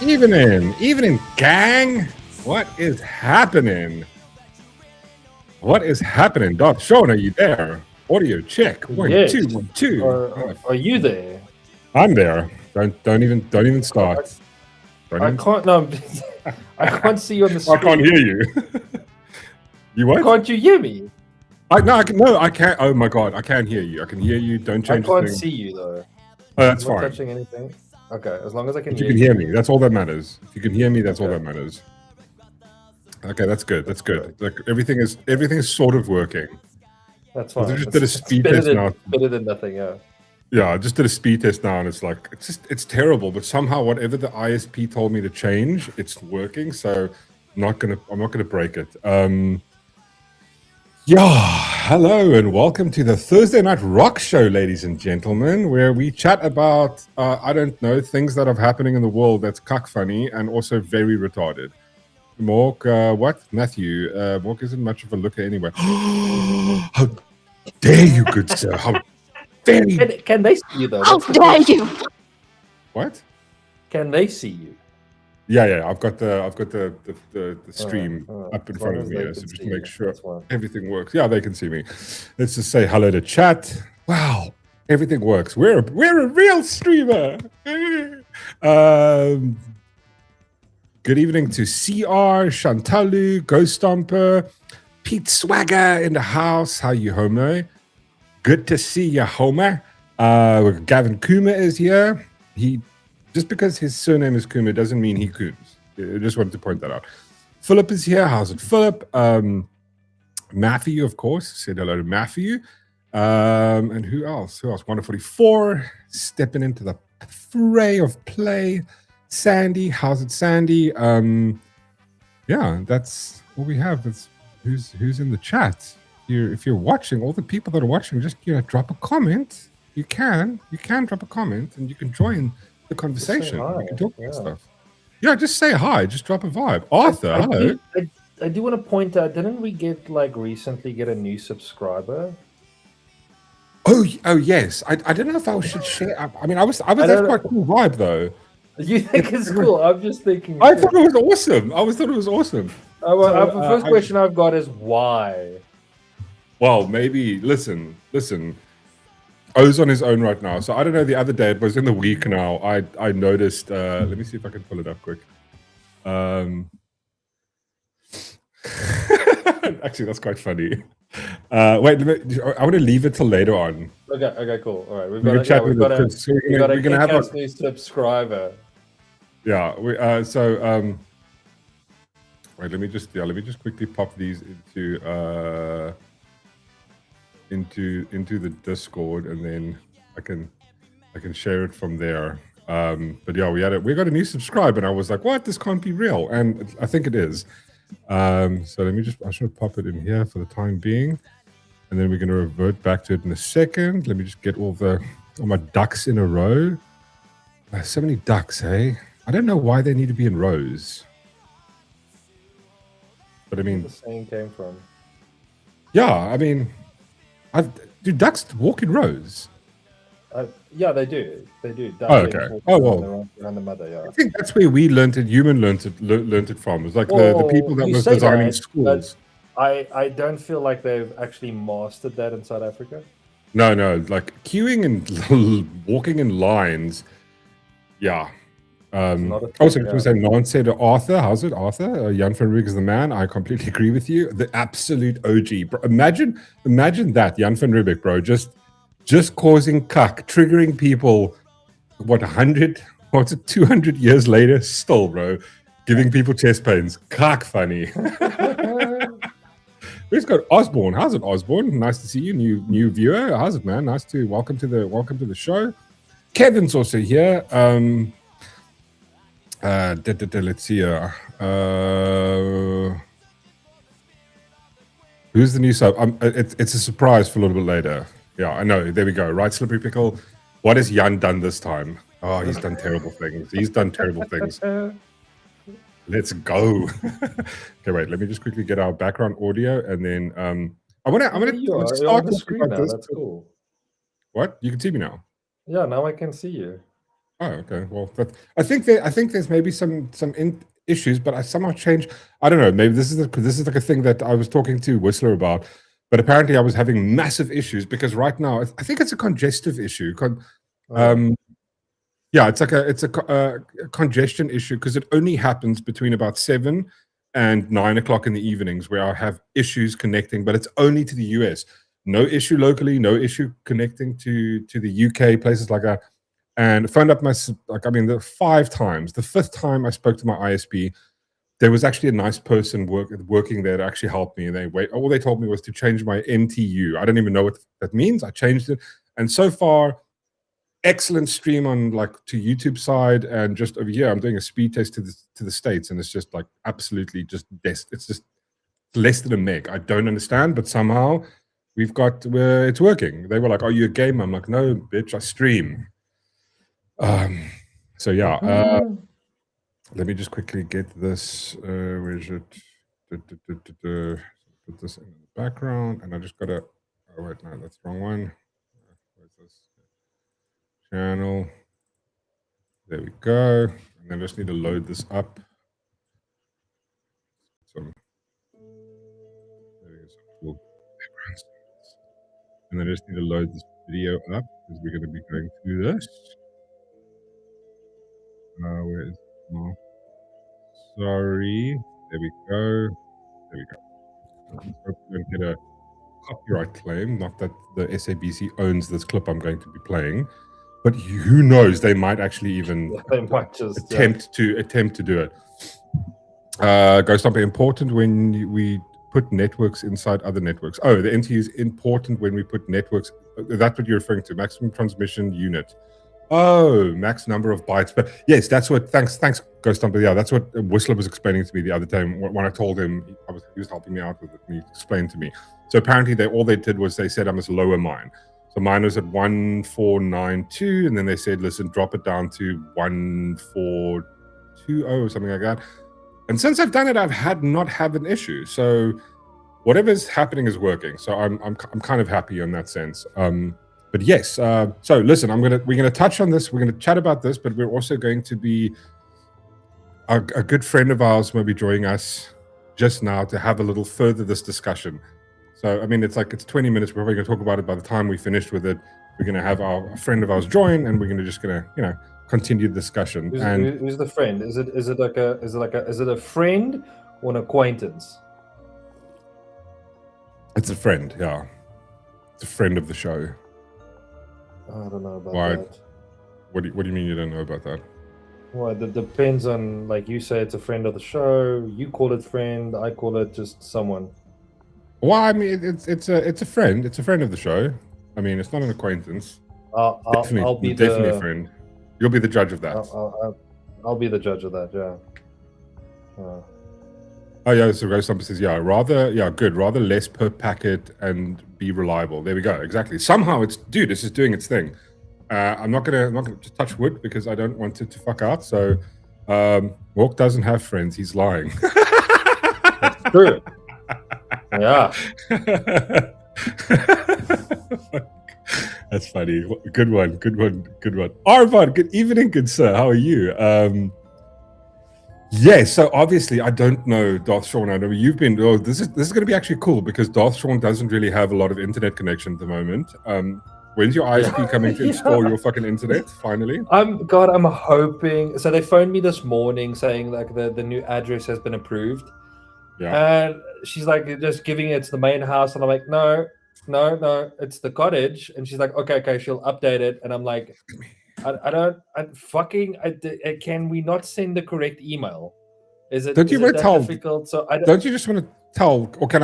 Evening, gang. What is happening? Doc Sean, are you there? Audio check. Yes. 1, 2, 1, 2. Are you there? I'm there. Don't even start. I can't. No, I can't see you on the screen. I can't hear you. You what? Can't you hear me? I can't. Oh my god, I can't hear you. I can hear you. Don't change. I can't see you though. Oh, that's I'm not fine. touching anything. Okay, as long as I can. If you can hear me, that's all that matters. If you can hear me, that's all that matters. Okay, that's good. That's good. Like everything is sort of working. That's fine. I just did a speed test now. Better than nothing, yeah. Yeah, I just did a speed test now, and it's terrible. But somehow, whatever the ISP told me to change, it's working. So I'm not gonna break it. Hello and welcome to the Thursday Night Rock Show, ladies and gentlemen, where we chat about I don't know, things that are happening in the world that's cuck funny and also very retarded. Mork, what? Matthew, Mork isn't much of a looker anyway. How dare you, good sir? How dare you? Can they see you though? How dare you? What? Can they see you? Yeah. I've got the stream up in front of me, so just make sure everything works. Yeah, they can see me. Let's just say hello to chat. Wow, everything works. We're a real streamer. Good evening to CR, Shantalu, Ghost Stomper, Pete Swagger in the house. How you, homo? Good to see you, homo. Gavin Kuma is here. Just because his surname is Kuma doesn't mean he coons. I just wanted to point that out. Philip is here. How's it, Philip? Matthew, of course. Said hello to Matthew. And who else? 144 stepping into the fray of play. Sandy, how's it, Sandy? Yeah, that's what we have. It's who's in the chat. If you're watching, all the people that are watching, just drop a comment. You can drop a comment and you can join the conversation. We can talk about stuff. Yeah, just say hi. Just drop a vibe. Arthur, hello. I do want to point out. Didn't we recently get a new subscriber? Oh yes. I didn't know if I should share. I mean, I was that's quite a cool vibe though. You think it's cool? I'm just thinking. I thought it was awesome. Thought it was awesome. The first question I've got is why. Well, maybe listen. O's on his own right now. So I don't know. The other day, it was in the week now. I noticed. Let me see if I can pull it up quick. Actually, that's quite funny. Wait, I want to leave it till later on. Okay, cool. All right, we're gonna have a new subscriber. Yeah. Wait, let me just quickly pop these into the Discord, and then I can share it from there. But yeah, we got a new subscriber, and I was like, what? This can't be real, and I think it is. So I should pop it in here for the time being, and then we're going to revert back to it in a second. Let me just get all my ducks in a row. So many ducks, hey? I don't know why they need to be in rows, but I mean, where the saying came from. Yeah, I mean, do ducks walk in rows? Yeah, they do. They do. Okay. Oh well. Around the mother, yeah. I think that's where we learned it from. It's like the people that was designing schools. I don't feel like they've actually mastered that in South Africa. No, like queuing and walking in lines. Yeah. Also, to say non-said Arthur. How's it, Arthur? Jan van Riebeeck is the man. I completely agree with you. The absolute OG. Bro, imagine that, Jan van Riebeeck, bro. Just causing cuck, triggering people. What 200 years later, still, bro, giving people chest pains. Cuck funny. We've got Osborne. How's it, Osborne? Nice to see you, new viewer. How's it, man? Welcome to the show. Kevin's also here. Let's see. Who's the new sub? It's a surprise for a little bit later. Yeah, I know. There we go. Right, Slippery Pickle. What has Jan done this time? Oh, he's done terrible things. Let's go. Okay, wait. Let me just quickly get our background audio, and then I want to start the screen now. That's cool. What? You can see me now. Yeah, now I can see you. Oh, okay. Well, I think there's maybe some issues, but I somehow changed. I don't know. Maybe this is like a thing that I was talking to Whistler about, but apparently I was having massive issues because right now I think it's a congestive issue. Yeah, it's like a congestion issue because it only happens between about 7 and 9 o'clock in the evenings where I have issues connecting, but it's only to the US. No issue locally, no issue connecting to the UK, places like that. And phoned up the 5 times. The 5th time I spoke to my ISP, there was actually a nice person working there to actually help me. All they told me was to change my MTU. I don't even know what that means. I changed it, and so far, excellent stream on to YouTube side, and just over here I'm doing a speed test to the States, and it's just absolutely it's just less than a meg. I don't understand, but somehow it's working. They were like, "Are you a gamer?" I'm like, "No, bitch, I stream." So yeah, let me just quickly get this. Where is it? Put this in the background, and I just gotta. Oh wait, no, that's the wrong one. Where's this channel? There we go. And then I just need to load this up. And then I just need to load this video up because we're going to be going through this. Where is it? Oh, sorry. There we go. There we go. Hope we don't get a copyright claim. Not that the SABC owns this clip I'm going to be playing, but who knows? They might actually even attempt to do it. Ghost Stomper, important when we put networks inside other networks. Oh, the NT is important when we put networks. That's what you're referring to, maximum transmission unit. Oh, max number of bytes. But yes, that's what. Thanks, Ghost Stomper. Yeah, that's what Whistler was explaining to me the other time when I told him he was helping me out with it, and he explained to me. So apparently, all they did was they said I must lower mine. So mine was at 1492, and then they said, listen, drop it down to 1420 or something like that. And since I've done it, I've not had an issue. So whatever's happening is working. So I'm kind of happy in that sense. But yes, so listen, we're gonna touch on this. We're gonna chat about this, but we're also going to be a good friend of ours will be joining us just now to have a little further this discussion. So I mean, it's 20 minutes. We're probably gonna talk about it by the time we finished with it. We're gonna have a friend of ours join, and we're gonna continue the discussion. Who's the friend? Is it a friend or an acquaintance? It's a friend, yeah. It's a friend of the show. I don't know about that. What do you mean you don't know about that? Well, it depends on, you say it's a friend of the show. You call it friend. I call it just someone. Well, I mean, it's a friend. It's a friend of the show. I mean, it's not an acquaintance. I'll be definitely a friend. You'll be the judge of that. I'll be the judge of that. Yeah. Oh yeah, so Ghost Stomper says, rather less per packet and be reliable. There we go. Exactly. Somehow it's doing its thing. I'm not gonna just touch wood because I don't want it to fuck out. So Mork doesn't have friends. He's lying. That's true. Yeah. That's funny. Good one. Arvad, good evening, good sir. How are you? Yes, so obviously I don't know Darth Sean. I know you've been. Oh, this is going to be actually cool because Darth Sean doesn't really have a lot of internet connection at the moment. When's your ISP coming to install your fucking internet finally? I'm hoping. So they phoned me this morning saying the new address has been approved. Yeah. And she's just giving it to the main house, and I'm like, no, it's the cottage. And she's like, okay, she'll update it, and I'm like, can we not send the correct email? Is it difficult? So don't you just want to tell, or can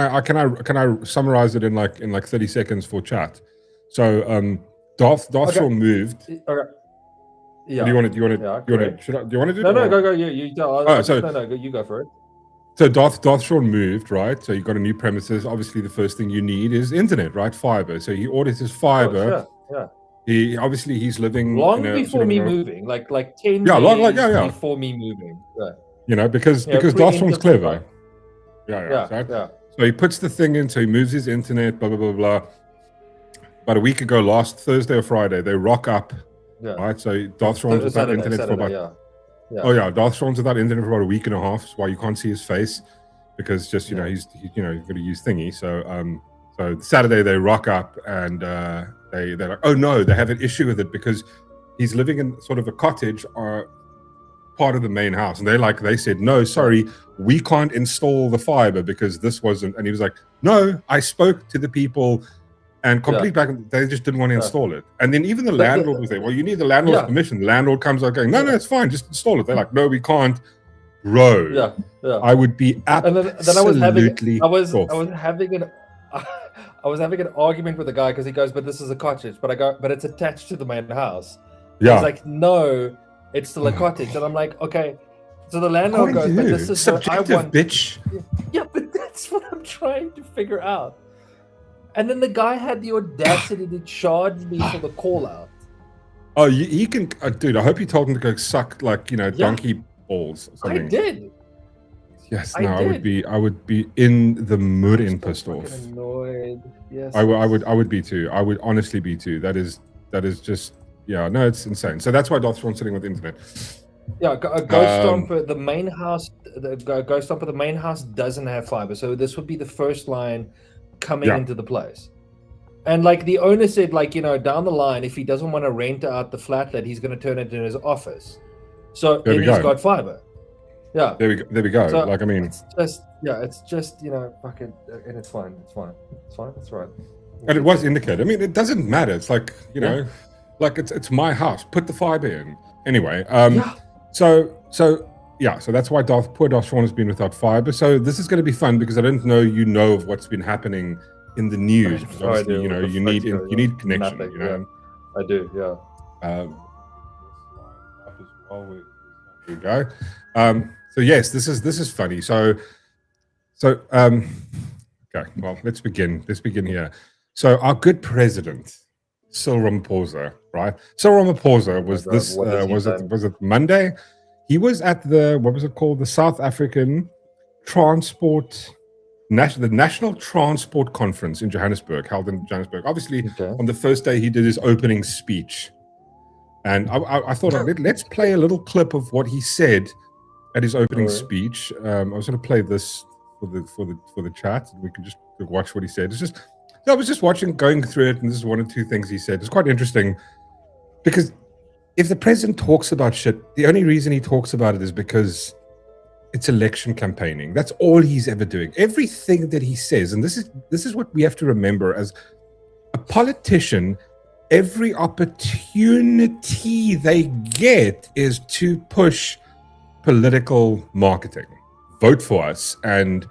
I summarize it in 30 seconds for chat? So Darth Shaw moved. Okay. Yeah. Do you want to do? You want to do? No, go. You go for it. So Darth Shaw moved, right? So you got a new premises. Obviously, the first thing you need is internet, right? Fiber. So he orders his fiber. Yeah. He's living long before me moving, like 10 years before me moving. Yeah. Because Darth Shaw's clever. Yeah. So he puts the thing in. So he moves his internet. Blah blah blah blah. About a week ago, last Thursday or Friday, they rock up Yeah. Right? So Darth Vaughn's without internet for about... Yeah. Oh yeah, Darth Vaughn's without internet for about a week and a half. That's why you can't see his face, because just he's got to use thingy. So Saturday they rock up and they're like, oh no, they have an issue with it because he's living in sort of a cottage or part of the main house, and they said no, sorry, we can't install the fiber because this wasn't. And he was like, no, I spoke to the people. And they just didn't want to install it. And then even the landlord was there. Well, you need the landlord's permission. The landlord comes out going, no, it's fine, just install it. They're like, no, we can't. Bro, I would be absolutely I was having an argument with the guy because he goes, but this is a cottage. But I go, but it's attached to the main house. Yeah. He's like, no, it's still a cottage. And I'm like, okay. So the landlord goes, but this is subjective, what I want. Bitch. Yeah, but that's what I'm trying to figure out. And then the guy had the audacity to charge me for the call out. Oh, he can, dude. I hope you told him to go suck donkey balls. Or something. I did. Yes, I would be in the mood and pissed off. Annoyed. Yes. I would be too. I would honestly be too. That is just it's insane. So that's why Darth Vaughn's sitting with the internet. Yeah, Ghost Stomper, the main house. Ghost Stomper, the main house doesn't have fiber, so this would be the first line coming into the place. And like the owner said, down the line, if he doesn't want to rent out the flat, that he's going to turn it into his office. So then he's got fiber. Yeah. There we go. So, it's just fucking, and it's fine. That's right. And it was indicated. I mean, it doesn't matter. It's like, it's my house. Put the fiber in. Anyway, so that's why poor Darth Vaughan has been without fiber. So this is going to be fun because I don't know of what's been happening in the news. Obviously, you need connection. Nothing, I do. Yeah. Here we go. So yes, this is funny. So okay. Well, let's begin. Let's begin here. So our good president, Cyril Ramaphosa, right? Cyril Ramaphosa was it Monday? He was at the South African National Transport Conference in Johannesburg, held in Johannesburg. Obviously, on the first day, he did his opening speech. And I thought, let's play a little clip of what he said at his opening speech. I was going to play this for the chat, and we can just watch what he said. I was just going through it, and this is one or two things he said. It's quite interesting because if the president talks about shit, the only reason he talks about it is because it's election campaigning. That's all he's ever doing. Everything that he says, and this is what we have to remember as a politician, every opportunity they get is to push political marketing. Vote for us. And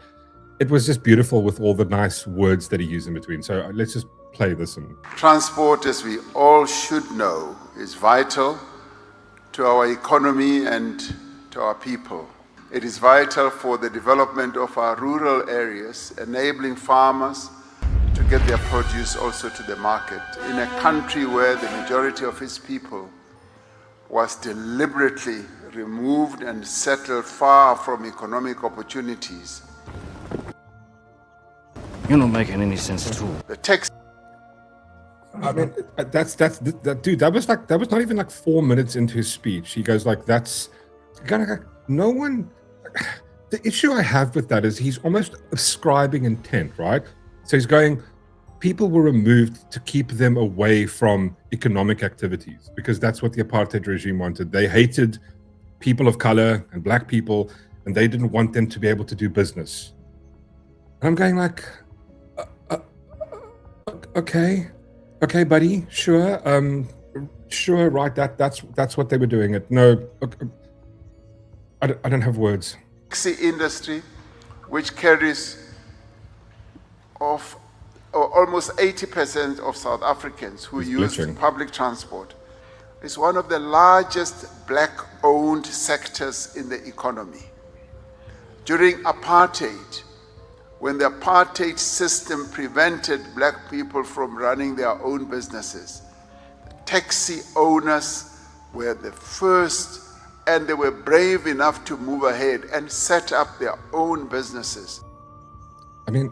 it was just beautiful with all the nice words that he used in between. So let's just play this. Transport, as we all should know, is vital to our economy and to our people. It is vital for the development of our rural areas, enabling farmers to get their produce also to the market. In a country where the majority of its people was deliberately removed and settled far from economic opportunities. You're not making any sense at all. The text. I mean, dude. That was not even like 4 minutes into his speech. He goes like, "That's no one." The issue I have with that is he's almost ascribing intent, right? So he's going, people were removed to keep them away from economic activities because that's what the apartheid regime wanted. They hated people of color and black people, and they didn't want them to be able to do business. And I'm going like, okay, buddy, sure, right? That's what they were doing. I don't have words. Taxi industry, which carries of almost 80% of South Africans who use public transport, is one of the largest black-owned sectors in the economy. During apartheid, when the apartheid system prevented black people from running their own businesses, taxi owners were the first, and they were brave enough to move ahead and set up their own businesses. I mean,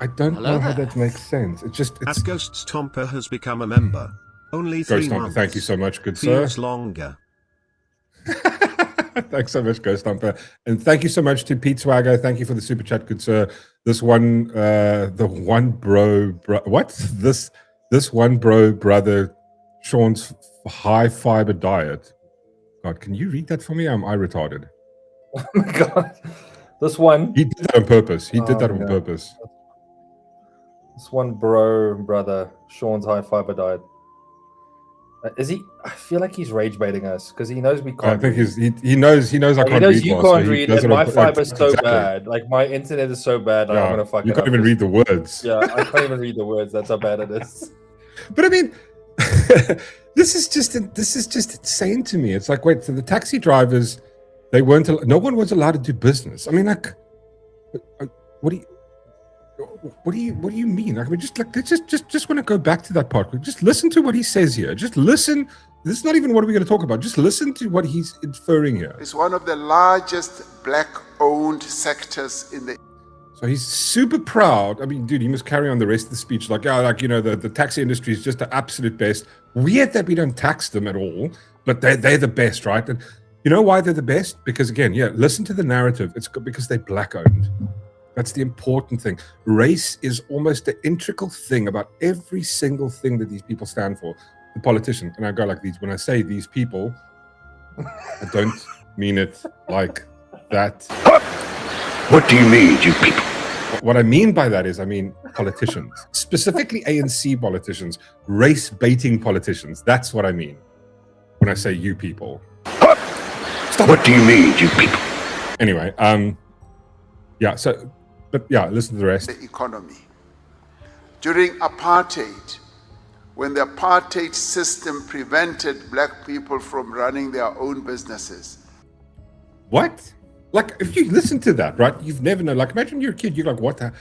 I don't know how that makes sense. It's As Ghost Stomper has become a member Only 3 months. Thank you so much, good sir. Feels longer. Thanks so much, Ghost Stomper. And thank you so much to Pete Swagger. Thank you for the super chat, good sir. This one, the one this one bro brother, Sean's high fiber diet. God, can you read that for me? Am I retarded? Oh my God. This one. He did that on purpose. He did that on purpose. This one brother, Sean's high fiber diet. Is he? I feel like he's rage baiting us because he knows we can't. I think he knows I can't read. He knows you can't read, and my fiber is so exactly. bad. Like my internet is so bad. Like, I'm gonna fuck it up. You can't even read the words. Yeah, I can't even read the words. That's how bad it is. But I mean, this is just insane to me. It's like, wait, so the taxi drivers, no one was allowed to do business. I mean, like, what do you mean? I mean, just want to go back to that part. Just listen to what he says here. Just listen. This is not even what we're going to talk about. Just listen to what he's inferring here. It's one of the largest black-owned sectors in the. So he's super proud. I mean, dude, he must carry on the rest of the speech like, the taxi industry is just the absolute best. Weird that we don't tax them at all, but they're the best, right? And you know why they're the best? Because again, listen to the narrative. It's because they're black-owned. That's the important thing. Race is almost the integral thing about every single thing that these people stand for. The politician, and I go like these. When I say these people, I don't mean it like that. What do you mean, you people? What I mean by that is, I mean politicians, specifically ANC politicians, race-baiting politicians. That's what I mean when I say you people. Stop. What do you mean, you people? Anyway, listen to the rest. The economy. During apartheid, when the apartheid system prevented black people from running their own businesses. What? Like, if you listen to that, right, you've never known. Like, imagine you're a kid, you're like, what the?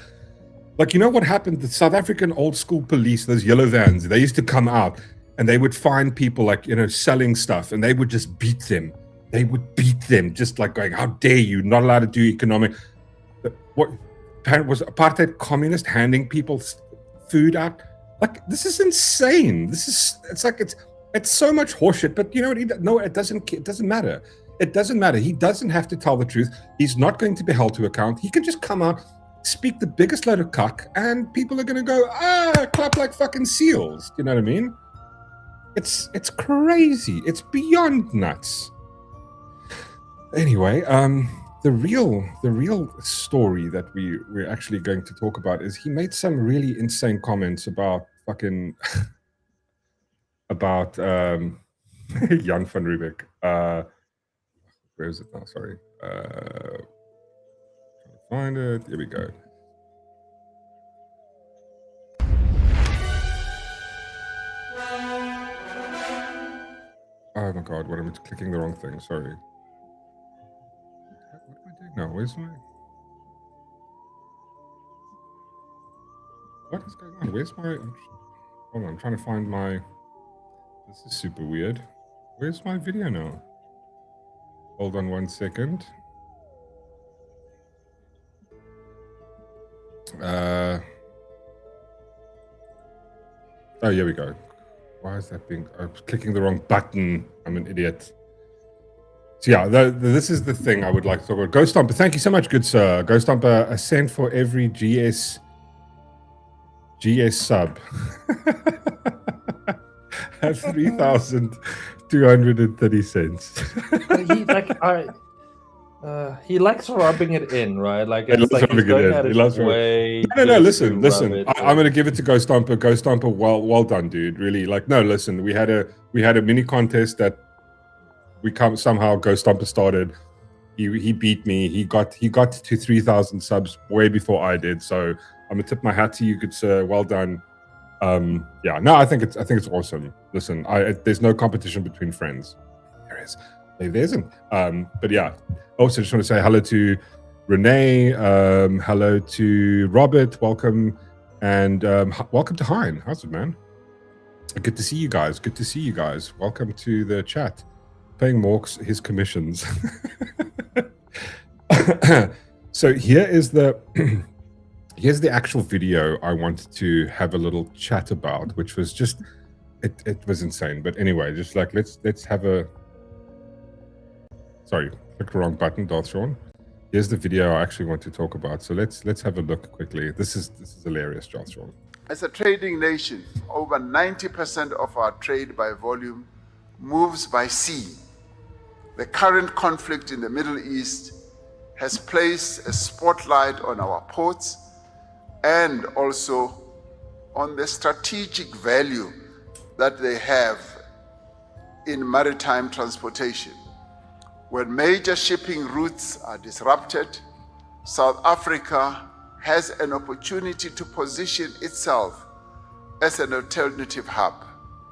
Like, you know what happened? The South African old school police, those yellow vans, they used to come out and they would find people like, selling stuff, and they would just beat them. They would beat them, just like going, how dare you, not allowed to do economic. What was apartheid communist handing people food out? Like, this is insane. It's so much horseshit. But you know what? No, it doesn't matter. It doesn't matter. He doesn't have to tell the truth. He's not going to be held to account. He can just come out, speak the biggest load of cuck, and people are going to go, clap like fucking seals. You know what I mean? It's crazy. It's beyond nuts. Anyway, the real story that we're actually going to talk about is he made some really insane comments about fucking about Jan van Riebeeck. Where is it now? Sorry. Trying to find it. Here we go. Oh my God, what am I clicking the wrong thing? Sorry. What am I doing now? Where's my... What is going on? Where's my... Hold on, I'm trying to find my... This is super weird. Where's my video now? Hold on 1 second. Oh, here we go. Why is that being... I'm clicking the wrong button. I'm an idiot. So yeah, this is the thing I would like to talk about. Ghost Stomper, thank you so much, good sir. Ghost Stomper, a cent for every GS sub. At 3,230 cents. He likes rubbing it in, right? Like it's like he's going out his way. No, listen. I'm going to give it to Ghost Stomper. Ghost Stomper, well done, dude. Really, like, no, listen. We had a mini contest that somehow Ghost Stomper started. He beat me. He got to 3,000 subs way before I did. So I'm gonna tip my hat to you, good sir. Well done. Yeah, no, I think it's awesome. Listen, there's no competition between friends. There is. There isn't. But yeah. Also, just want to say hello to Renee. Hello to Robert. Welcome, and welcome to Hein. How's it, man? Good to see you guys. Good to see you guys. Welcome to the chat. Paying Mork's his commissions. So here's the actual video I wanted to have a little chat about, which was just it was insane. But anyway, just like let's have a. Sorry, clicked the wrong button, Darth Sean. Here's the video I actually want to talk about. So let's have a look quickly. This is hilarious, Darth Sean. As a trading nation, over 90% of our trade by volume moves by sea. The current conflict in the Middle East has placed a spotlight on our ports and also on the strategic value that they have in maritime transportation. When major shipping routes are disrupted, South Africa has an opportunity to position itself as an alternative hub.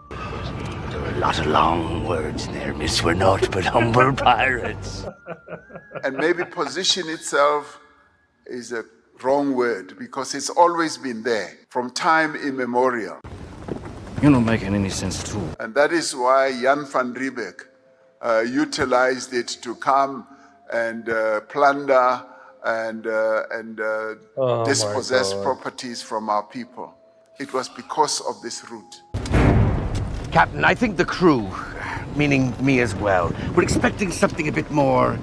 There were a lot of long words there, miss. We're naught but humble pirates. And maybe position itself is a wrong word because it's always been there from time immemorial. You're not making any sense at all. And that is why Jan van Riebeeck utilized it to come and plunder and dispossess properties from our people. It was because of this route. Captain, I think the crew, meaning me as well, were expecting something a bit more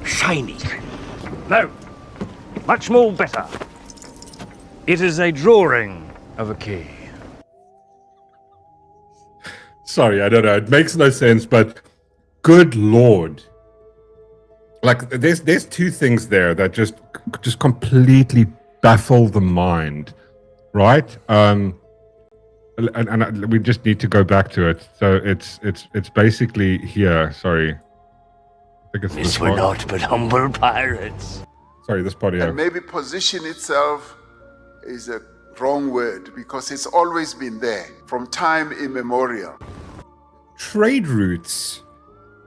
shiny. No, much more better. It is a drawing of a key. Sorry, I don't know. It makes no sense, but good Lord. Like, there's two things there that just completely baffle the mind, right? And we just need to go back to it. So it's basically here. Sorry, I think it's Miss, we're naught but humble pirates. Sorry, this part here. And maybe position itself is a wrong word because it's always been there from time immemorial. Trade routes.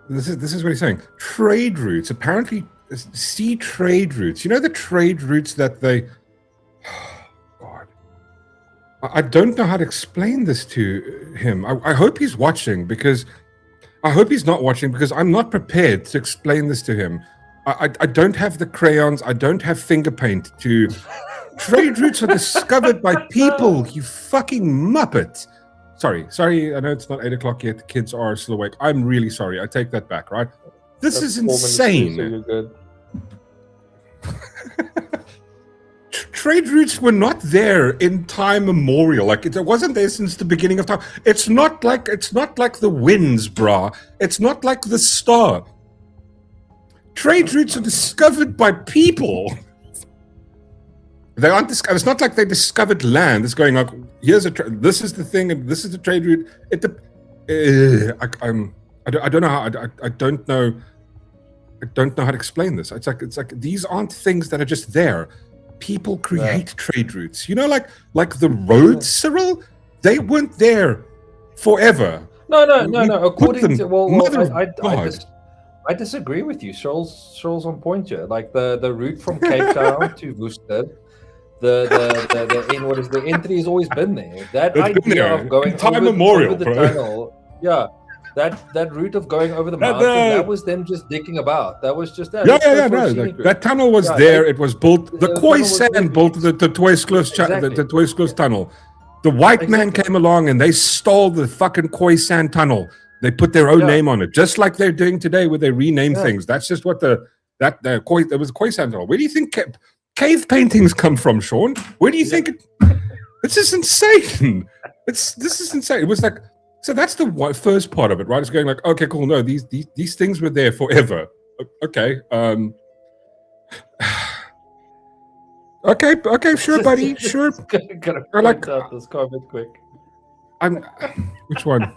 This is what he's saying. Trade routes. Apparently, sea trade routes. You know the trade routes that they. God, I don't know how to explain this to him. I hope he's watching because. I hope he's not watching because I'm not prepared to explain this to him. I don't have the crayons. I don't have finger paint to. Trade routes are discovered by people. You fucking muppet. Sorry, I know it's not 8 o'clock yet. The kids are still awake. I'm really sorry. I take that back, right? This is insane. You're good. Trade routes were not there in time immemorial. Like it wasn't there since the beginning of time. It's not like the winds, brah. It's not like the star. Trade routes are discovered by people. They aren't. It's not like they discovered land. It's going like, here's this is the thing, and this is the trade route. I don't know how. I don't know. I don't know how to explain this. It's like these aren't things that are just there. People create trade routes. You know, like the roads, Cyril. They weren't there forever. No. According to I disagree with you. Charles on point here. Like the route from Cape Town to Worcester. The entry has always been there. That idea of going over the tunnel, that route of going over the mountain, that was them just dicking about. That was just that. That tunnel was there. It was built. The Khoisan built the Tweeskloof tunnel. The white man came along and they stole the fucking Khoisan tunnel. They put their own name on it, just like they're doing today, where they rename things. That's just what there was a Khoisan tunnel. Where do you think cave paintings come from, Sean? Where do you think it's just insane? This is insane. It was like, so that's the first part of it, right? It's going like, okay, cool. No, these things were there forever. Okay. Okay, sure, buddy. Sure. Gotta point out this comment quick. Which one?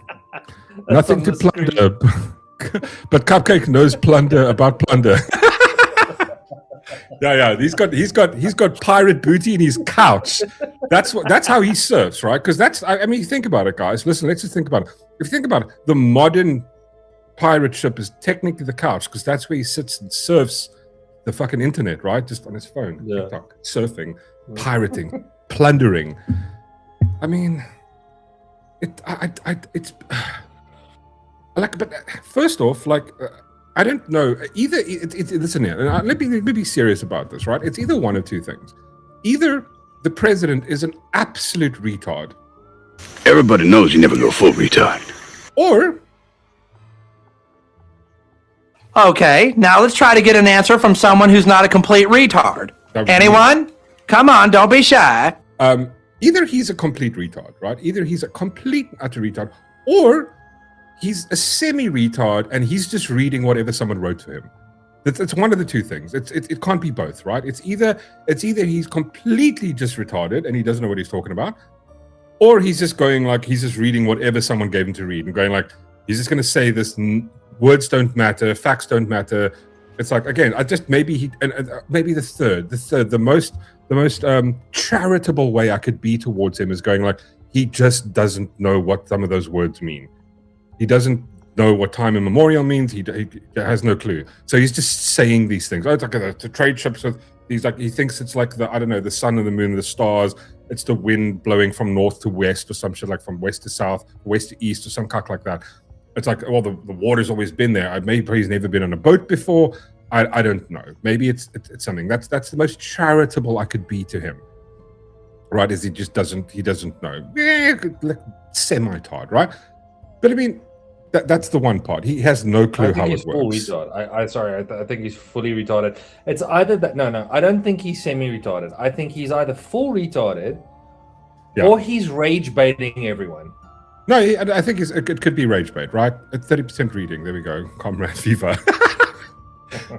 Nothing to plunder. But Cupcake knows plunder about plunder. Yeah. He's got pirate booty in his couch. That's how he surfs, right? Because I mean, think about it, guys. Listen, let's just think about it. If you think about it, the modern pirate ship is technically the couch because that's where he sits and surfs the fucking internet, right? Just on his phone, TikTok, surfing, pirating, plundering. I mean, it's like, but first off, like. I don't know. Either listen here. Let me be serious about this, right? It's either one of two things. Either the president is an absolute retard, Everybody knows you never go full retard. Or... Okay, now let's try to get an answer from someone who's not a complete retard. Anyone? Come on, don't be shy. Either he's a complete retard, right? Either he's a complete utter retard, or he's a semi-retard and he's just reading whatever someone wrote to him. It's one of the two things. It can't be both, right? It's either he's completely just retarded and he doesn't know what he's talking about, or he's just going like, he's just reading whatever someone gave him to read and going like, he's just going to say this, words don't matter, facts don't matter. It's like, again, maybe the third, the most charitable way I could be towards him is going like, he just doesn't know what some of those words mean. He doesn't know what time immemorial means. He has no clue. So he's just saying these things. Oh, it's like the trade ships with these, like, he thinks it's like the, I don't know, the sun and the moon and the stars. It's the wind blowing from north to west or some shit, like from west to south, west to east or some cock like that. It's like, well, the water's always been there. Maybe he's never been on a boat before. I don't know. Maybe it's something. That's the most charitable I could be to him. Right? Is he doesn't know. Like semi-tard, right? But I mean, that's the one part. He has no clue how it works. Full retard. I think he's fully retarded. It's either that. No, I don't think he's semi-retarded. I think he's either full retarded, or he's rage baiting everyone. No, I think it could be rage bait, right? At 30% reading, there we go, comrade fever.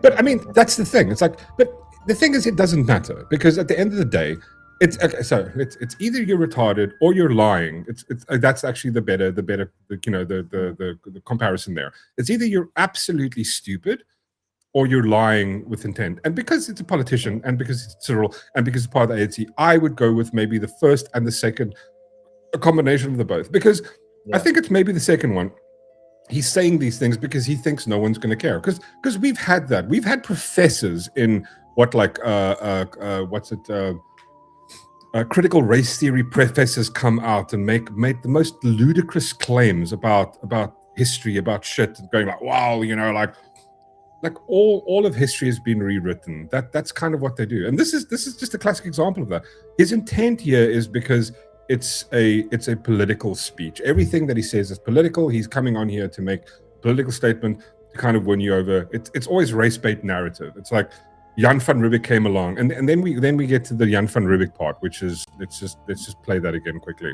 But I mean, that's the thing. It's like, but the thing is, it doesn't matter because at the end of the day, it's okay. So it's either you're retarded or you're lying. It's that's actually the better the comparison there. It's either you're absolutely stupid or you're lying with intent. And because it's a politician, and because it's Cyril, and because it's part of the ANC, I would go with maybe the first and the second. A combination of the both, because I think it's maybe the second one. He's saying these things because he thinks no one's going to care. Because we've had that. We've had professors in critical race theory professors come out and make the most ludicrous claims about history, about shit, and going like, wow, like all of history has been rewritten. That's kind of what they do. And this is just a classic example of that. His intent here is because it's a political speech. Everything that he says is political. He's coming on here to make a political statement to kind of win you over. It's always race-bait narrative. It's like Jan van Riebeeck came along, and then we get to the Jan van Riebeeck part, which is let's just play that again quickly.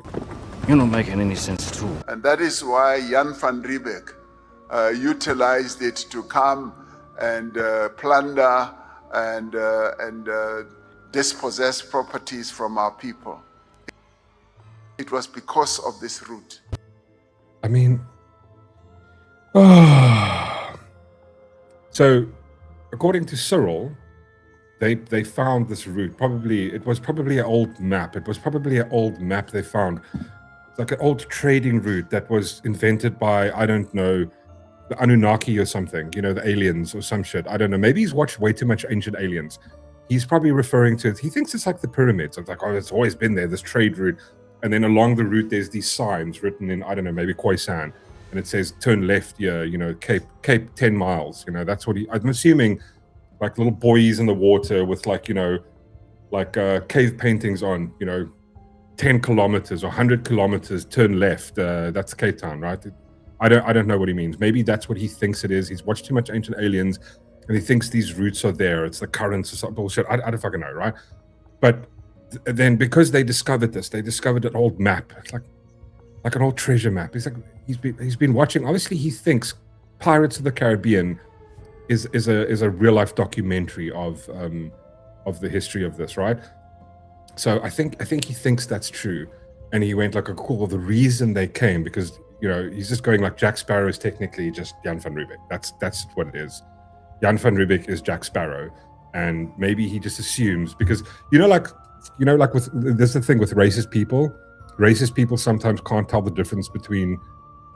You're not making any sense at all. And that is why Jan van Riebeeck utilized it to come and plunder and dispossess properties from our people. It was because of this route. I mean, so according to Cyril, they found this route. It was probably an old map. It was probably an old map they found. It's like an old trading route that was invented by, I don't know, the Anunnaki or something, the aliens or some shit. I don't know. Maybe he's watched way too much Ancient Aliens. He's probably referring to it. He thinks it's like the pyramids. It's like, oh, it's always been there, this trade route. And then along the route, there's these signs written in, I don't know, maybe Khoisan. And it says, turn left here, Cape 10 miles. That's what I'm assuming, like little buoys in the water with like cave paintings on, 10 kilometers or 100 kilometers, turn left. That's Cape Town, right? I don't know what he means. Maybe that's what he thinks it is. He's watched too much Ancient Aliens and he thinks these routes are there. It's the currents or some bullshit. I don't fucking know, right? But then because they discovered an old map. It's like an old treasure map. He's been watching. Obviously, he thinks Pirates of the Caribbean is a real life documentary of the history of this, right? So I think he thinks that's true, and he went like, cool. The reason they came because he's just going like Jack Sparrow is technically just Jan van Riebeeck. That's what it is. Jan van Riebeeck is Jack Sparrow, and maybe he just assumes because there's the thing with racist people. Racist people sometimes can't tell the difference between,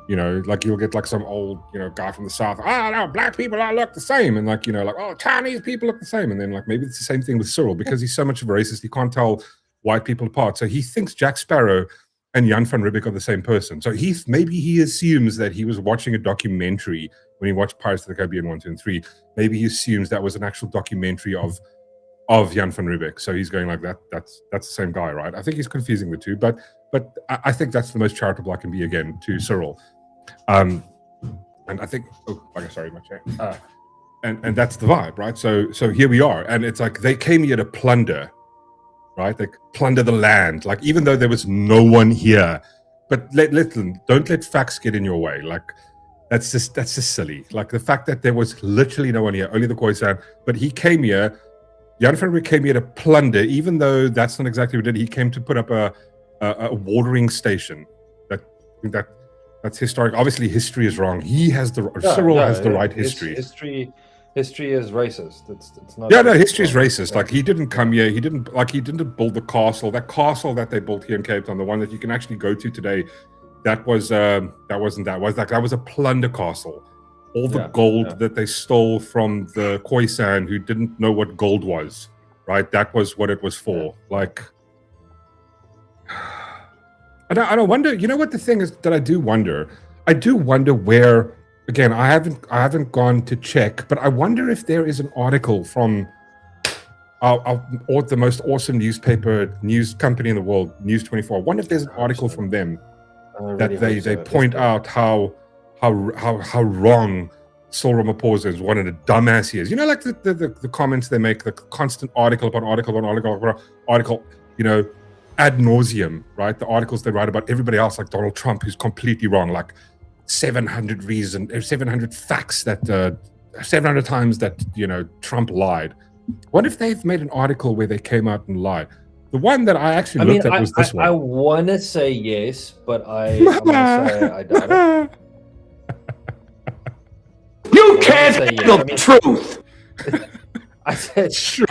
like you'll get like some old, guy from the South. Oh no, black people all look the same, and like oh, Chinese people look the same, and then like maybe it's the same thing with Cyril because he's so much of a racist, he can't tell white people apart. So he thinks Jack Sparrow and Jan van Riebeeck are the same person. So maybe he assumes that he was watching a documentary when he watched Pirates of the Caribbean 1, 2, and 3. Maybe he assumes that was an actual documentary of of Jan van Riebeeck. So he's going like that. That's the same guy, right? I think he's confusing the two, but I think that's the most charitable I can be again to Cyril. And I think, sorry, my chair. And that's the vibe, right? So here we are, and it's like they came here to plunder, right? They plunder the land, like even though there was no one here. But don't let facts get in your way. Like that's just silly. Like the fact that there was literally no one here, only the Khoisan. But he came here. Jan van Riebeeck came here to plunder, even though that's not exactly what he did. He came to put up a watering station. That's historic. Obviously, history is wrong. He has Cyril has the right history. History is racist. It's not. Yeah, no, history is racist. Like he didn't come here. He didn't build the castle. That castle that they built here in Cape Town, the one that you can actually go to today, that was a plunder castle. All the gold that they stole from the Khoisan who didn't know what gold was, right? That was what it was for. Like, I don't wonder. You know what the thing is that I do wonder where. Again, I haven't gone to check, but I wonder if there is an article from the most awesome news company in the world, News 24. I wonder if there's an article from them that they point out how wrong Cyril Ramaphosa is, what a dumbass he is. You know, like the comments they make, the constant article upon article upon article, you know, ad nauseum, right? The articles they write about everybody else, like Donald Trump, who's completely wrong, like 700 facts that 700 times that, you know, Trump lied. What if they've made an article where they came out and lied? The one that I actually looked at was this one. I want to say yes, but I'm going to say I doubt it. You can't handle the truth. I said, sure.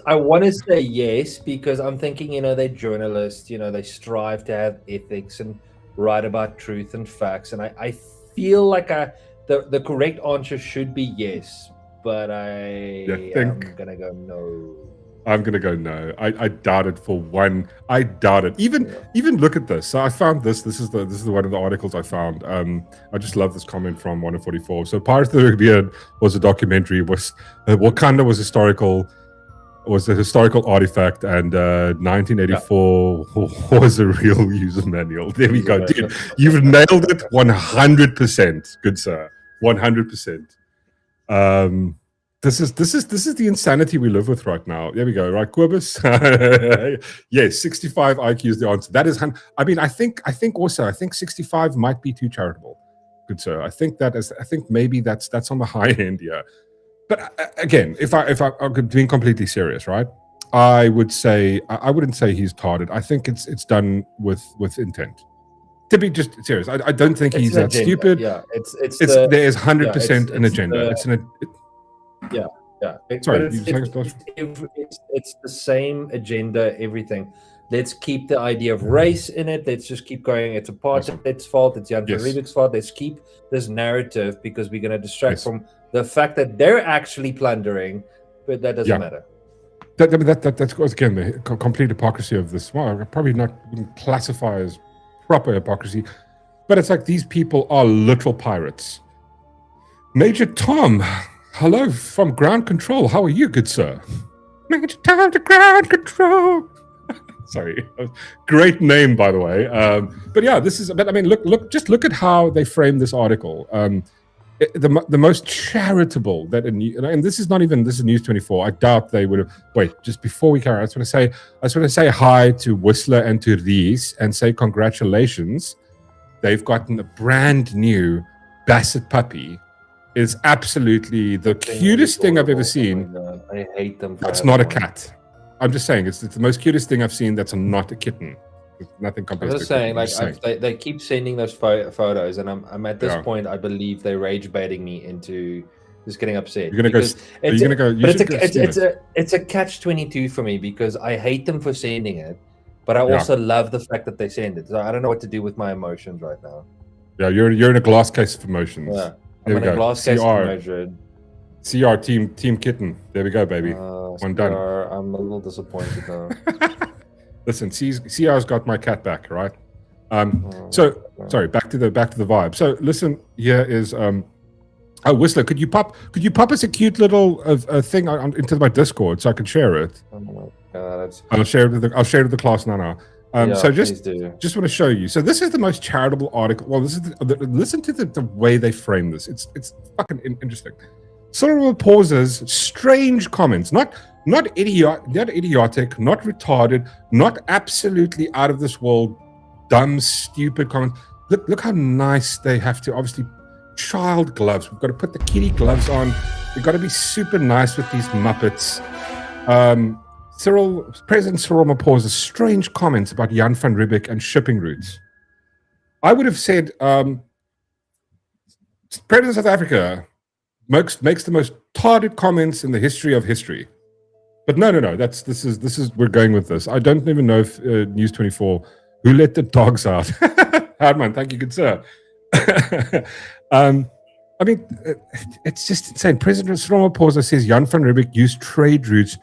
I want to say yes because I'm thinking, you know, they're journalists, you know, they strive to have ethics and write about truth and facts, and I feel like the correct answer should be yes, but I'm gonna go no. I'm gonna go no. I doubt it for one. I doubt it. Even look at this. So I found this. This is the one of the articles I found. I just love this comment from 144. So Pirates of the Caribbean was a documentary. Wakanda was a historical artifact, and 1984 was a real user manual. There we go, dude. You've nailed it 100%, good sir. 100%. This is the insanity we live with right now. There we go, right, Quibus? Yes, 65 IQ is the answer. That is, I mean, I think 65 might be too charitable, good sir. I think maybe that's on the high end here. But again, if I'm being completely serious, right? I would say I wouldn't say he's tarded. I think it's done with intent. To be just serious, I don't think he's that stupid. Yeah, there is 100% an agenda. It's the same agenda. Everything. Let's keep the idea of race in it. Let's just keep going. It's apartheid's fault. It's Jan van Riebeeck's fault. Let's keep this narrative because we're going to distract from the fact that they're actually plundering, but that doesn't matter. That's again the complete hypocrisy of this. Well, I probably not classify as proper hypocrisy, but it's like these people are literal pirates. Major Tom, hello from ground control. How are you, good sir? Major Tom to ground control. Sorry, great name by the way. But yeah, this is. But I mean, look at how they frame this article. The most charitable that and this is News 24. I doubt they would have. Wait, just before we carry on, I just want to say hi to Whistler and to Reese and say congratulations. They've gotten a brand new Basset puppy. It's absolutely the cutest thing I've ever seen. Oh, I hate them. It's not a cat. I'm just saying it's the most cutest thing I've seen. That's not a kitten. There's nothing compared to. I'm just saying, they keep sending those photos, and I'm at this point. I believe they're rage baiting me into just getting upset. You're gonna go. It's a catch-22 for me because I hate them for sending it, but I also love the fact that they send it. So I don't know what to do with my emotions right now. Yeah, you're in a glass case of emotions. Yeah, I'm in a glass case of emotions. CR team kitten. There we go, baby. One done. I'm a little disappointed now. Listen, CR's got my cat back, right? Sorry, back to the vibe. So listen, here is Oh, Whistler, could you pop us a cute little thing into my Discord so I can share it? Oh my God. I'll share it with the class now. So just want to show you. So this is the most charitable article. Well, this is listen to the way they frame this. It's fucking interesting. Cyril Ramaphosa's strange comments, not idiotic, not retarded, not absolutely out of this world, dumb, stupid comments. Look how nice they have to. Obviously, child gloves. We've got to put the kitty gloves on. We've got to be super nice with these Muppets. President Cyril Ramaphosa's strange comments about Jan van Riebeeck and shipping routes. I would have said, President of South Africa makes the most tarded comments in the history of history. But no. This is we're going with this. I don't even know if News 24 who let the dogs out. Hardman, thank you, good sir. I mean, it's just insane. President Cyril Ramaphosa says Jan van Riebeeck used trade routes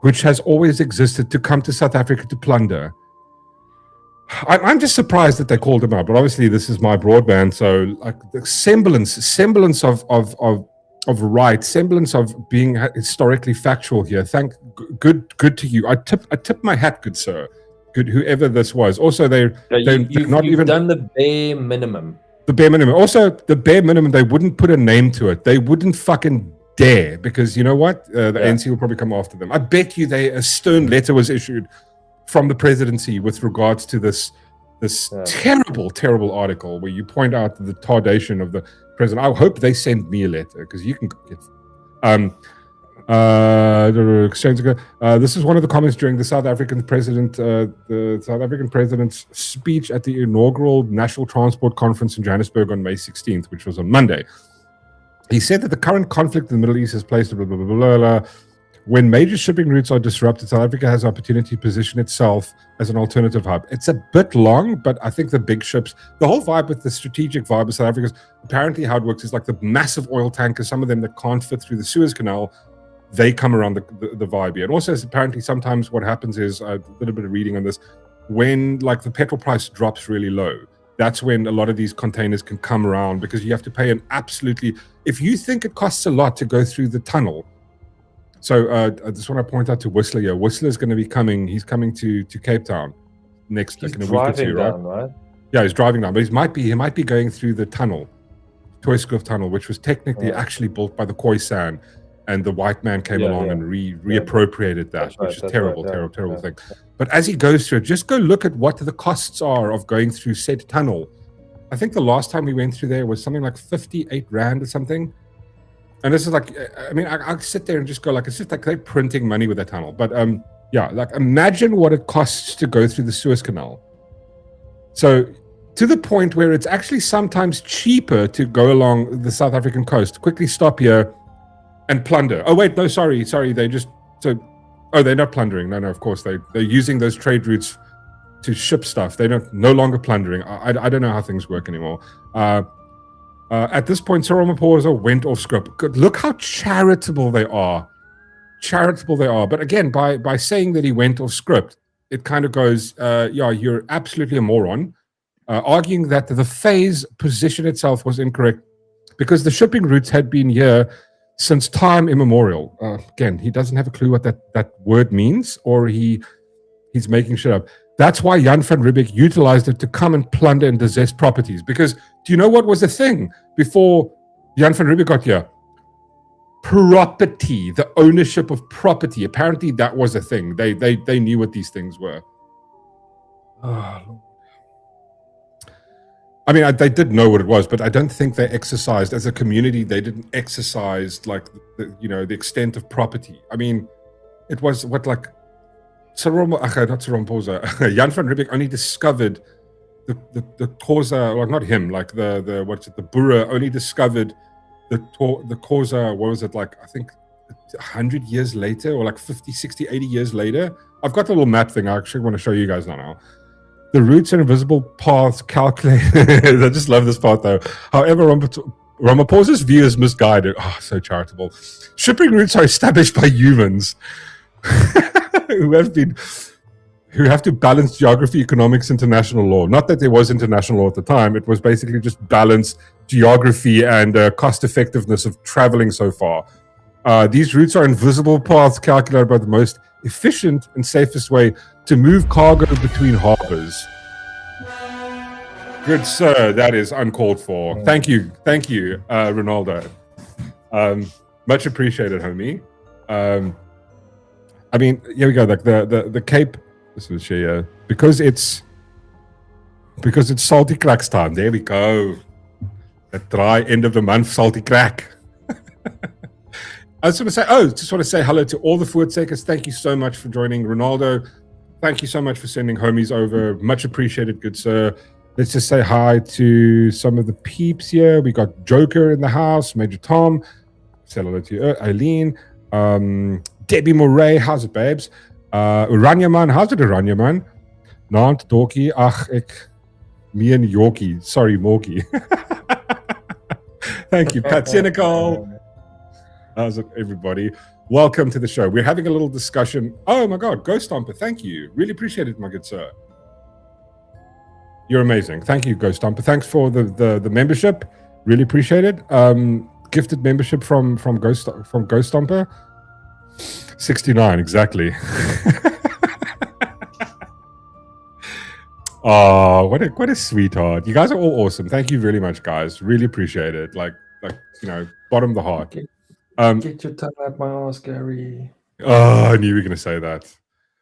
which has always existed to come to South Africa to plunder. I'm just surprised that they called him out, but obviously this is my broadband, so like the semblance of right, semblance of being historically factual here. Good to you. I tip my hat, good sir. Good, whoever this was. Also, they're not even done the bare minimum. The bare minimum. Also, the bare minimum. They wouldn't put a name to it. They wouldn't fucking dare, because you know what? The ANC will probably come after them. I bet you a stern letter was issued from the presidency with regards to this terrible article where you point out the tardation of the president. I hope they send me a letter, because you can get this is one of the comments during the South African president's speech at the inaugural National Transport Conference in Johannesburg on May 16th, which was on Monday. He said that the current conflict in the Middle East has placed blah, blah, blah, blah, blah. When major shipping routes are disrupted, South Africa has the opportunity to position itself as an alternative hub. It's a bit long, but I think the big ships, the whole vibe with the strategic vibe of South Africa is apparently how it works is like the massive oil tankers, some of them that can't fit through the Suez Canal, they come around the vibe here. And also, apparently, sometimes what happens is, a little bit of reading on this, when like the petrol price drops really low, that's when a lot of these containers can come around, because you have to pay an absolutely, if you think it costs a lot to go through the tunnel. So I just want to point out to Whistler here. Whistler is going to be coming. He's coming to Cape Town next like in a week or two, right? Yeah, he's driving down, but he might be going through the tunnel, Toyscliff Tunnel, which was technically actually built by the Khoisan, and the white man came along and reappropriated that, which is terrible thing. But as he goes through it, just go look at what the costs are of going through said tunnel. I think the last time we went through there was something like 58 Rand or something. And this is like, I mean, I sit there and just go like, it's just like they're printing money with that tunnel. But like imagine what it costs to go through the Suez Canal. So to the point where it's actually sometimes cheaper to go along the South African coast, quickly stop here and plunder. Oh, wait, no, sorry. They're not plundering. No, of course. They're using those trade routes to ship stuff. They're no longer plundering. I don't know how things work anymore. At this point, Cyril Ramaphosa went off script. Good. Look how charitable they are. But again, by saying that he went off script, it kind of goes, you're absolutely a moron. Arguing that the phase position itself was incorrect because the shipping routes had been here since time immemorial. Again, he doesn't have a clue what that word means, or he's making shit up. That's why Jan van Riebeeck utilized it to come and plunder and dispossess properties. Because do you know what was the thing before Jan van Riebeeck got here? Property, the ownership of property. Apparently that was a thing. They knew what these things were. Oh, Lord. I mean, they did know what it was, but I don't think they exercised, as a community, they didn't exercise like, the extent of property. I mean, it was what, like, Jan van Riebeeck only discovered the Xhosa, well, not him, like the Boer only discovered the Xhosa, what was it, like, I think 100 years later, or like 50, 60, 80 years later. I've got a little map thing I actually want to show you guys now. The routes and invisible paths calculated. I just love this part though. However, Ramaphosa's view is misguided. Oh, so charitable. Shipping routes are established by humans who have to balance geography, economics, international law. Not that there was international law at the time. It was basically just balance geography and cost effectiveness of traveling so far. These routes are invisible paths calculated by the most efficient and safest way to move cargo between harbors. Good sir, that is uncalled for. Thank you, Ronaldo. Much appreciated, homie. I mean, here we go. Like the Cape. This is because it's salty cracks time. There we go. The dry end of the month, salty crack. I just want to say hello to all the Voortseekers. Thank you so much for joining. Ronaldo, thank you so much for sending homies over. Much appreciated, good sir. Let's just say hi to some of the peeps here. We got Joker in the house, Major Tom. Say hello to you, Eileen. Debbie Moray, how's it, babes? Uranyaman, how's it, Uranyaman? Naant Dorkie, ach, me and Yorkie. Sorry, Morky. Thank you, Pat Cynical. How's it, everybody? Welcome to the show. We're having a little discussion. Oh my God, Ghost Stomper, thank you. Really appreciate it, my good sir. You're amazing. Thank you, Ghost Stomper. Thanks for the membership. Really appreciate it. Gifted membership from Ghost Stomper. 69, exactly. Oh, what a sweetheart. You guys are all awesome. Thank you very much, guys. Really appreciate it. Like bottom of the heart. Get your tongue out my ass, Gary. Oh, I knew you were going to say that.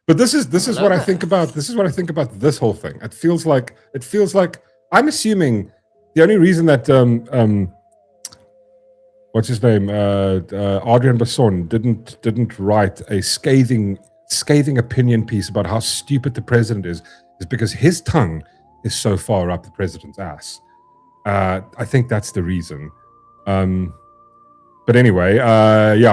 But this is what I think about. This is what I think about this whole thing. It feels like I'm assuming the only reason that what's his name, Adrian Basson didn't write a scathing opinion piece about how stupid the president is because his tongue is so far up the president's ass. I think that's the reason. But anyway,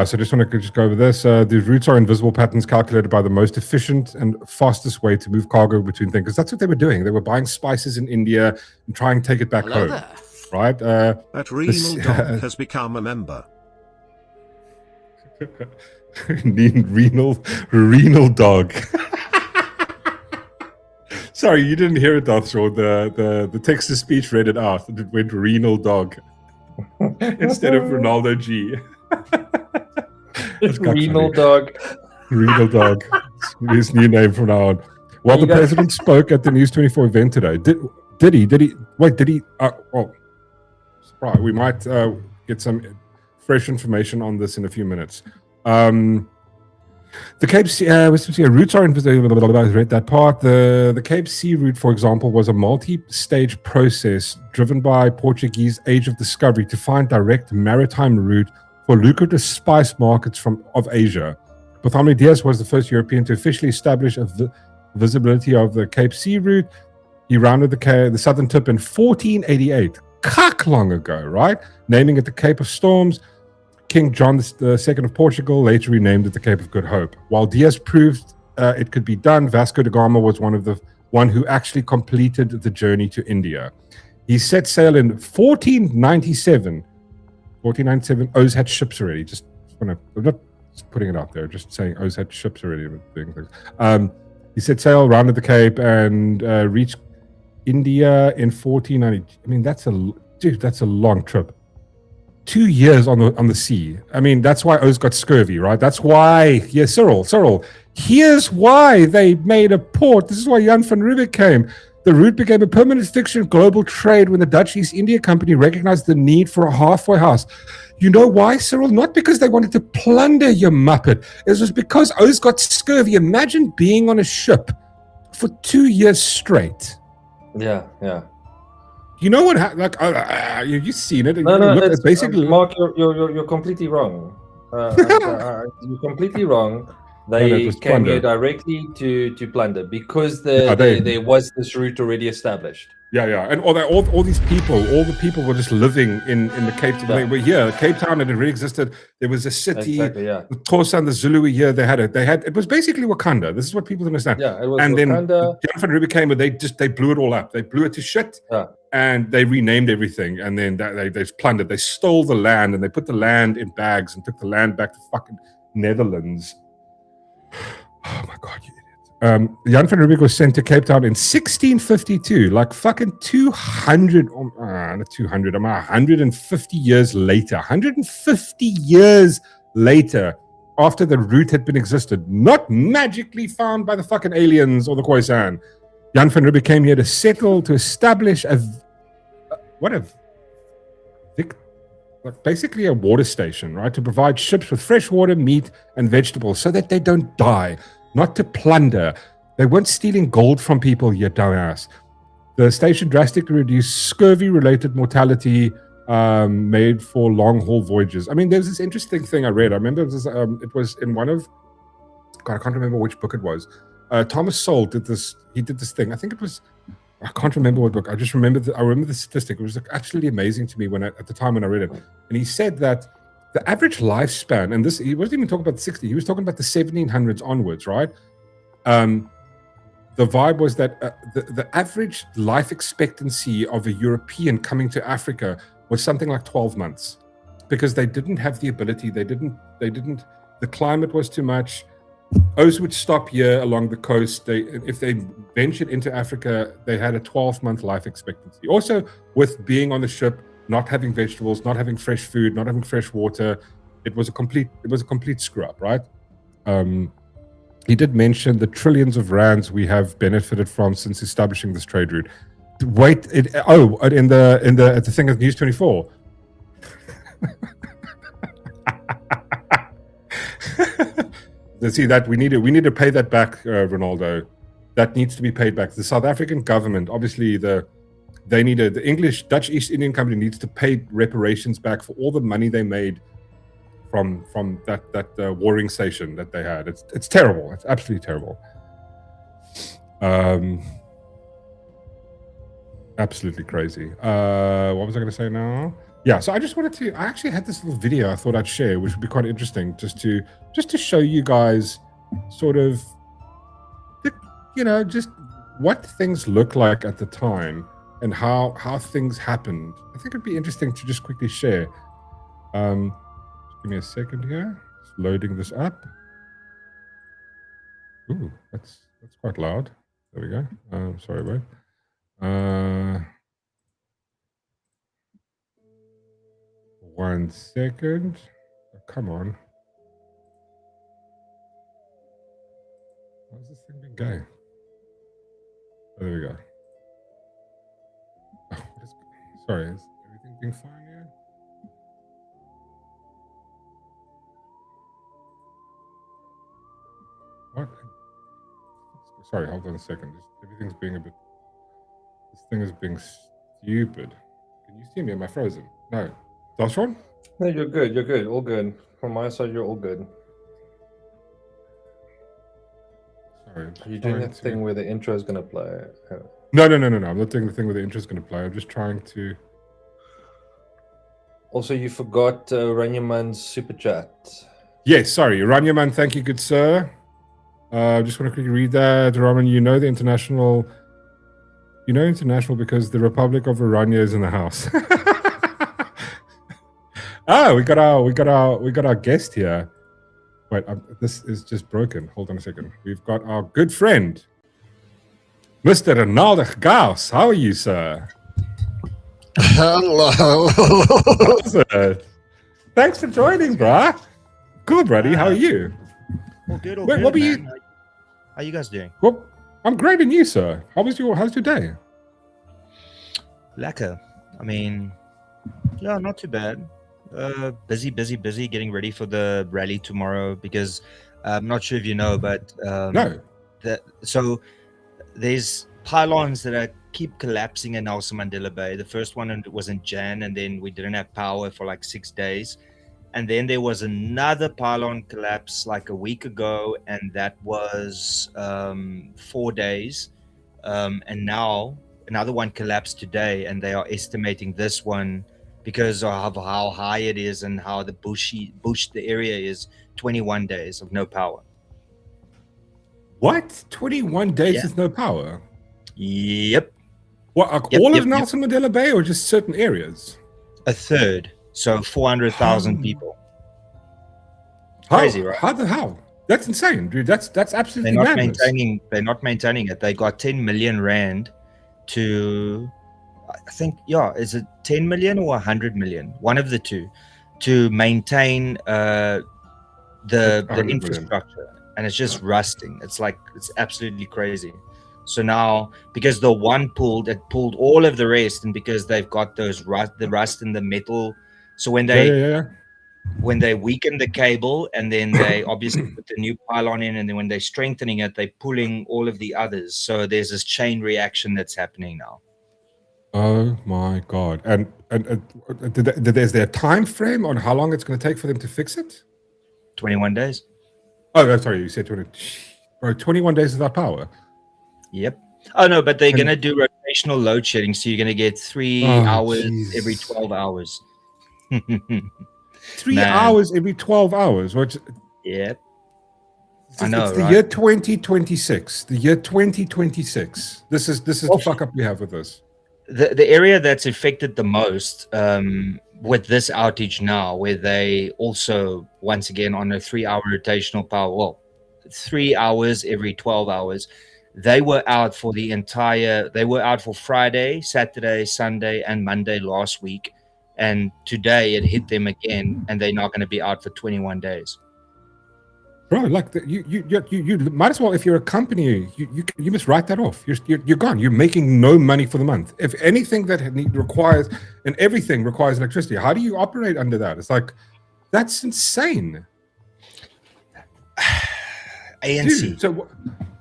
so just want to go over this. The routes are invisible patterns calculated by the most efficient and fastest way to move cargo between things. Because that's what they were doing. They were buying spices in India and trying to take it back home. There. Right? That renal dog has become a member. renal dog. Sorry, you didn't hear it, Darth Shaw. The text-to-speech read it out. It went renal dog. Instead of Ronaldo G. Renal dog. Renal dog. His new name from now on. While the president spoke at the News 24 event today, did he? Wait, did he? Surprise! We might get some fresh information on this in a few minutes. The Cape Sea routes are invisible. I read that part. The Cape Sea route, for example, was a multi-stage process driven by Portuguese Age of Discovery to find direct maritime route for lucrative spice markets of Asia. Bartholomew Diaz was the first European to officially establish a visibility of the Cape Sea route. He rounded the southern tip in 1488, long ago, right? Naming it the Cape of Storms. King John II of Portugal later renamed it the Cape of Good Hope. While Diaz proved it could be done, Vasco da Gama was one who actually completed the journey to India. He set sail in 1497. 1497, O's had ships already. I'm not putting it out there, just saying O's had ships already. Doing things. He set sail, rounded the Cape, and reached India in 1490. I mean, that's a long trip. 2 years on the sea. I mean, that's why O's got scurvy, right? That's why, Cyril, here's why they made a port. This is why Jan van Riebeeck came. The route became a permanent fixture in global trade when the Dutch East India Company recognized the need for a halfway house. You know why, Cyril? Not because they wanted to plunder, you muppet. It was because O's got scurvy. Imagine being on a ship for 2 years straight. Yeah. You know what? You've seen it. No. Basically, Mark, you're completely wrong. You're completely wrong. They came here directly to plunder because there was this route already established. Yeah, and all the people were just living in the Cape Town. They were here. Cape Town had already existed. There was a city. Exactly, yeah. The Xhosa and the Zulu were here. They had it was basically Wakanda. This is what people understand. Yeah, it was and Wakanda. Then Jan van Riebeeck came, and they blew it all up. They blew it to shit. Yeah. And they renamed everything, and then they plundered. They stole the land, and they put the land in bags and took the land back to fucking Netherlands. Oh my God, you idiot! Jan van Riebeeck was sent to Cape Town in 1652, like fucking 200, not 200, 150 years later. 150 years later, after the route had been existed, not magically found by the fucking aliens or the Khoisan. Jan van Riebeeck came here to settle, to establish basically a water station, right? To provide ships with fresh water, meat, and vegetables so that they don't die. Not to plunder. They weren't stealing gold from people, you dumbass. The station drastically reduced scurvy-related mortality made for long-haul voyages. I mean, there's this interesting thing I read. I remember it was in one of... God, I can't remember which book it was. Thomas Sowell did this. He did this thing. I think it was... I can't remember what book. I just remember... I remember the statistic. It was like absolutely amazing to me at the time when I read it. And he said that the average lifespan, and this, he wasn't even talking about the 60s, he was talking about the 1700s onwards, right? The vibe was that the average life expectancy of a European coming to Africa was something like 12 months, because they didn't have the ability, the climate was too much. O's would stop here along the coast. If they ventured into Africa, they had a 12-month life expectancy. Also, with being on the ship, not having vegetables, not having fresh food, not having fresh water, it was a complete screw up, right? He did mention the trillions of rands we have benefited from since establishing this trade route. Wait, at the thing at News 24. See that we need to pay that back, Ronaldo. That needs to be paid back. The South African government, obviously, the Dutch East Indian Company needs to pay reparations back for all the money they made from that warring station that they had. It's terrible. It's absolutely terrible. Absolutely crazy. What was I going to say now? Yeah, so I actually had this little video I thought I'd share, which would be quite interesting, just to show you guys sort of, just what things look like at the time and how things happened. I think it'd be interesting to just quickly share. Give me a second here. Just loading this up. Ooh, that's quite loud. There we go. Sorry, wait. One second. Oh, come on. Why is this thing being gay? Oh, there we go. Oh, sorry, is everything being fine here? What? Sorry, hold on a second. Everything's being a bit... This thing is being stupid. Can you see me? Am I frozen? No. Dashron? No, you're good. You're good. All good. From my side, you're all good. Sorry. Are you doing that thing where the intro is going to play? No. I'm not doing the thing where the intro is going to play. I'm just trying to... Also, you forgot Ranyaman's super chat. Yes, sorry. Ranyaman, thank you, good sir. I just want to quickly read that. Raman, the international... international because the Republic of Orania is in the house. We got our guest here. Wait, this is just broken. Hold on a second. We've got our good friend, Mr. Ronaldo Gauss. How are you, sir? Hello. Thanks for joining, bruh. Cool, buddy. How are you? Well, good. Wait, what were you? How you guys doing? Well, I'm great, and you, sir? How's your day? Lekker. I mean, yeah, not too bad. Busy, getting ready for the rally tomorrow because I'm not sure if you know, but no. So there's pylons that keep collapsing in Nelson Mandela Bay. The first one was in Jan, and then we didn't have power for like 6 days. And then there was another pylon collapse like a week ago, and that was 4 days. And now another one collapsed today, and they are estimating this one, because of how high it is and how the bush the area is, 21 days of no power. What? 21 days with no power? Yep. What? All of Nelson Mandela Bay, or just certain areas? A third. So 400,000 people. Crazy, right? How the hell? That's insane, dude. That's absolutely madness. They're not maintaining it. They got 10 million rand to, I think, is it 10 million or 100 million? One of the two, to maintain the infrastructure, and it's just rusting. It's absolutely crazy. So now, because the one pulled all of the rest, and because they've got the rust in the metal, so when they weaken the cable, and then they obviously put the new pylon in, and then when they're strengthening it, they're pulling all of the others. So there's this chain reaction that's happening now. Oh my God! And is there a time frame on how long it's going to take for them to fix it? 21 days. Oh, sorry, you said 20. Bro, 21 days without power. Yep. Oh no, but they're going to do rotational load shedding, so you're going to get 3 hours every 12 hours. 3 hours every 12 hours. Which, yep. I know, it's the year 2026. The year 2026. This is the fuck up we have with this. The area that's affected the most with this outage now, where they also, once again, on a 3-hour rotational power, 3 hours every 12 hours, they were out for Friday, Saturday, Sunday, and Monday last week. And today it hit them again, and they're not going to be out for 21 days. Bro, like you might as well, if you're a company, you must write that off. You're gone. You're making no money for the month. If anything that requires, and everything requires electricity, how do you operate under that? It's like, that's insane. ANC. Dude,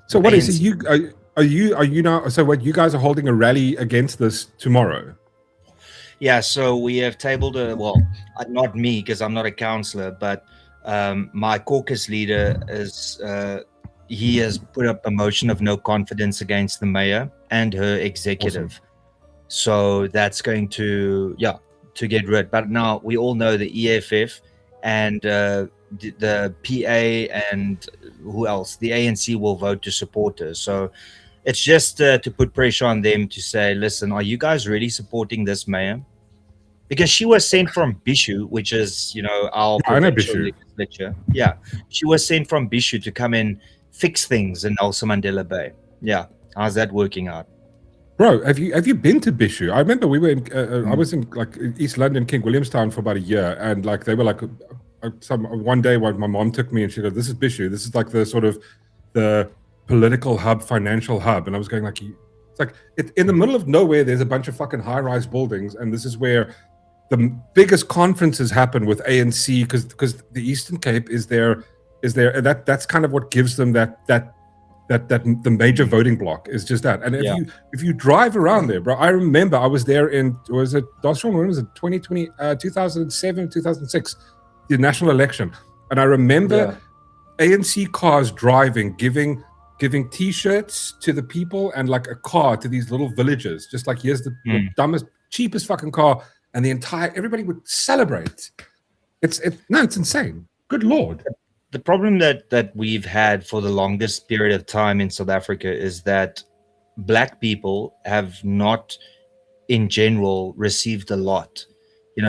so what is it? Are you now? So what? You guys are holding a rally against this tomorrow? Yeah. So we have tabled not me, because I'm not a councillor, but my caucus leader he has put up a motion of no confidence against the mayor and her executive. Awesome. So that's going to get rid. But now we all know the EFF and the PA and who else? The ANC will vote to support her. So it's just to put pressure on them to say, listen, are you guys really supporting this mayor? Because she was sent from Bishu, which is, our provincial legislature. Yeah, she was sent from Bishu to come and fix things in Nelson Mandela Bay. Yeah, how's that working out? Bro, have you been to Bishu? I remember we were in. I was in East London, King Williamstown for about a year, and they were one day when my mom took me and she goes, "This is Bishu. This is like the sort of the political hub, financial hub," and I was going it's in the middle of nowhere. There's a bunch of fucking high-rise buildings, and this is where the biggest conferences happen with ANC, because the Eastern Cape is there, and that's kind of what gives them that the major voting block is just that. And if you drive around there, bro, I remember I was there in, was it 2007, 2006, the national election, and I remember ANC cars driving, giving T-shirts to the people and a car to these little villages, just here's the dumbest, cheapest fucking car. And everybody would celebrate. It's insane. Good Lord. The problem that we've had for the longest period of time in South Africa is that Black people have not, in general, received a lot.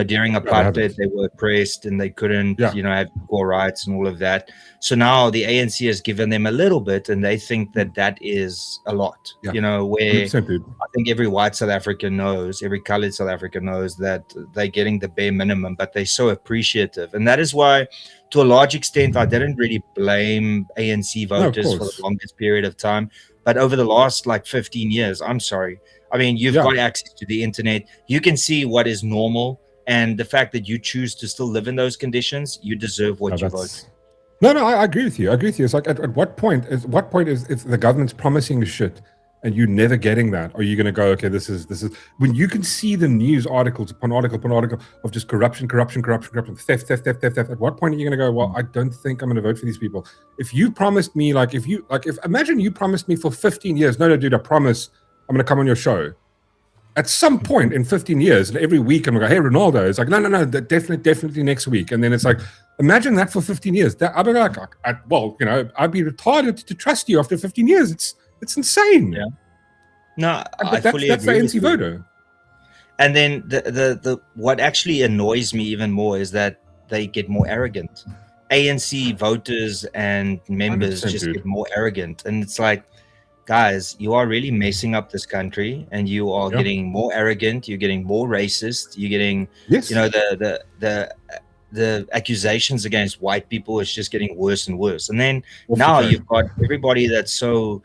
During apartheid, they were oppressed and they couldn't, have equal rights and all of that. So now the ANC has given them a little bit, and they think that is a lot. Where 100%, I think every white South African knows, every colored South African knows that they're getting the bare minimum, but they're so appreciative. And that is why, to a large extent, I didn't really blame ANC voters for the longest period of time. But over the last 15 years, I'm sorry. I mean, you've got access to the internet. You can see what is normal. And the fact that you choose to still live in those conditions, you deserve what you vote. No, I agree with you. It's like, at what point is if the government's promising shit and you never getting that, are you going to go, okay, this is when you can see the news articles upon article of just corruption, theft. At what point are you going to go, well, I don't think I'm going to vote for these people? If you promised me, imagine you promised me for 15 years, no, dude, I promise I'm going to come on your show. At some point in 15 years, and every week I'm going to go, hey, Ronaldo. It's like, no, definitely next week. And then it's like, imagine that for 15 years. I'd be like, I'd be retarded to trust you after 15 years. It's insane. Yeah. No, that's the ANC voter. And then the what actually annoys me even more is that they get more arrogant. ANC voters and members just get more arrogant, and it's like, guys, you are really messing up this country, and you are getting more arrogant. You're getting more racist. You're getting, you know, the accusations against white people is just getting worse and worse. And then now you've got everybody that's so,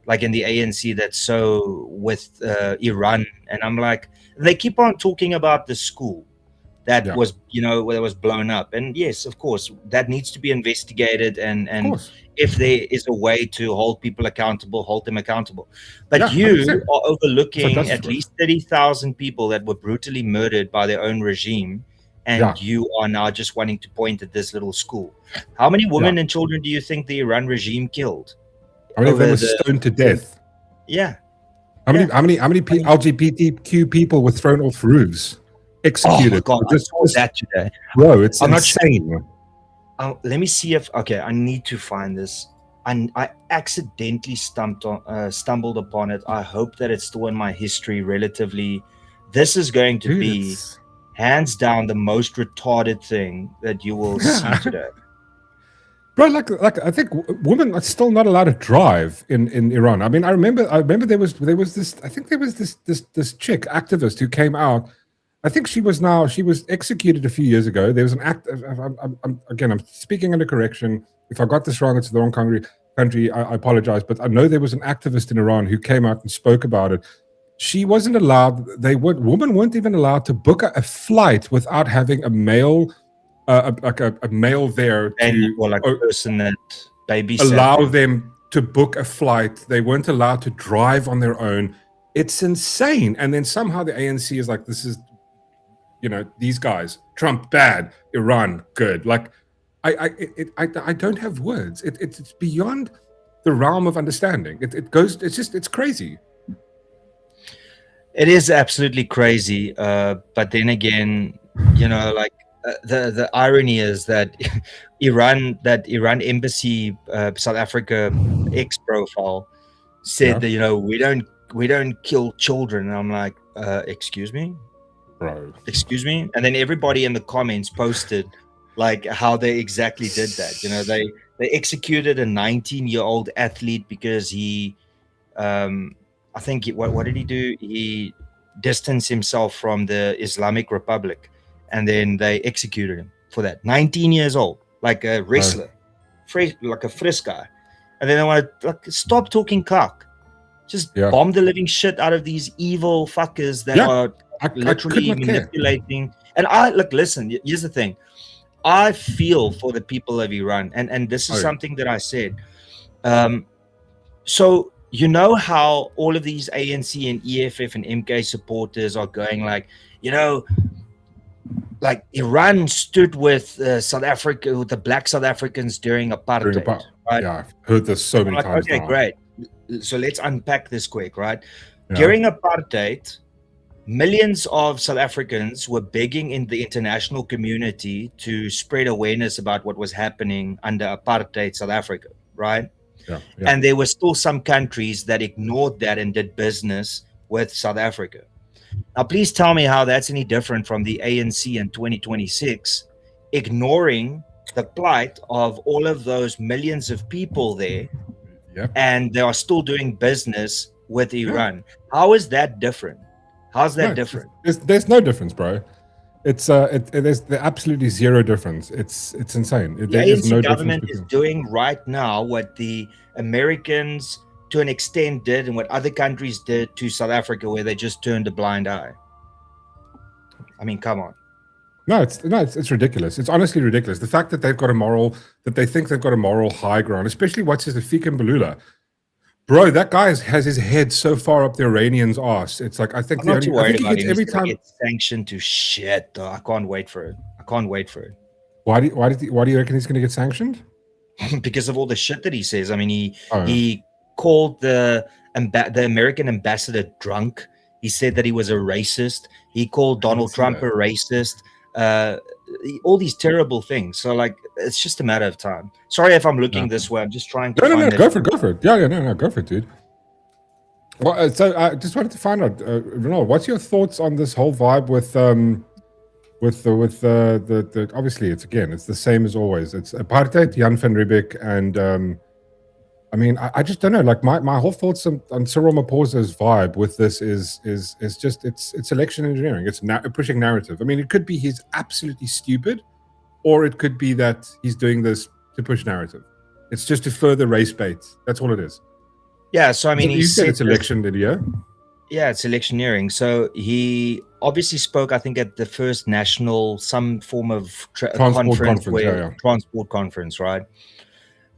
like in the ANC, that's so with Iran, and I'm like, they keep on talking about the school that was, you know, where it was blown up, and yes, of course, that needs to be investigated, and if there is a way to hold people accountable, hold them accountable. But you 100%. Are overlooking at least 30,000 people that were brutally murdered by their own regime, and you are now just wanting to point at this little school. How many women and children do you think the Iran regime killed? How many of them were stoned to death? Yeah. How many LGBTQ people were thrown off roofs? Executed. Oh my God, I saw that today. Bro, it's insane. Let me see if I need to find this. I accidentally stumbled upon it. I hope that it's still in my history relatively. This is going to be hands down the most retarded thing that you will see today. Bro, like I think women are still not allowed to drive in Iran. I mean, I remember there was this, I think there was this chick activist who came out. I think she was executed a few years ago. There was an act. I'm speaking under correction. If I got this wrong, it's the wrong country. I apologize. But I know there was an activist in Iran who came out and spoke about it. She wasn't allowed. Women weren't even allowed to book a flight without having a male, a male there to, or like a person that babysat. Allow them to book a flight. They weren't allowed to drive on their own. It's insane. And then somehow the ANC is like, this is, you know, these guys, Trump bad, Iran good. Like, I don't have words. It's beyond the realm of understanding. It's crazy. It is absolutely crazy. But then again, you know, like the irony is that Iran embassy, South Africa X profile said that, you know, we don't kill children. And I'm like, excuse me? Bro. Excuse me? And then everybody in the comments posted like how they exactly did that. You know, they executed a 19-year-old athlete because he I think what did he do? He distanced himself from the Islamic Republic, and then they executed him for that. 19 years old, like a wrestler, like a frisk guy. And then they want to stop talking cock. Just bomb the living shit out of these evil fuckers that are literally manipulating. And listen, here's the thing. I feel for the people of Iran, and this is something that I said. So you know how all of these ANC and EFF and MK supporters are going like, you know, like Iran stood with South Africa, with the black South Africans during apartheid. Right? Yeah, I've heard this so many times. Okay, great. So let's unpack this quick, right? Yeah. During apartheid, millions of South Africans were begging in the international community to spread awareness about what was happening under apartheid South Africa, right? Yeah. And there were still some countries that ignored that and did business with South Africa. Now, please tell me how that's any different from the ANC in 2026, ignoring the plight of all of those millions of people there, and they are still doing business with Iran. How is that different? How's that different? There's no difference, bro. There's absolutely zero difference. It's insane. The ANC government is doing right now what the Americans, to an extent, did, and what other countries did to South Africa, where they just turned a blind eye. I mean, come on. No, it's ridiculous. It's honestly ridiculous. The fact that they think they've got a moral high ground, especially what's his Fik and Balula. Bro, that guy has his head so far up the Iranians' arse. It's like, I think I'm not too worried about him. Every time he gets sanctioned to shit, though. I can't wait for it. Why do you reckon he's going to get sanctioned? Because of all the shit that he says. I mean, he called the American ambassador drunk. He said that he was a racist. He called Donald Trump a racist. All these terrible things. So, like, it's just a matter of time. Sorry if I'm looking this way. I'm just trying to. No, go for it. Yeah, no, go for it, dude. Well, so I just wanted to find out, Ronald, what's your thoughts on this whole vibe with with the obviously it's the same as always. It's apartheid, Jan van Riebeeck, and I mean, I just don't know. Like my whole thoughts on Cyril Ramaphosa's vibe with this is just it's election engineering. It's pushing narrative. I mean, it could be he's absolutely stupid, or it could be that he's doing this to push narrative. It's just to further race bait. That's all it is. Yeah. So I mean, you said it's election, did you? Yeah, it's electioneering. So he obviously spoke, I think, at the first national, some form of transport conference, right?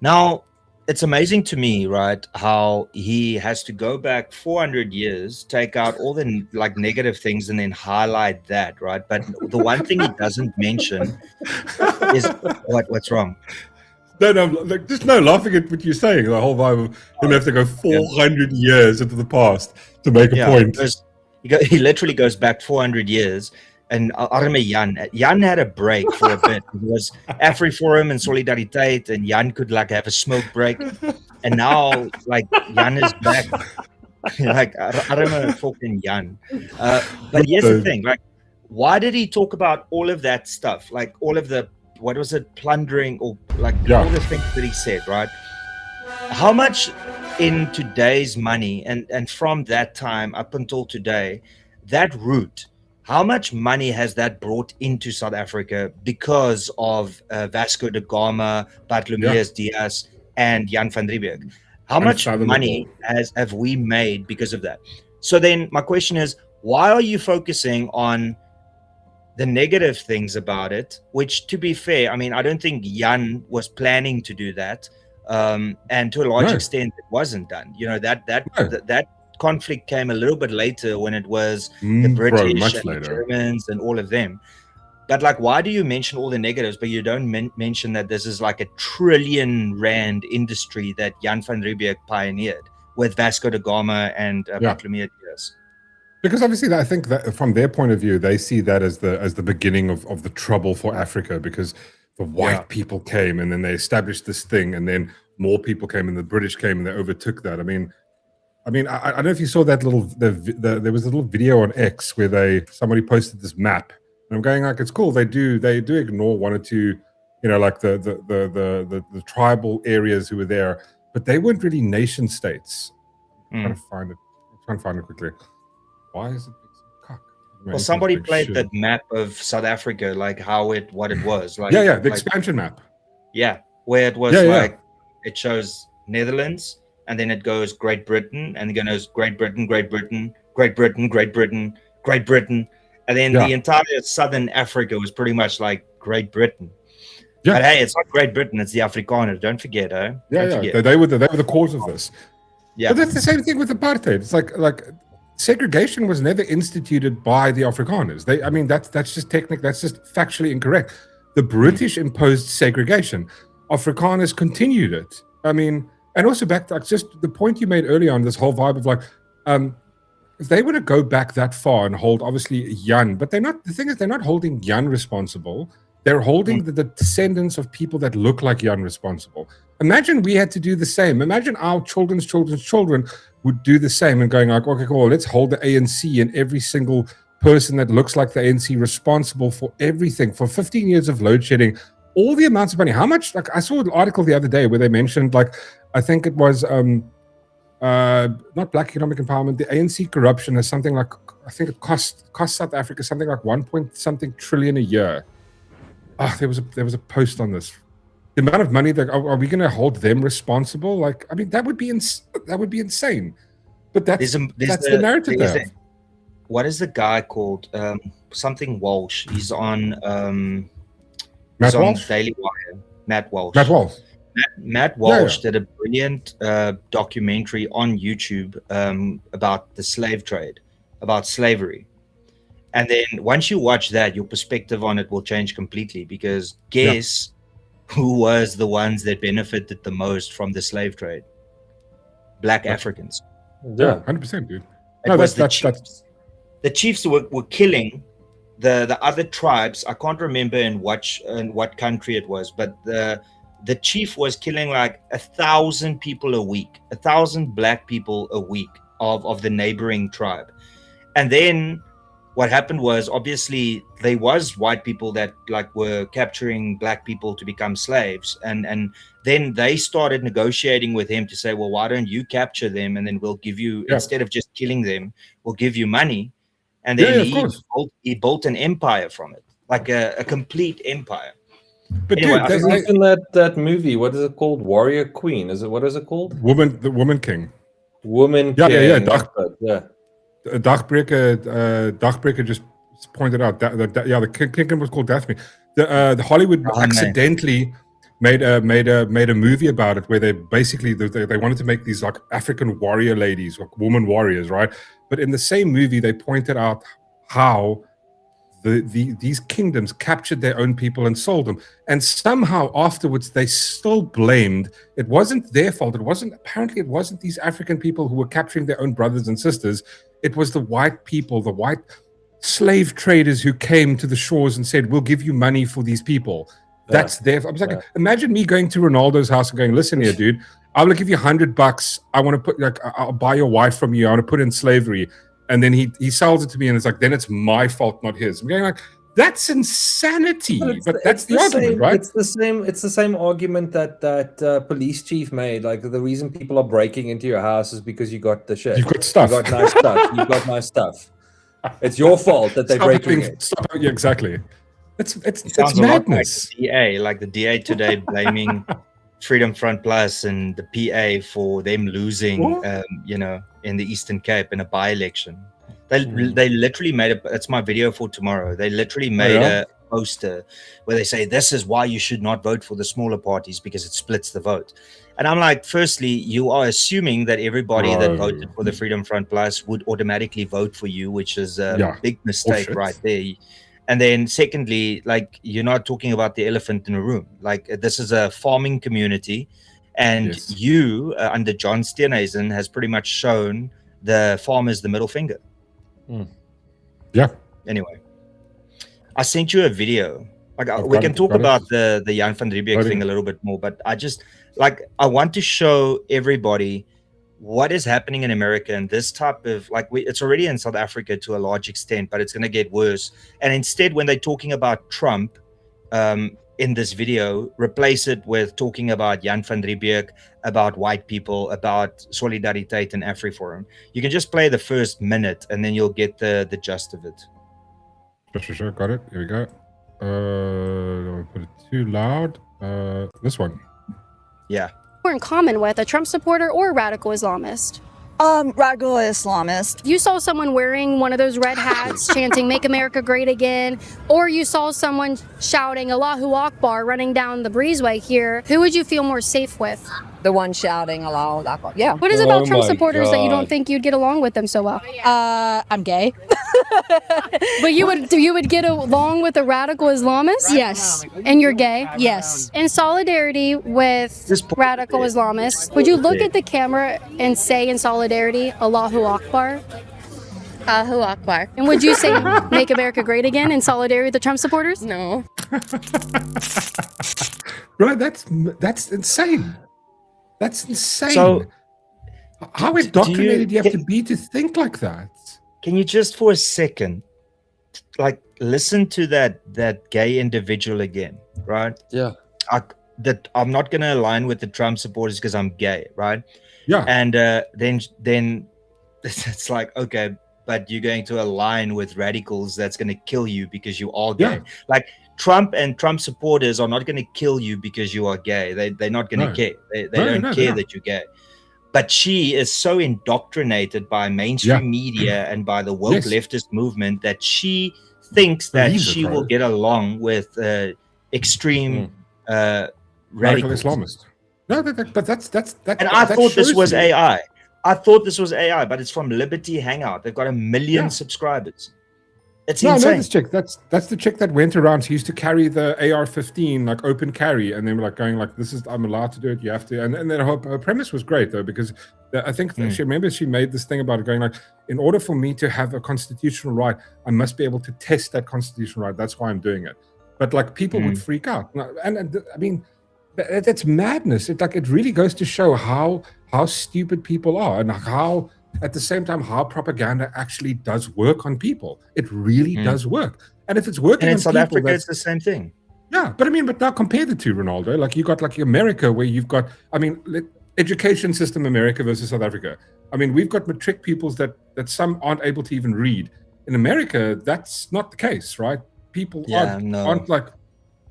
Now, it's amazing to me, right, how he has to go back 400 years, take out all the like negative things and then highlight that, right? But the one thing he doesn't mention is what's wrong? No, like, there's no laughing at what you're saying. The whole vibe of him have to go 400 years into the past to make a point. He literally goes back 400 years. And arme Jan had a break for a bit. It was AfriForum and Solidariteit, and Jan could like have a smoke break. And now, like, Jan is back. Like, arme fucking Jan. But here's the thing, like, why did he talk about all of that stuff? Like, all of the, what was it, plundering, or like all the things that he said, right? How much in today's money, and from that time up until today, that route, how much money has that brought into South Africa because of Vasco da Gama, Bartolomeus Dias, and Jan van Riebeeck? How much money have we made because of that? So then my question is, why are you focusing on the negative things about it? Which, to be fair, I mean, I don't think Jan was planning to do that. And to a large extent, it wasn't done. You know, that conflict came a little bit later when it was the British and the Germans and all of them. But like, why do you mention all the negatives, but you don't mention that this is like a R1 trillion industry that Jan van Riebeeck pioneered with Vasco da Gama and Bartolomeu Dias? Because obviously, I think that from their point of view, they see that as the beginning of the trouble for Africa, because the white people came and then they established this thing, and then more people came and the British came and they overtook that. I mean, I don't know if you saw that there was a little video on X where somebody posted this map, and I'm going like, it's cool. They do ignore one or two, you know, like the tribal areas who were there, but they weren't really nation states. I'm trying to find it quickly. Why is it cock? Well, somebody played that map of South Africa, like what it was. Like the expansion map. Yeah, where it was it shows Netherlands, and then it goes Great Britain, and then it goes Great Britain, Great Britain, Great Britain, Great Britain, Great Britain, and then the entire Southern Africa was pretty much like Great Britain. Yeah. But hey, it's not Great Britain; it's the Afrikaners. Don't forget, eh? They were the cause of this. Yeah, but that's the same thing with apartheid. It's like segregation was never instituted by the Afrikaners. That's just technical. That's just factually incorrect. The British imposed segregation. Afrikaners continued it. I mean. And also back to just the point you made earlier on this whole vibe of like, if they were to go back that far and hold obviously Jan, but they're not. The thing is, they're not holding Jan responsible. They're holding the descendants of people that look like Jan responsible. Imagine we had to do the same. Imagine our children's children would do the same and going like, okay, cool, let's hold the ANC and every single person that looks like the ANC responsible for everything. For 15 years of load shedding, all the amounts of money. How much? Like I saw an article the other day where they mentioned like, I think it was not Black Economic Empowerment. The ANC corruption is something like, I think it cost South Africa something like 1.something trillion a year. There was a post on this. The amount of money that are we going to hold them responsible? Like, I mean, that would be insane. But that's the narrative there. What is the guy called? Something Walsh. He's on Daily Wire. Matt Walsh. Matt Walsh did a brilliant documentary on YouTube about the slave trade, about slavery. And then once you watch that, your perspective on it will change completely, because guess who was the ones that benefited the most from the slave trade? Black Africans. Yeah, 100%, dude. It was the chiefs. The chiefs were killing the other tribes. I can't remember in what country it was, but the chief was killing like 1,000 people a week, 1,000 black people a week of the neighboring tribe. And then what happened was, obviously there was white people that like were capturing black people to become slaves, and then they started negotiating with him to say, well, why don't you capture them, and then we'll give you, instead of just killing them, we'll give you money. And then he built an empire from it, like a complete empire. But anyway, dude, in that movie, what is it called? Warrior Queen? What is it called? The Woman King. Woman King. Yeah. Dagbreker just pointed out that the kingdom was called Daphne. The Hollywood accidentally made a movie about it, where they basically they wanted to make these like African warrior ladies, like woman warriors, right? But in the same movie, they pointed out how these kingdoms captured their own people and sold them, and somehow afterwards they still blamed it wasn't their fault. It wasn't these African people who were capturing their own brothers and sisters. It was the white people, the white slave traders who came to the shores and said, we'll give you money for these people. That's their. I was like, imagine me going to Ronaldo's house and going, listen here, dude, I'm gonna give you $100. I want to put I'll buy your wife from you. I want to put in slavery. And then he sells it to me, and it's like, then it's my fault, not his. I'm going like, that's insanity. But that's the argument, right? It's the same argument that police chief made. Like, the reason people are breaking into your house is because you got the shit. You've got stuff. You got nice stuff. You've got nice stuff. It's your fault that they're breaking it. Yeah, exactly. It's sounds madness. Like the DA today blaming Freedom Front Plus and the PA for them losing, in the Eastern Cape in a by-election. They literally made it's my video for tomorrow. They literally made a poster where they say, this is why you should not vote for the smaller parties, because it splits the vote. And I'm like, firstly, you are assuming that everybody that voted for the Freedom Front Plus would automatically vote for you, which is a big mistake right there. And then secondly, like, you're not talking about the elephant in the room. Like, this is a farming community, and you, under John Steenhuisen, has pretty much shown the farmers the middle finger. Yeah. Anyway, I sent you a video. Like, we can talk about the Jan van Riebeeck thing a little bit more, but I want to show everybody what is happening in America, and this type of, it's already in South Africa to a large extent, but it's going to get worse. And instead, when they're talking about Trump in this video, replace it with talking about Jan van Riebeeck, about white people, about Solidariteit and AfriForum. You can just play the first minute, and then you'll get the gist of it. Sure. Got it. Here we go. Don't put it too loud. This one. Yeah. In common with a Trump supporter or radical Islamist? Radical Islamist. You saw someone wearing one of those red hats chanting "Make America Great Again," or you saw someone shouting "Allahu Akbar" running down the breezeway here. Who would you feel more safe with? The one shouting Allahu Akbar. Yeah. What is it about Trump supporters that you don't think you'd get along with them so well? I'm gay. But you would get along with a radical Islamist? Yes. And you're gay? Yes. In solidarity with radical Islamists, would you look at the camera and say in solidarity, Allahu Akbar? Allahu Akbar. And would you say "Make America Great Again" in solidarity with the Trump supporters? No. Right, that's insane. That's insane. So, how indoctrinated do you have to be to think like that? Can you just for a second, listen to that gay individual again, right? Yeah. I'm not going to align with the Trump supporters because I'm gay, right? Yeah. And then it's like, okay, but you're going to align with radicals that's going to kill you because you are gay. Yeah. Like, Trump and Trump supporters are not going to kill you because you are gay. They're not going to care. They don't care that you're gay. But she is so indoctrinated by mainstream media and by the woke leftist movement that she thinks that she will get along with extreme radical Islamist. No, but that's. And I thought this was AI. I thought this was AI, but it's from Liberty Hangout. They've got 1 million subscribers. It's insane. I know this chick. That's the chick that went around. She used to carry the AR-15, like open carry, and they were like going like, "This is I'm allowed to do it. You have to." And then her premise was great though, because I think she made this thing about it going like, in order for me to have a constitutional right, I must be able to test that constitutional right. That's why I'm doing it. But like people would freak out, and I mean, it's madness. It really goes to show how stupid people are and how at the same time how propaganda actually does work on people. It really does work. And if it's working and in on South people, Africa, it's the same thing. Yeah, but now compare the two, Ronaldo. Like you got like America, where you've got, education system America versus South Africa. We've got matric pupils that some aren't able to even read. In America, that's not the case, right? People aren't like.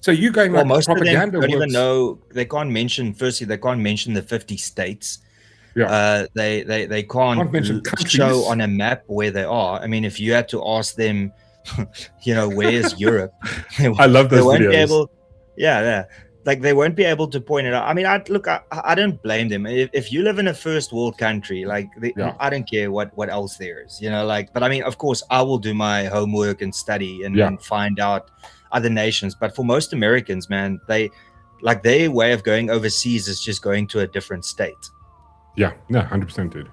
So you going like most propaganda? Of them don't even know. They can't mention. Firstly, they can't mention the 50 states. Yeah. They can't show on a map where they are. If you had to ask them, where's Europe? I love those videos. Like they won't be able to point it out. I don't blame them. If you live in a first world country, I don't care what else there is, but of course I will do my homework and study and find out other nations. But for most Americans, man, their way of going overseas is just going to a different state. Yeah, 100%, dude.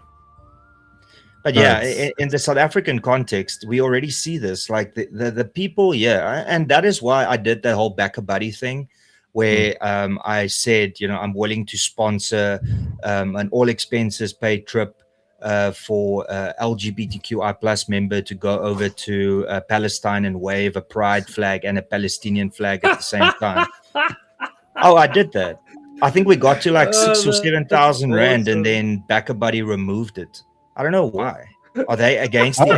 But in the South African context, we already see this. Like the people, and that is why I did the whole Back a Buddy thing, where I said, I'm willing to sponsor an all expenses paid trip for LGBTQI plus member to go over to Palestine and wave a pride flag and a Palestinian flag at the same time. Oh, I did that. I think we got to like 6,000 or 7,000 rand, and then Back a Buddy removed it. I don't know why. Are they against the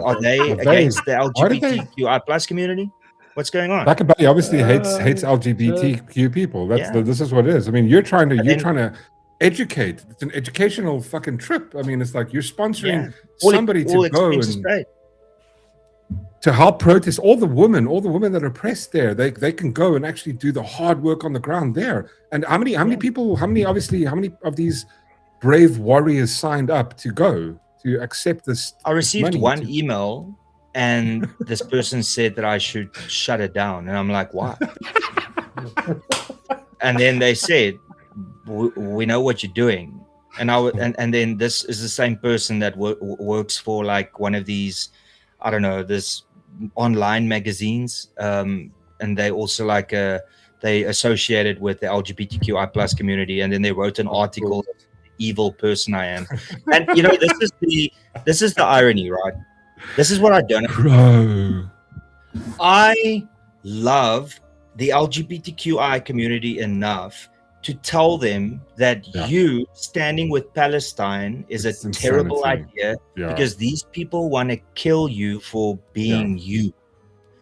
are they against the LGBTQI plus community? What's going on? Back a Buddy obviously hates LGBTQ people. This is what it is. You're trying to educate. It's an educational fucking trip. It's like you're sponsoring somebody to go and to help protest. All the women that are oppressed there, they can go and actually do the hard work on the ground there. And how many of these brave warriors signed up to go to accept this? I received one email, and this person said that I should shut it down, and I'm like, why? And then they said, we know what you're doing. And then this is the same person that works for like one of these, I don't know, this online magazines, and they also they associated with the LGBTQI plus community, and then they wrote an article. Evil person I am. And this is the irony, right? This is what I don't know. I love the LGBTQI community enough to tell them that you standing with Palestine is a terrible idea because these people want to kill you for being you.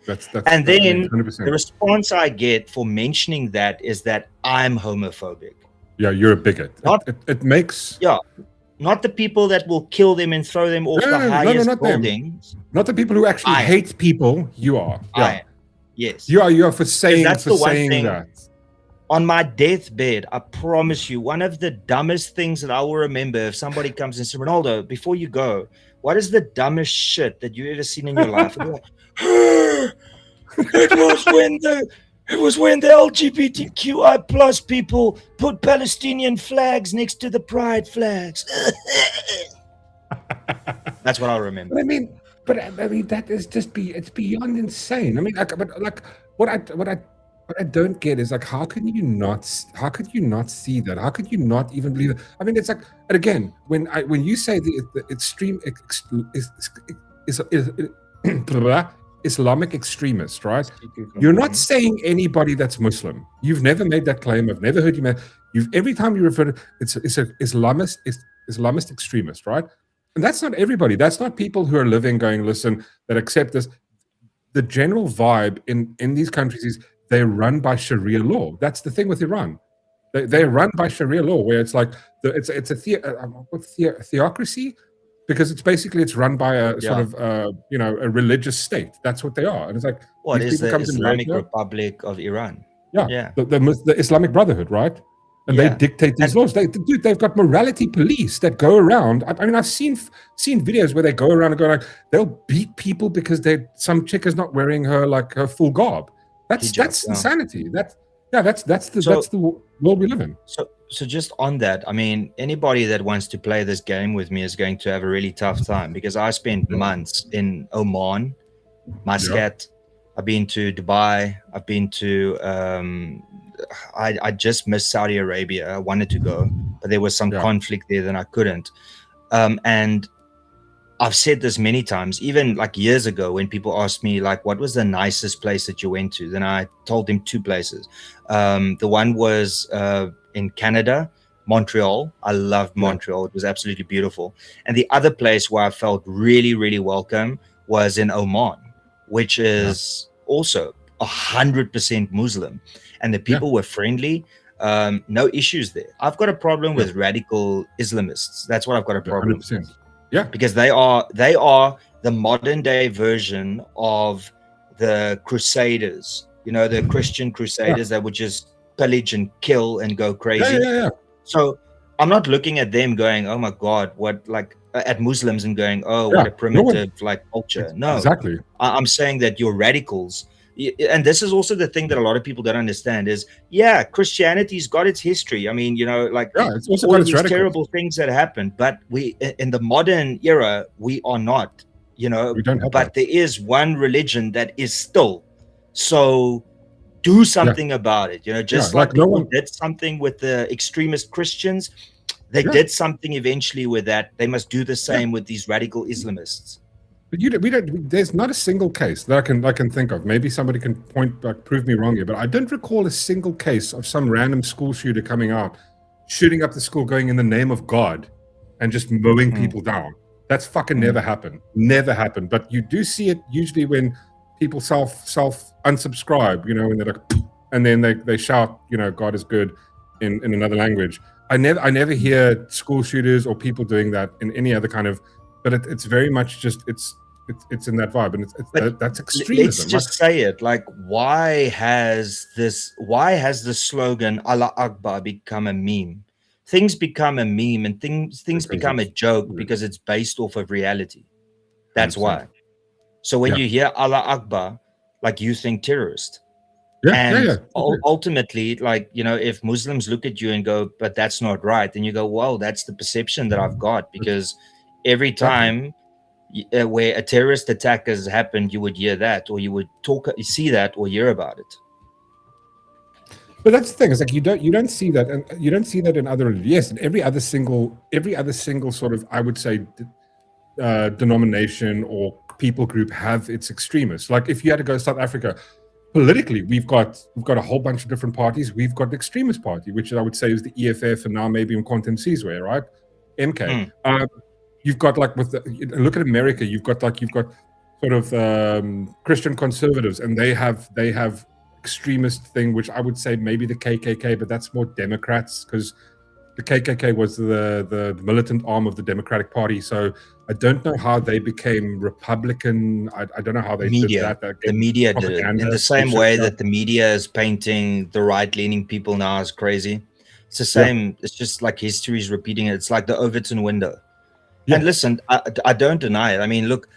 And then 100%. The response I get for mentioning that is that I'm homophobic. Yeah, you're a bigot. It makes... Yeah, not the people that will kill them and throw them off the highest buildings. Them. Not the people who actually hate people. You are. Yeah. Yes. You are for saying that. On my deathbed, I promise you, one of the dumbest things that I will remember if somebody comes and says, Ronaldo, before you go, what is the dumbest shit that you've ever seen in your life? It was when the LGBTQI plus people put Palestinian flags next to the pride flags. That's what I'll remember. But that is it's beyond insane. What I don't get is like, how could you not see that? How could you not even believe it? It's like, and again, when you say the extreme Islamic extremist, right? You're not saying anybody that's Muslim. You've never made that claim. I've never heard you make. Every time you refer to it's an Islamist extremist, right? And that's not everybody. That's not people who are living going, listen, that accept this. The general vibe in these countries is they're run by Sharia law. That's the thing with Iran. They're run by Sharia law, where it's like it's a theocracy. Because it's run by a sort of a religious state. That's what they are, and it's like what is the Islamic Republic of Iran? Yeah. The Islamic Brotherhood, right? And they dictate these laws. They've got morality police that go around. I've seen videos where they go around and go like they'll beat people because some chick is not wearing her full garb. That's insanity. That's the world we live in. So just on that, anybody that wants to play this game with me is going to have a really tough time, because I spent months in Oman, Muscat. I've been to Dubai. I've been to, I just missed Saudi Arabia. I wanted to go, but there was some conflict there, then I couldn't. And I've said this many times, even like years ago when people asked me like, what was the nicest place that you went to? Then I told them 2 places. The one was in Canada, Montreal. I loved Montreal. It was absolutely beautiful. And the other place where I felt really, really welcome was in Oman, which is also 100% Muslim. And the people were friendly. No issues there. I've got a problem with radical Islamists. That's what I've got a problem 100%. with. Yeah, because they are the modern day version of the Crusaders. You know, the Christian Crusaders that would just pillage and kill and go crazy. So I'm not looking at them going, oh my God, what, like at Muslims and going, oh, what a primitive like culture. No, exactly. I'm saying that you're radicals. And this is also the thing that a lot of people don't understand is, Christianity's got its history. I mean, you know, like it's also all got of its these radicals. terrible things that happened, but we, in the modern era, we are not, you know, We don't have but that. there is one religion that is still. So do something about it. You know, just like people did something with the extremist Christians, they did something eventually with that. They must do the same with these radical Islamists. But there's not a single case that I can think of. Maybe somebody can prove me wrong here, but I don't recall a single case of some random school shooter coming out, shooting up the school, going in the name of God, and just mowing people down. That's fucking never happened. Never happened. But you do see it usually when people self unsubscribe, you know, and they're like, and then they shout, you know, God is good in another language. I never hear school shooters or people doing that in any other kind of. But it's very much just it's in that vibe, and that's extremism. Let's just say it. Like, why has the slogan Allah Akbar become a meme? Things become a meme, and things become a joke because it's based off of reality. That's 100%. Why. So when you hear Allah Akbar, like, you think terrorist. Ultimately, like, you know, if Muslims look at you and go, but that's not right, then you go, well, that's the perception that I've got, because every time where a terrorist attack has happened, you would hear that, or you would see that, or hear about it. But that's the thing. It's like you don't see that, and you don't see that in other. Yes, in every other single sort of, I would say, denomination or people group have its extremists. Like if you had to go to South Africa, politically, we've got a whole bunch of different parties. We've got the extremist party, which I would say is the EFF, and now maybe in Quantum Sizwe, right? MK. You've got look at America. You've got sort of Christian conservatives, and they have extremist thing, which I would say maybe the KKK, but that's more Democrats, because the KKK was the militant arm of the Democratic Party. So I don't know how they became Republican. I don't know how they did that. The media did it in the same way that the media is painting the right-leaning people now as crazy. It's the same. It's just like history is repeating it. It's like the Overton window. And listen, I don't deny it. I mean, look,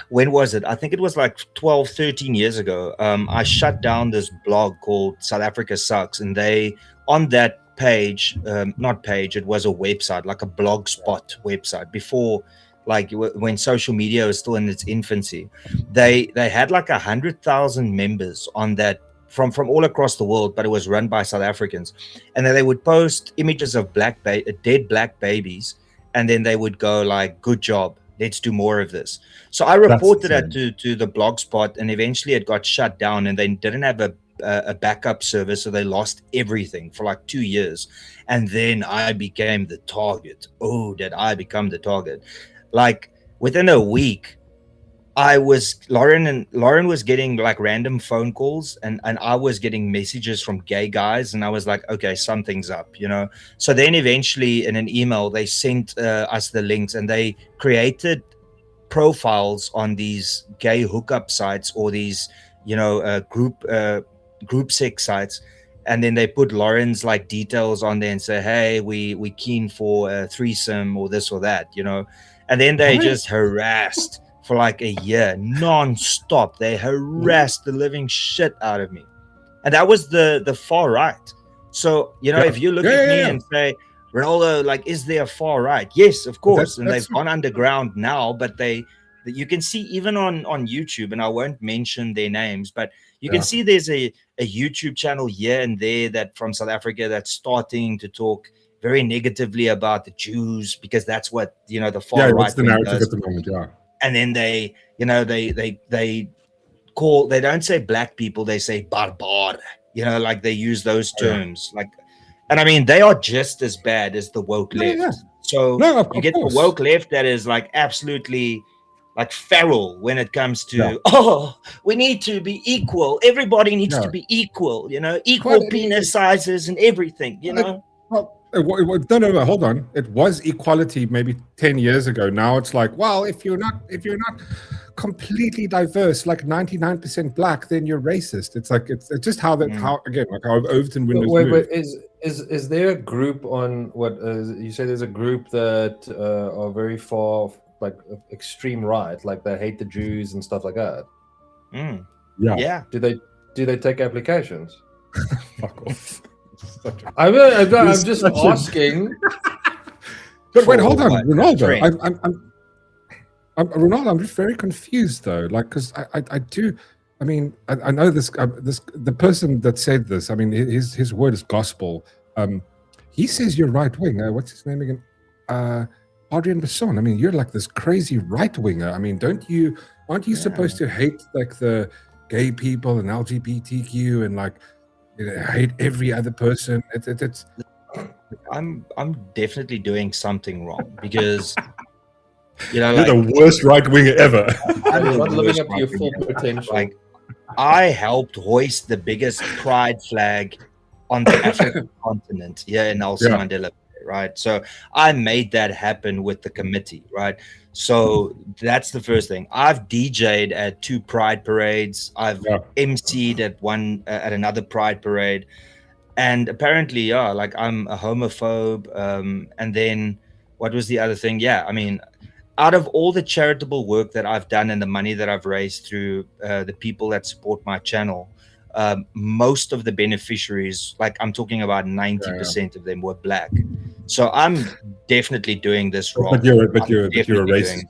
when was it? I think it was like 12, 13 years ago. I shut down this blog called South Africa Sucks. And they, on that page, it was a website, like a blogspot website before, like when social media was still in its infancy. They had like 100,000 members on that from all across the world, but it was run by South Africans. And then they would post images of dead black babies. And then they would go like, good job, let's do more of this. So I reported that to the blogspot, and eventually it got shut down, and they didn't have a backup service. So they lost everything for like 2 years. And then I became the target. Oh, did I become the target? Like within a week, Lauren was getting like random phone calls, and I was getting messages from gay guys, and I was like, okay, something's up, you know. So then eventually in an email they sent us the links, and they created profiles on these gay hookup sites or these, you know, group sex sites, and then they put Lauren's like details on there and say, hey, we keen for a threesome or this or that, you know. And then they just harassed for like a year, non-stop. They harassed the living shit out of me. And that was the far right. So, you know, if you look at me and say, Ronaldo, like, is there a far right? Yes, of course. And they've gone underground now, but you can see even on YouTube, and I won't mention their names, but you can see there's a YouTube channel here and there that from South Africa that's starting to talk very negatively about the Jews because that's what the far right. What's the narrative at the moment? Yeah, and then they don't say black people, they say barbar. Like they use those terms. Like, and I mean they are just as bad as the woke left. Yeah. So you get the woke left that is like absolutely like feral when it comes to we need to be equal. Everybody needs to be equal. Equal penis sizes and everything. No, hold on. It was equality maybe 10 years ago. Now it's like, well, if you're not completely diverse, like 99% black, then you're racist. It's like it's just how Overton windows move. Wait, is there a group on what you say? There's a group that are very far, like extreme right, like they hate the Jews and stuff like that. Yeah. Do they take applications? Fuck off. I'm just asking. But wait, hold on, Ronaldo. Ronaldo, I'm just very confused though. Like, because I know this. The person that said this. I mean, his word is gospel. He says you're right wing. What's his name again? Adrian Besson. I mean, you're like this crazy right winger. I mean, aren't you supposed to hate like the gay people and LGBTQ and like hate every other person? It's. I'm definitely doing something wrong because. You're the worst right winger ever. I'm not living up to your full potential. Like, I helped hoist the biggest pride flag on the African continent here in Nelson Mandela, right? So I made that happen with the committee, right? So that's the first thing. I've DJ'd at 2 pride parades. I've MC'd at another pride parade, and apparently, like I'm a homophobe. And then what was the other thing? Yeah, I mean. Out of all the charitable work that I've done and the money that I've raised through the people that support my channel, most of the beneficiaries, like I'm talking about 90% of them were black. So I'm definitely doing this wrong. But you're a racist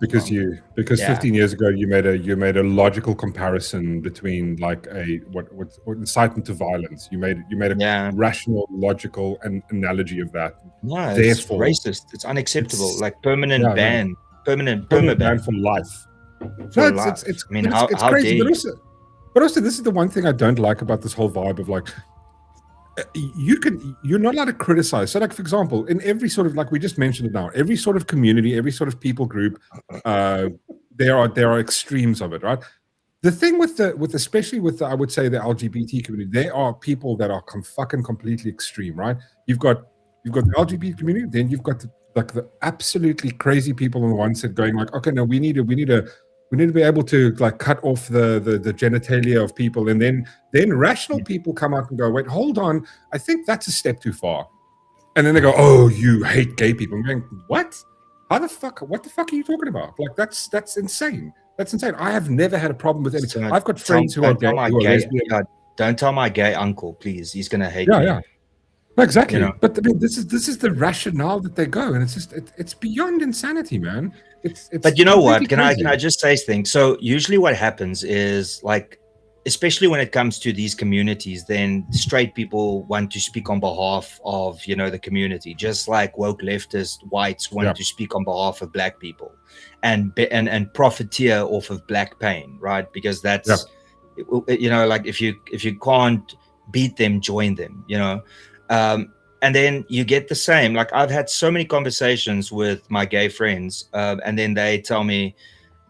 because 15 years ago you made a logical comparison between like what incitement to violence. You made a rational, logical analogy of that. No, it's racist. It's unacceptable. Like permanent ban. Permanent ban for life. It's I mean, how crazy. But also, this is the one thing I don't like about this whole vibe of like, you're not allowed to criticize. So, like for example, in every sort of like we just mentioned it now, every sort of community, every sort of people group, there are extremes of it, right? The thing especially with I would say the LGBT community, there are people that are fucking completely extreme, right? You've got the LGBT community, then you've got the absolutely crazy people on the one side going like, okay, no, we need to be able to like cut off the genitalia of people, and then rational people come out and go, wait, hold on, I think that's a step too far, and then they go, oh, you hate gay people. I'm going, what? What the fuck are you talking about? Like that's insane. That's insane. I have never had a problem with anything. I've got friends who are gay. Don't tell my gay uncle, please. He's gonna hate me. Yeah. Exactly, but I mean, this is the rationale that they go, and it's just it's beyond insanity, man. It's but you know what? Can I just say things? So usually, what happens is like, especially when it comes to these communities, then straight people want to speak on behalf of the community, just like woke leftist whites want to speak on behalf of black people, and profiteer off of black pain, right? Because that's like if you can't beat them, join them, and then you get the same. Like I've had so many conversations with my gay friends, and then they tell me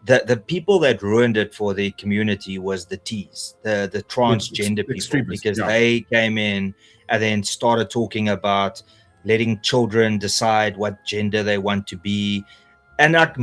that the people that ruined it for the community was the T's, the transgender people, because they came in and then started talking about letting children decide what gender they want to be. And like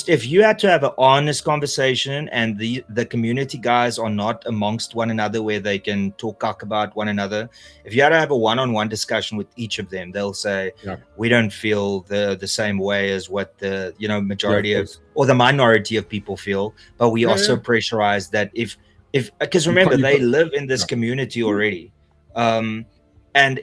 if you had to have an honest conversation and the community guys are not amongst one another where they can talk cock about one another, if you had to have a one-on-one discussion with each of them, they'll say, we don't feel the same way as what the majority of or the minority of people feel, but we also pressurize that because remember, they live in this community already. And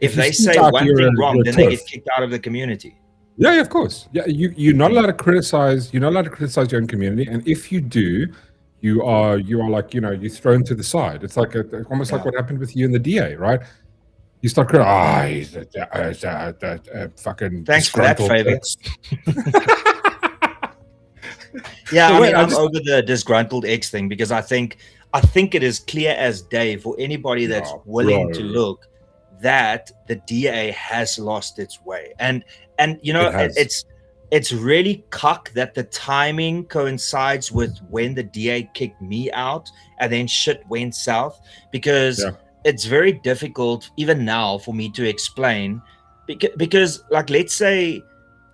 if they say one thing wrong, then they get kicked out of the community. Yeah, of course. Yeah, you're not allowed to criticize. You're not allowed to criticize your own community, and if you do, you are like you're thrown to the side. It's like almost like what happened with you and the DA, right? You start crying. He's a fucking. Thanks for that favor. I'm over the disgruntled ex thing because I think it is clear as day for anybody that's willing to look that the DA has lost its way, and it's really cock that the timing coincides with when the DA kicked me out and then shit went south, because it's very difficult even now for me to explain because like, let's say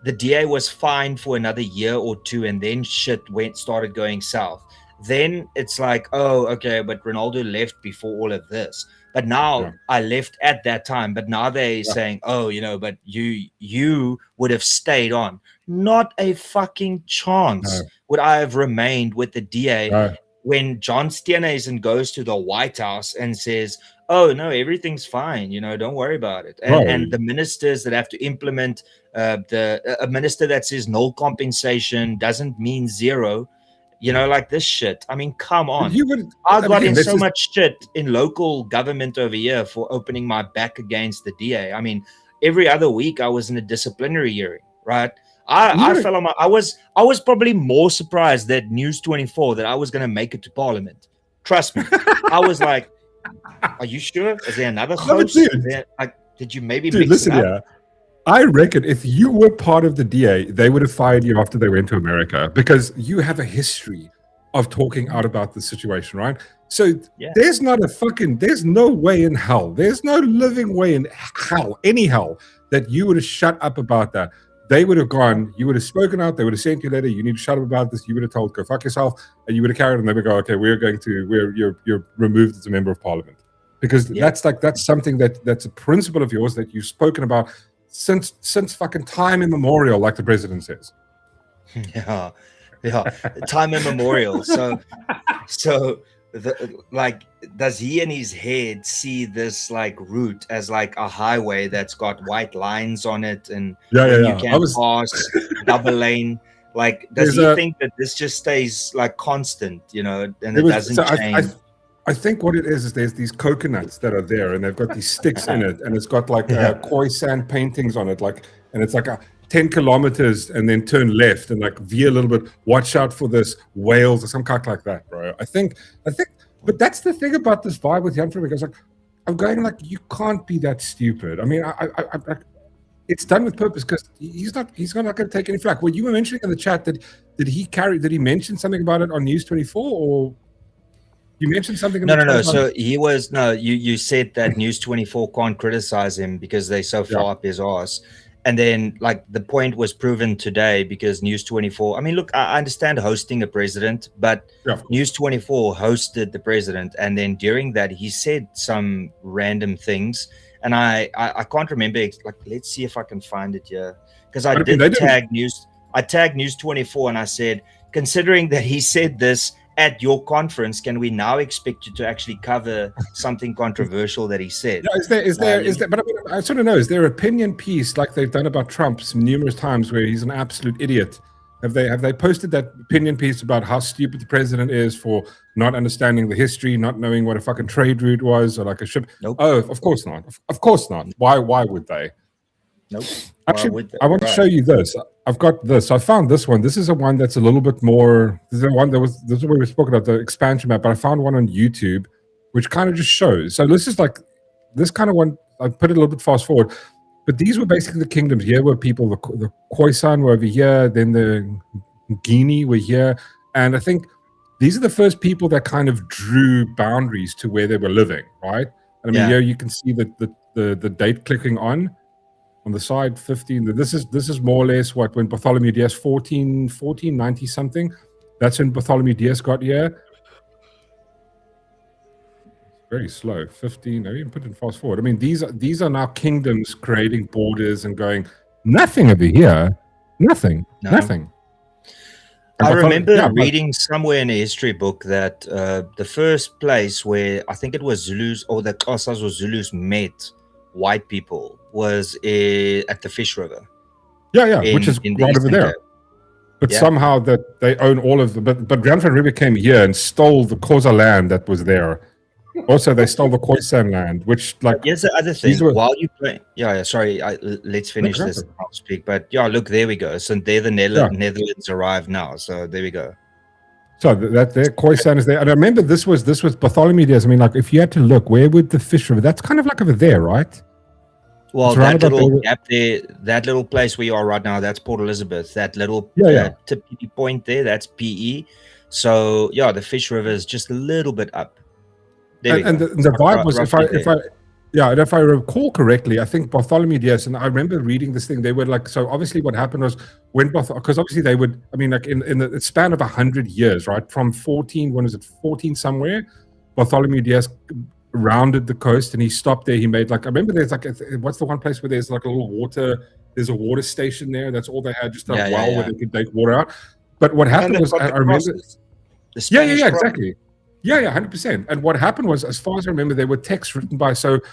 the DA was fined for another year or two and then shit started going south. Then it's like, oh, okay, but Ronaldo left before all of this. But now I left at that time. But now they're saying, oh, but you would have stayed on. Not a fucking chance would I have remained with the DA when John Steenhuisen goes to the White House and says, oh, no, everything's fine. Don't worry about it. And the ministers that have to implement a minister that says no compensation doesn't mean zero. Like this shit. I mean, come on. I got in so much shit in local government over here for opening my back against the DA. I mean, every other week I was in a disciplinary hearing, right? I fell on my. I was probably more surprised that News 24 that I was going to make it to Parliament. Trust me. I was like, are you sure? Is there another host? Did you maybe mix it up? I reckon if you were part of the DA, they would have fired you after they went to America, because you have a history of talking out about the situation, right? So there's no way in hell, there's no living way in hell, any hell, that you would have shut up about that. They would have gone, you would have spoken out, they would have sent you a letter, you need to shut up about this, you would have told, go fuck yourself, and you would have carried on, they would go, okay, you're removed as a member of parliament. Because that's something that's a principle of yours that you've spoken about since fucking time immemorial, like the president says. Yeah, time immemorial. So does he in his head see this like route as like a highway that's got white lines on it and you can pass double lane? Like, does he think that this just stays like constant, and it doesn't change? I think what it is there's these coconuts that are there, and they've got these sticks in it, and it's got like koi sand paintings on it, and it's like 10 kilometers, and then turn left and like veer a little bit. Watch out for this whales or some cock like that, bro. I think. But that's the thing about this vibe with Jan van Riebeeck. Like, I'm going like, you can't be that stupid. I mean, I it's done with purpose, because he's not going to take any flack. Well, you were mentioning in the chat that did he mention something about it on News 24 or? You mentioned something. No. So he was You said that News 24 can't criticize him because they're so far up his ass, and then like the point was proven today because News 24. I mean, look, I understand hosting a president, but News 24 hosted the president, and then during that he said some random things, and I can't remember. Like, let's see if I can find it here, because I tagged News 24, and I said, considering that he said this at your conference, can we now expect you to actually cover something controversial that he said? Yeah, is there? But I sort of know. Is there an opinion piece like they've done about Trump numerous times, where he's an absolute idiot? Have they posted that opinion piece about how stupid the president is for not understanding the history, not knowing what a fucking trade route was, or like a ship? Nope. Oh, of course not. Of course not. Why would they? Nope. Actually, I want to show you this. I've got this. I found this one. This is a one that's a little bit more. This is where we spoke about the expansion map, but I found one on YouTube, which kind of just shows. So this is like this kind of one. I put it a little bit fast forward, but these were basically the kingdoms. Here were people. The Khoisan were over here. Then the Guinea were here, and I think these are the first people that kind of drew boundaries to where they were living. Right. And I mean, here you can see that the date clicking on the side, 15. This is more or less what when Bartholomew Diaz 1490 something. That's when Bartholomew Diaz got here. Very slow. 15. I even put it fast forward. I mean, these are now kingdoms creating borders and going nothing over here. Nothing. I remember reading somewhere in a history book that the first place where I think it was Zulus or the Xhosas or Zulus met white people was at the Fish River. Which is right over there. But somehow that they own all of the. But Jan van Riebeeck came here and stole the Xhosa land that was there, Also, they stole the Khoisan land, which like. Here's the other thing. While you play, sorry. Let's finish this. I'll speak. But yeah, look, there we go. So there, the Netherlands arrived now. So there we go. So that their Khoisan is there, and I remember this was Bartholomew Diaz. I mean, like if you had to look, where would the fish river? That's kind of like over there, right? Well, that little gap there, that little place where you are right now, that's Port Elizabeth. That little tippy point there, that's PE. So yeah, the Fish River is just a little bit up. And the vibe was, if I recall correctly, I think Bartholomew Diaz, and I remember reading this thing. They were like, so obviously what happened was because obviously they would, I mean, like in the span of 100 years, right, from 14 somewhere, Bartholomew Diaz rounded the coast and he stopped there. He made like, I remember there's like, what's the one place where there's like a little water, there's a water station there. That's all they had, just a well where they could take water out. But what happened was, I remember, exactly. Yeah, 100%. And what happened was, as far as I remember, there were texts written by, the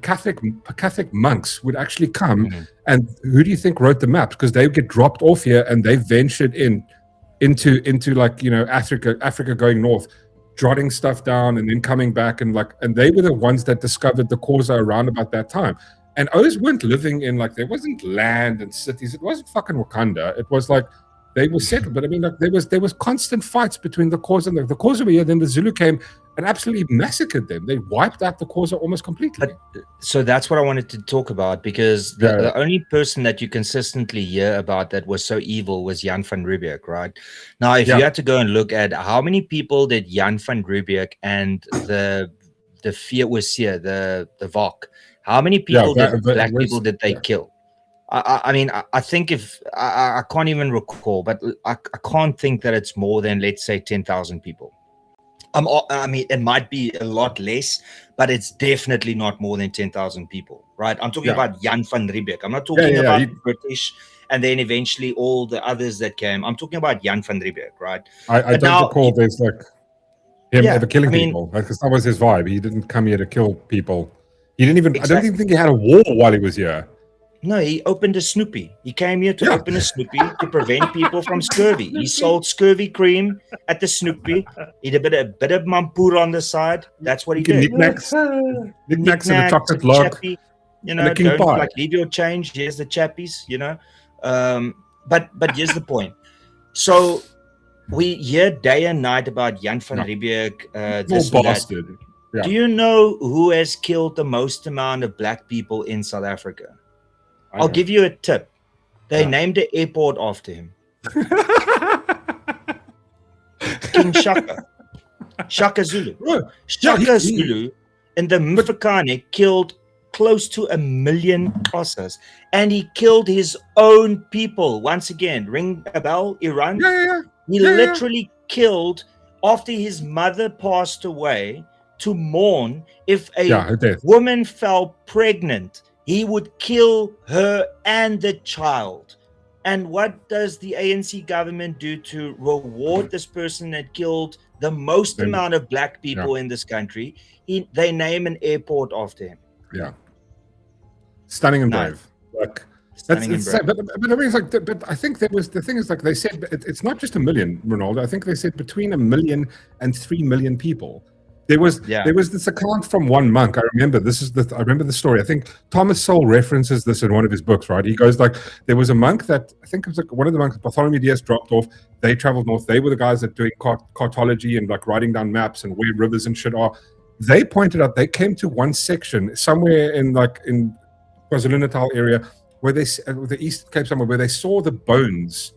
Catholic monks would actually come, and who do you think wrote the maps? Because they would get dropped off here and they ventured into like, you know, Africa going north, jotting stuff down and then coming back, and they were the ones that discovered the Xhosa around about that time. And O's weren't living in, like, there wasn't land and cities. It wasn't fucking Wakanda. It was like they were settled. But I mean, like, there was constant fights between the Xhosa and the Xhosa were here. Then the Zulu came and absolutely massacred them. They wiped out the Xhosa almost completely. So that's what I wanted to talk about, because the only person that you consistently hear about that was so evil was Jan van Riebeeck, right? Now, if you had to go and look at how many people did Jan van Riebeeck and the Vierwoesie, the VOC, how many people black people did they kill? I mean, I think I can't even recall, but I can't think that it's more than, let's say, 10,000 people. I mean, it might be a lot less, but it's definitely not more than 10,000 people, right? I'm talking about Jan van Riebeeck. I'm not talking about British and then eventually all the others that came. I'm talking about Jan van Riebeck, right? I don't recall there's like him ever killing people, because that was his vibe. He didn't come here to kill people. He didn't even. I don't even think he had a war while he was here. No, he opened a Snoopy. He came here to open a Snoopy to prevent people from scurvy. He sold scurvy cream at the Snoopy. He did a bit of mampur on the side. That's what he did. Knickknacks in the chocolate log. Chappy, you know, don't like leave your change. Here's the chappies, you know. But here's the point. So we hear day and night about Jan van Riebeeck. This bastard. Yeah. Do you know who has killed the most amount of black people in South Africa? I'll give you a tip. They named the airport after him. King Shaka. Shaka Zulu. Shaka Zulu in the Mfukane killed close to 1 million Xhosas. And he killed his own people. Once again, ring a bell, Iran? He literally killed, after his mother passed away, to mourn. If a woman fell pregnant, he would kill her and the child. And what does the ANC government do to reward this person that killed the most amount of black people in this country? They name an airport after him. Yeah. Stunning and brave. Like, stunning and brave. But I mean, it's like, but I think there was, the thing is, like, they said it's not just 1 million, Ronaldo. I think they said between 1 million and 3 million people. There was this account from one monk. I remember the story. I think Thomas Sowell references this in one of his books, right? He goes like, there was a monk that, I think it was like one of the monks, Bartholomew Diaz, dropped off. They traveled north. They were the guys that doing cartology and like writing down maps and where rivers and shit are. They pointed out, they came to one section somewhere in KwaZulu-Natal area where the Eastern Cape somewhere, where they saw the bones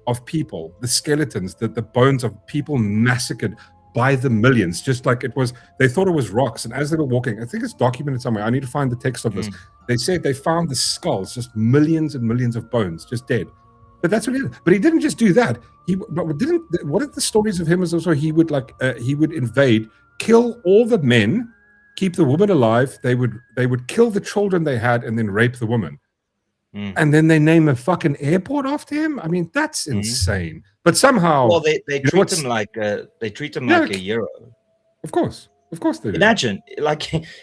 of people, the skeletons, the bones of people massacred by the millions, just like it was. They thought it was rocks, and as they were walking, I think it's documented somewhere. I need to find the text of this. They said they found the skulls, just millions and millions of bones, just dead. But that's what he did. But he didn't just do that. What are the stories of him is also he would invade, kill all the men, keep the women alive. They would kill the children they had, and then rape the woman. And then they name a fucking airport after him. I mean, that's insane. But somehow, well, they treat him like a hero. Of course they do. Imagine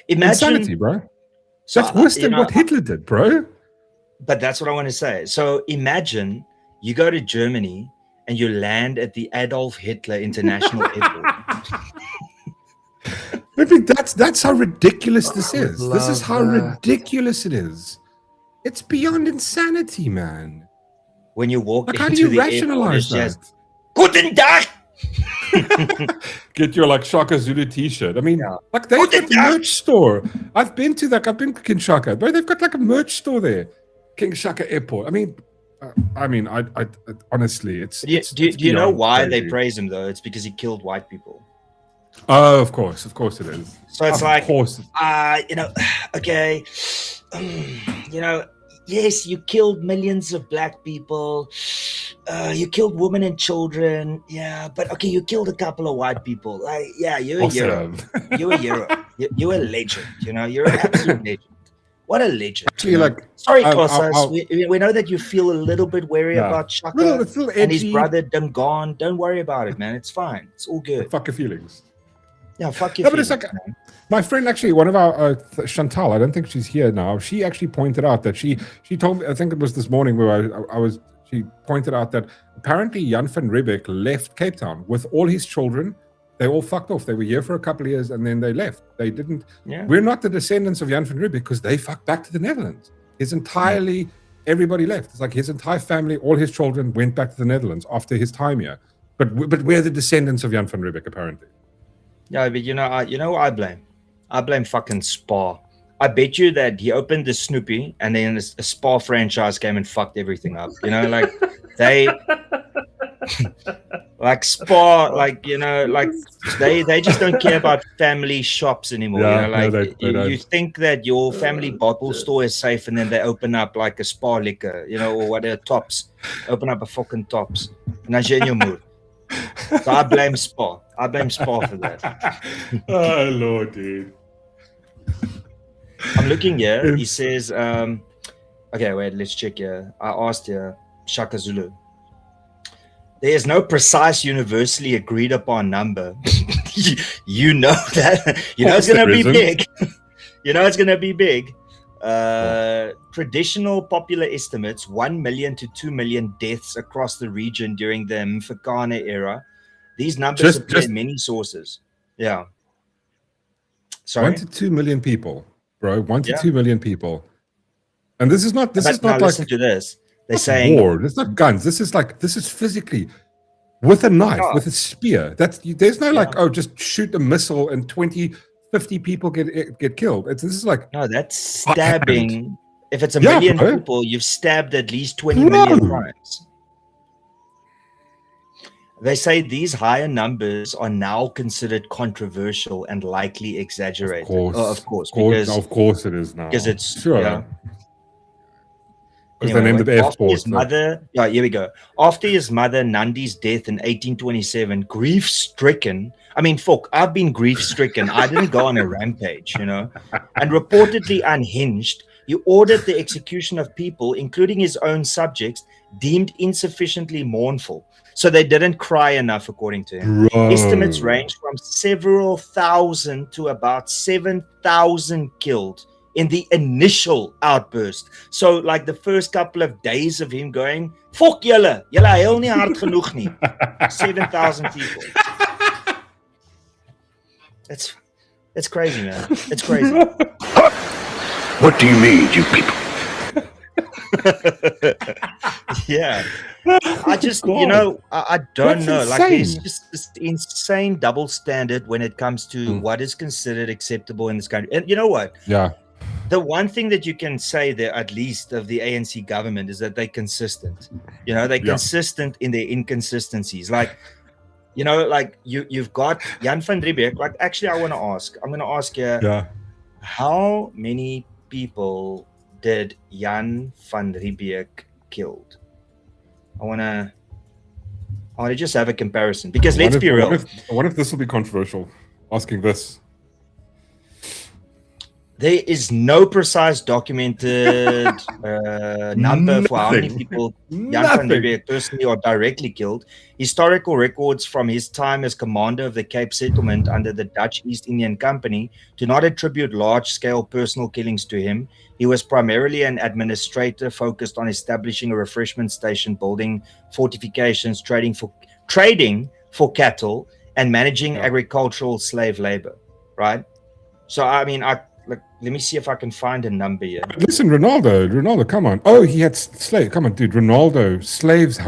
insanity, bro. That's worse than what Hitler did, bro. But that's what I want to say. So imagine you go to Germany and you land at the Adolf Hitler International Airport. think that's how ridiculous this is. This is how ridiculous it is. It's beyond insanity, man. When you walk like, into how do you the rationalize airport, that? Guten Tag! Get your like Shaka Zulu t-shirt. I mean, Yeah. like they've got a merch store. I've been to King Shaka, but they've got like a merch store there. King Shaka Airport. I mean, I honestly, it's. Do you know why they praise him though? It's because he killed white people. Oh, of course it is. So it's okay, yes, you killed millions of black people, you killed women and children, yeah, but okay, you killed a couple of white people. Like, yeah, you're a hero. You're a hero. You're a legend. You're an absolute legend. What a legend. Actually, like, sorry, Kosas, we know that you feel a little bit wary about Shaka and his brother Dungan. Don't worry about it, man. It's fine. It's all good. Fuck your feelings. Yeah, fuck your feelings, but it's like, man. My friend, actually, one of our Chantal, I don't think she's here now. She actually pointed out that she told me, I think it was this morning where she pointed out that apparently Jan van Riebeeck left Cape Town with all his children. They all fucked off. They were here for a couple of years and then they left. They didn't. Yeah. We're not the descendants of Jan van Riebeeck because they fucked back to the Netherlands. Everybody left. It's like his entire family, all his children went back to the Netherlands after his time here. But we're the descendants of Jan van Riebeeck, apparently. Yeah, but you know who I blame? I blame fucking Spa. I bet you that he opened the Snoopy and then a Spa franchise came and fucked everything up. Like they like Spa, like they just don't care about family shops anymore. You think that your family bottle store is safe and then they open up like a Spa liquor, or whatever, Tops. Open up a fucking Tops. And that's in your mood. So I blame Spa. I blame Spa for that. Oh Lord, dude. I'm looking here. He says, okay, wait, let's check here. I asked here, Shaka Zulu. There is no precise universally agreed upon number. you know that. It's going to be big. It's going to be big. Traditional popular estimates 1 million to 2 million deaths across the region during the Mfecane era. These numbers appear in many sources. Yeah. Sorry? 1 to 2 million people, bro. 1 to 2 million people. And this is not like, listen to this. They're saying war. It's not guns. This is physically with a knife, with a spear. There's no just shoot a missile and 20, 50 people get killed. This is like, no, that's stabbing. If it's a million people, you've stabbed at least 20 million times. They say these higher numbers are now considered controversial and likely exaggerated. Of course, it is now. Because it's sure. Yeah. Because they named it Air Force. Here we go. After his mother Nandi's death in 1827, grief-stricken. I mean, fuck, I've been grief-stricken. I didn't go on a rampage, and reportedly unhinged, he ordered the execution of people, including his own subjects, deemed insufficiently mournful. So they didn't cry enough, according to him. Bro. Estimates range from several thousand to about 7,000 killed in the initial outburst. So like the first couple of days of him going, fuck julle heel nie hard genoeg nie. 7,000 people. It's crazy, man. It's crazy. What do you mean, you people? Yeah. I just, I don't know. Insane. Like, there's just this insane double standard when it comes to what is considered acceptable in this country. And you know what? Yeah. The one thing that you can say there, at least of the ANC government, is that they're consistent. They're consistent in their inconsistencies. Like, you've got Jan van Riebeeck. Like, actually, I'm going to ask you, how many people did Jan van Riebeeck killed? I want to just have a comparison, because let's be real. I wonder if this will be controversial, asking this. There is no precise documented number for how many people Jan van Riebeeck personally or directly killed. Historical records from his time as commander of the Cape Settlement under the Dutch East Indian Company do not attribute large-scale personal killings to him. He was primarily an administrator focused on establishing a refreshment station, building fortifications, trading for cattle, and managing agricultural slave labor, right? So I mean, let me see if I can find a number here. But listen, Ronaldo, come on. Oh, he had slaves. Come on, dude. Ronaldo, slaves,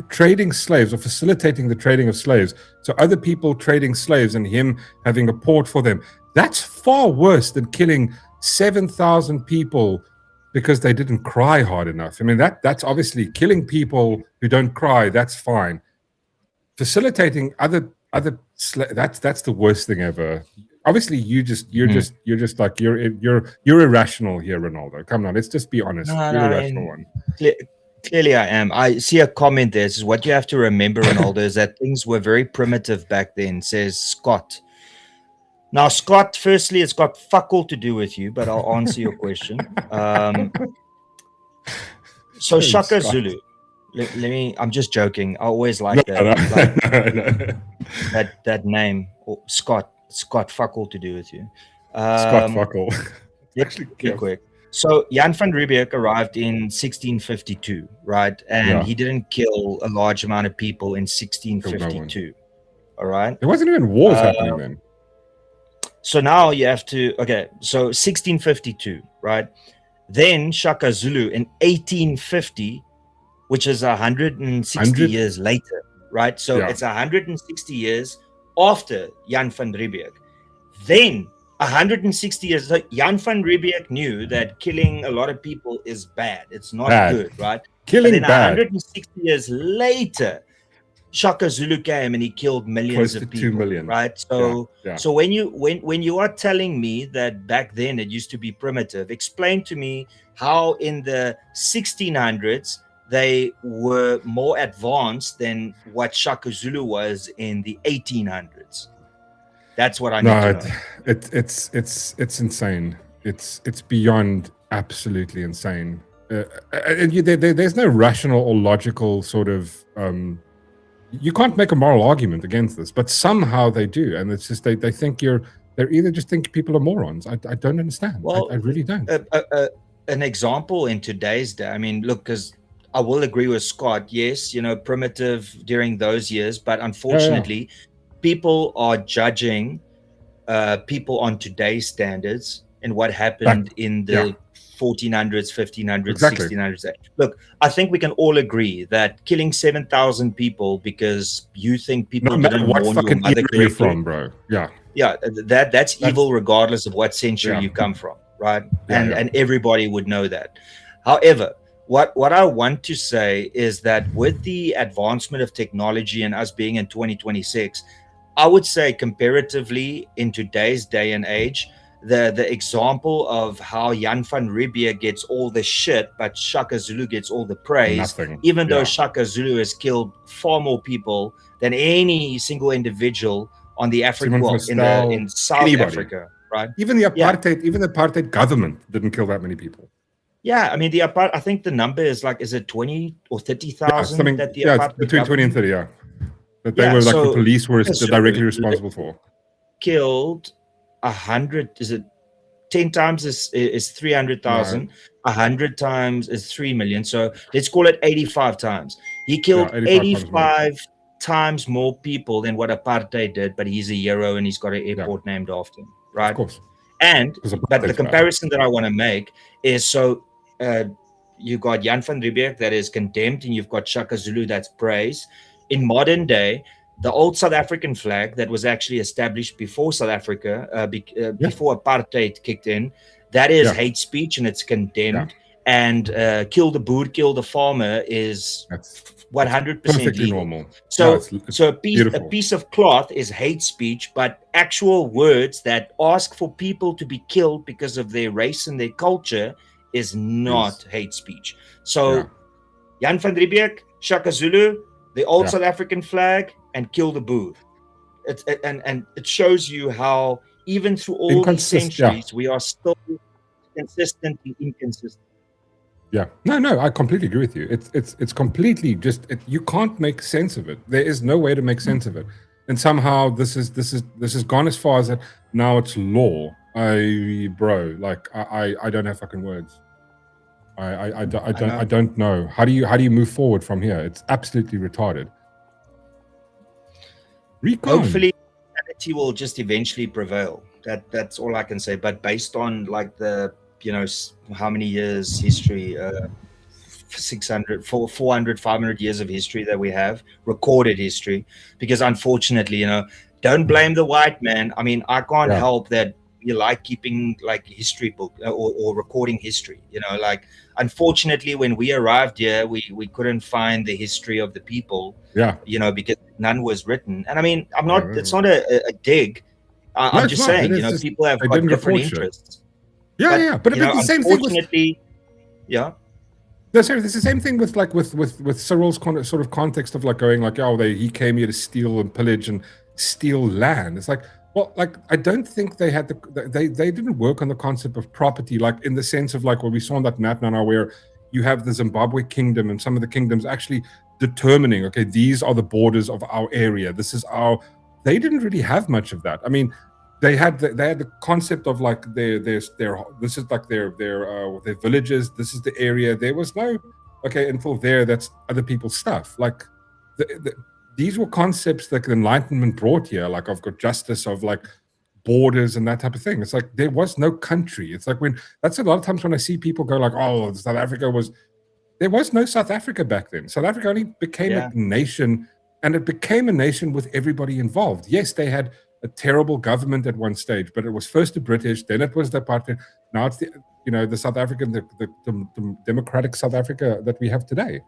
trading slaves or facilitating the trading of slaves. So other people trading slaves and him having a port for them. That's far worse than killing 7,000 people because they didn't cry hard enough. I mean, that's obviously killing people who don't cry. That's fine. Facilitating other that's the worst thing ever. Obviously, you're just like you're irrational here, Ronaldo. Come on, let's just be honest. No, you're irrational one. Clearly, I am. I see a comment there. This is what you have to remember, Ronaldo, is that things were very primitive back then. Says Scott. Now, Scott, firstly, it's got fuck all to do with you, but I'll answer your question. So Shaka Zulu. Let me. I'm just joking. I always like that. That name, Scott. Scott, fuck all to do with you. Scott, fuck all. Actually, quick. So Jan van Riebeeck arrived in 1652, right? And he didn't kill a large amount of people in 1652. All right. There wasn't even wars happening then. So now you have to. Okay. So 1652, right? Then Shaka Zulu in 1850, which is 160 years later, right? So it's 160 years after Jan van Riebeeck. Then 160 years, so Jan van Riebeeck knew that killing a lot of people is bad. It's not good, right? Killing and then bad. 160 years later, Shaka Zulu came and he killed millions Close of to people, 2 million. right? So, so when you are telling me that back then it used to be primitive, explain to me how in the 1600s they were more advanced than what Shaka Zulu was in the 1800s. That's what I need to know. It's insane. It's beyond absolutely insane. There's no rational or logical sort of. You can't make a moral argument against this, but somehow they do, and it's just they think they either just think people are morons. I don't understand. Well, I really don't. An example in today's day. I mean, look, because I will agree with Scott. Yes, primitive during those years, but unfortunately, people are judging people on today's standards and what happened in the 1400s, 1500s, 1600s. Look, I think we can all agree that killing 7,000 people because you think people didn't warn your mother correctly from, bro. That's evil regardless of what century you come from, right? And everybody would know that. However, what I want to say is that with the advancement of technology and us being in 2026, I would say comparatively in today's day and age, the example of how Jan van Riebeeck gets all the shit, but Shaka Zulu gets all the praise, even though Shaka Zulu has killed far more people than any single individual on the African in South Africa, right? Even the apartheid government didn't kill that many people. Yeah, I mean I think the number is it 20 or 30,000 that the apartheid between 20 and 30, that they were the police were directly responsible for. Killed 100, is it 10 times is 300,000, 100 times is 3 million, so let's call it 85 times. He killed 85 times more people than what apartheid did, but he's a hero and he's got an airport named after him, right? Of course. But the comparison that I want to make is you got Jan van Riebeeck that is condemned and you've got Shaka Zulu that's praised. In modern day, the old South African flag that was actually established before South Africa, before apartheid kicked in, that is hate speech and it's condemned. And kill the boer, kill the farmer is 100% legal. Normal. So, a piece of cloth is hate speech, but actual words that ask for people to be killed because of their race and their culture is not hate speech. So, Jan van Riebeeck, Shaka Zulu, the old South African flag, and kill the boer. And it shows you how even through all these centuries, we are still consistent and inconsistent. Yeah, no, I completely agree with you. It's completely just you can't make sense of it. There is no way to make sense of it, and somehow this has gone as far as that now it's law. I don't have fucking words. I don't know. How do you move forward from here? It's absolutely retarded. Hopefully, humanity will just eventually prevail. That's all I can say. But based on like the, how many years history, 600, 400, 500 years of history that we have, recorded history, because unfortunately, don't blame the white man. I mean, I can't help that you like keeping like history book or recording history, like unfortunately when we arrived here, we couldn't find the history of the people, because none was written. And I mean, it's not a dig. I'm just saying, people have got different interests. But it's the same thing with, No, sorry, it's the same thing with Cyril's sort of context of like going like, he came here to steal and pillage and steal land. It's like, well, like I don't think they had they didn't work on the concept of property, like in the sense of like what we saw on that map now, where you have the Zimbabwe kingdom and some of the kingdoms actually determining, okay, these are the borders of our area. This is our. They didn't really have much of that. I mean, they had the concept of like this is like their villages. This is the area. There was no until there. That's other people's stuff. Like these were concepts that the Enlightenment brought here. Like I've got justice of like borders and that type of thing. It's like there was no country. It's like that's a lot of times when I see people go like, oh, South Africa was. There was no South Africa back then. South Africa only became a nation, and it became a nation with everybody involved. Yes, they had a terrible government at one stage, but it was first the British, then it was the apartheid. Now it's the South African, the democratic South Africa that we have today.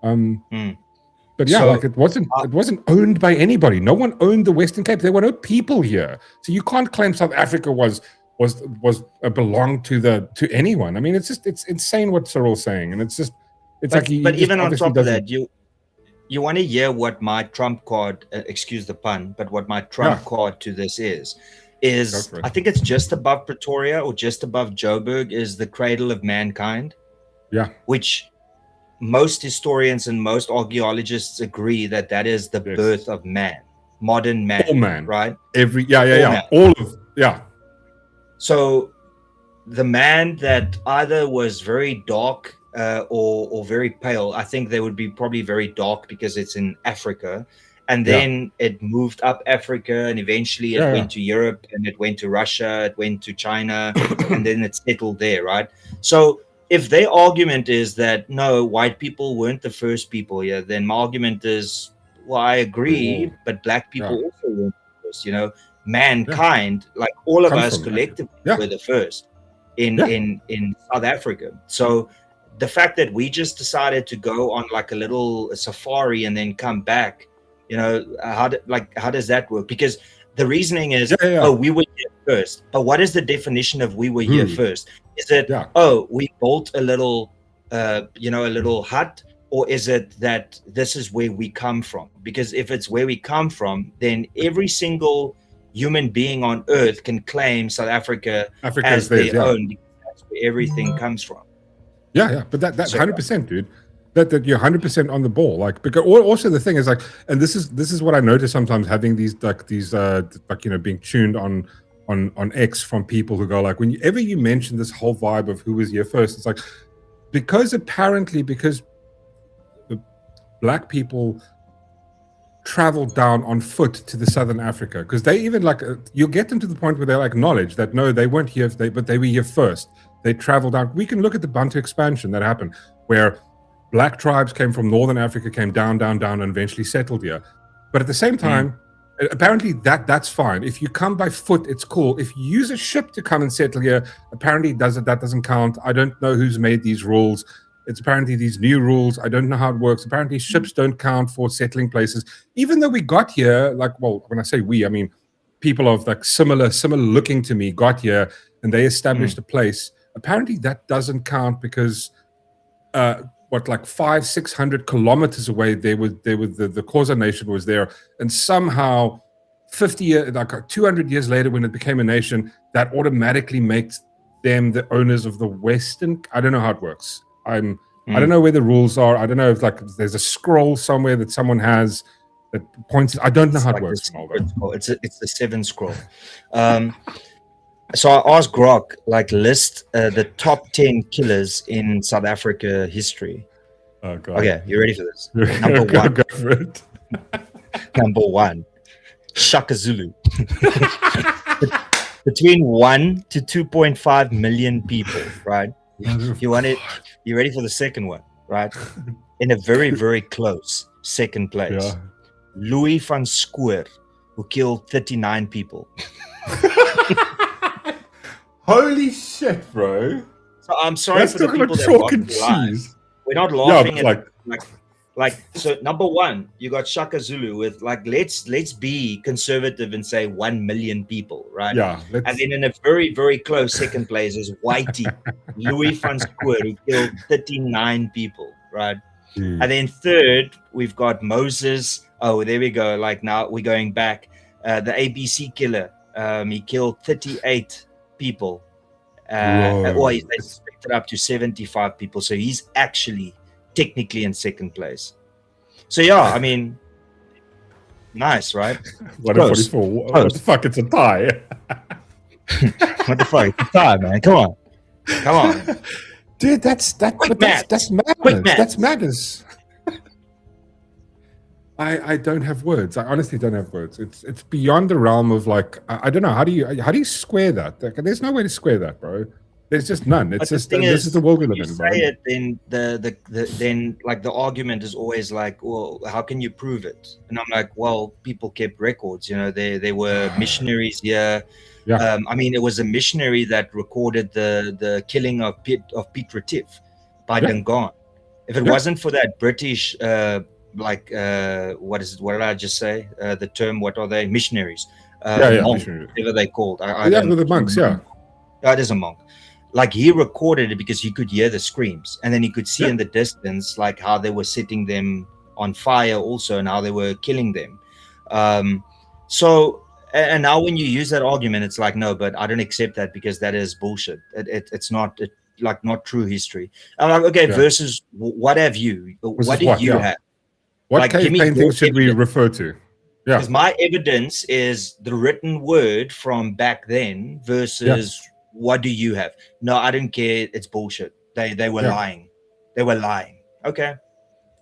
But yeah, it wasn't owned by anybody. No one owned the Western Cape. There were no people here, so you can't claim South Africa belonged to anyone. I mean, it's insane what Cyril's saying, and it's like. But even on top of that, you want to hear what my trump card, excuse the pun, but what my trump card to this is I think it's just above Pretoria or just above Joburg is the cradle of mankind. Yeah. Which most historians and most archaeologists agree that is the birth of man, modern man. All man. Right? All of. So the man that either was very dark or very pale, I think they would be probably very dark because it's in Africa, and then it moved up Africa, and eventually it went to Europe, and it went to Russia, it went to China, and then it settled there, right? So if their argument is that no, white people weren't the first people here, then my argument is, well, I agree, but black people also weren't the first. Mankind, like all of us collectively, were the first in South Africa. So the fact that we just decided to go on like a little safari and then come back, how does that work? Because the reasoning is, we were here first. But what is the definition of we were here first? Is it, we built a little, a little hut, or is it that this is where we come from? Because if it's where we come from, then every single human being on Earth can claim South Africa as their own, because that's where everything comes from. But that's 100%, dude. That you're 100% on the ball. Like, because also the thing is like, and this is what I notice sometimes having these being tuned on X from people who go like, whenever you mention this whole vibe of who was here first, it's like because the black people traveled down on foot to the southern Africa, because they even like you'll get them to the point where they'll acknowledge that no, they weren't here, but they were here first. They traveled down. We can look at the Bantu expansion that happened, where black tribes came from northern Africa, came down, and eventually settled here. But at the same time, apparently that's fine. If you come by foot, it's cool. If you use a ship to come and settle here, apparently that doesn't count. I don't know who's made these rules. It's apparently these new rules. I don't know how it works. Apparently ships don't count for settling places. Even though we got here, when I say we, I mean people of like similar looking to me got here and they established a place. Apparently that doesn't count because 500-600 kilometers away the Xhosa nation was there, and somehow 200 years later when it became a nation, that automatically makes them the owners of the Western. I don't know how it works. I don't know where the rules are. I don't know if there's a scroll somewhere that someone has that points. I don't know how it works. It's the 7 scroll. So I asked Grok, list the top 10 killers in South Africa history. Oh God. Okay, you ready for this? Number 1. Go for it. Number 1, Shaka Zulu. between 1 to 2.5 million people, right? You ready for the second one, right? In a very, very close second place, Louis van Schoor, who killed 39 people. Holy shit, bro. So I'm sorry for the people that watch the live. We're not laughing at like so number one, you got Shaka Zulu with like let's be conservative and say 1 million people, right? Yeah. And then in a very, very close second place is Whitey, Louis van Schoor, who killed 39 people, right? And then third, we've got Moses. Oh, there we go. Like now we're going back. The ABC killer. He killed 38 people. Or he's suspected up to 75 people. So he's actually technically in second place. So yeah, I mean, nice, right? What the fuck? It's a tie. What the fuck? It's a tie, man. Come on. Dude, that's madness. That's madness. I don't have words. I honestly don't have words. It's beyond the realm of like I don't know. How do you square that? Like, there's no way to square that, bro. There's just none. It's just this is the world we live in, bro. Say it, then then like the argument is always like, well, how can you prove it? And I'm like, well, people kept records. You know, they were missionaries here. Yeah. I mean, it was a missionary that recorded the killing of Piet Retief by Dungan. If it wasn't for that British, what did I just say? The term, what are they? Missionaries. Monk, missionaries. Whatever they called. With the monks, yeah. It is a monk. Like he recorded it because he could hear the screams, and then he could see in the distance like how they were setting them on fire also, and how they were killing them. And now when you use that argument, it's like, no, but I don't accept that because that is bullshit. It's not not true history. I'm like, okay, versus what have you? What do you have? What cave paintings should we refer to? Yeah, because my evidence is the written word from back then versus what do you have? No, I don't care. It's bullshit. They were lying. They were lying. Okay.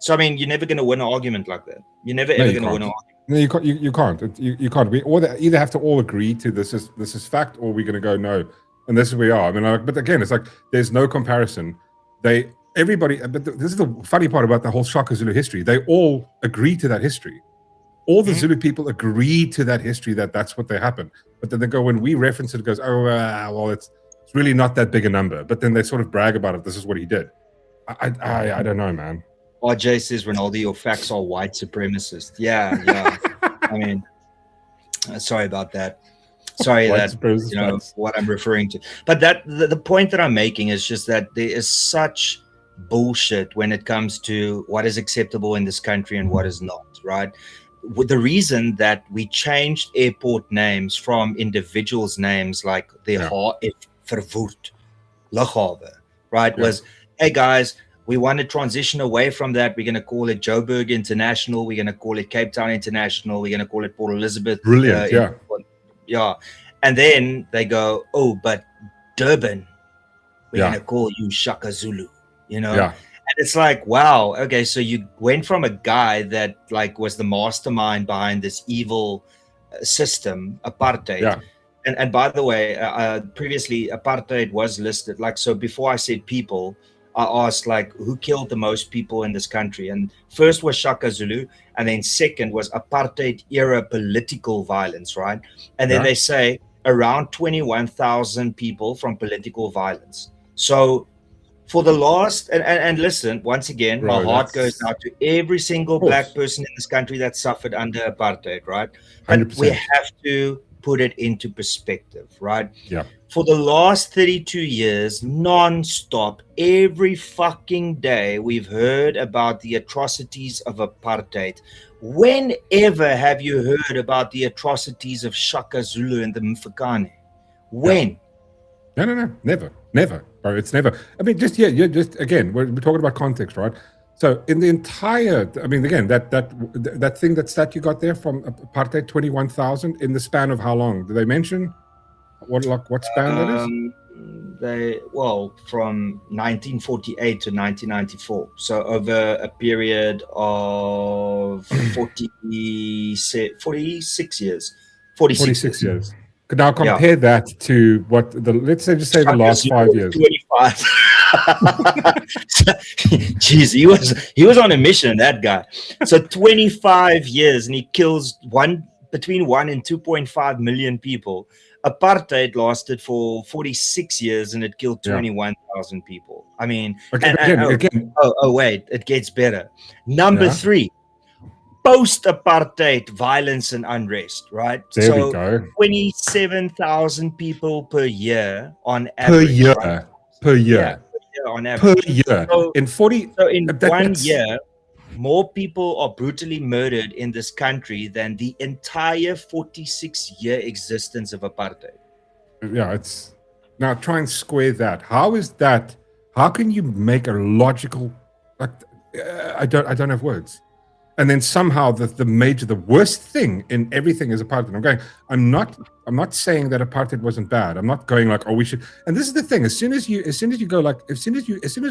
So I mean, you're never going to win an argument like that. You're never ever going to win an argument. No, you can't. You can't. We either have to all agree to this is fact, or we're going to go no, and this is where we are. I mean, but again, it's like there's no comparison. Everybody. But this is the funny part about the whole Shaka Zulu history. They all agree to that history. All the Zulu people agree to that history that's what they happened. But then they go when we reference it, it goes, oh well, it's really not that big a number. But then they sort of brag about it. This is what he did. I don't know, man. RJ says, Ronaldo, your facts are white supremacist. Yeah. I mean, sorry about that. Sorry that what I'm referring to. But the point that I'm making is just that there is such bullshit when it comes to what is acceptable in this country and what is not, right? With the reason that we changed airport names from individuals' names like the Vervoerd Lughaven, right? Was, hey guys, we want to transition away from that. We're going to call it Joburg International. We're going to call it Cape Town International. We're going to call it Port Elizabeth. Brilliant, yeah. And then they go, oh, but Durban, we're going to call you Shaka Zulu, you know? Yeah. And it's like, wow, okay, so you went from a guy that like was the mastermind behind this evil system, apartheid. Yeah. And by the way, previously apartheid was listed. Like, so before I said people, I asked like who killed the most people in this country, and first was Shaka Zulu, and then second was apartheid era political violence, right? And then they say around 21,000 people from political violence. So for the last and listen, once again, my heart goes out to every single black person in this country that suffered under apartheid, right? But 100%. we have to put it into perspective, right? Yeah. For the last 32 years, non-stop, every fucking day, we've heard about the atrocities of apartheid. Whenever have you heard about the atrocities of Shaka Zulu and the Mfukane? When? No, never, bro. It's never. I mean, just again, we're talking about context, right? So in the entire, I mean, again, that thing, that stat you got there from apartheid, 21,000 in the span of how long? Do they mention what span that is? From 1948 to 1994. So over a period of 46 years. 46 years. Now compare that to what let's say the last 5 years. 25. Jeez, he was on a mission, that guy. So 25 years, and he kills between 1 and 2.5 million people. Apartheid lasted for 46 years, and it killed 21,000 people. I mean, wait, it gets better. Number 3. Post-apartheid violence and unrest, right? There we go. 27,000 people per year on average. Per year on average. Per year. So, in 40 in 1 year, more people are brutally murdered in this country than the entire 46-year existence of apartheid. Yeah, it's now try and square that. How is that? How can you make a logical? I don't have words. And then somehow the worst thing in everything is apartheid. I'm not saying that apartheid wasn't bad. I'm not going like, oh, we should. And this is the thing. As soon as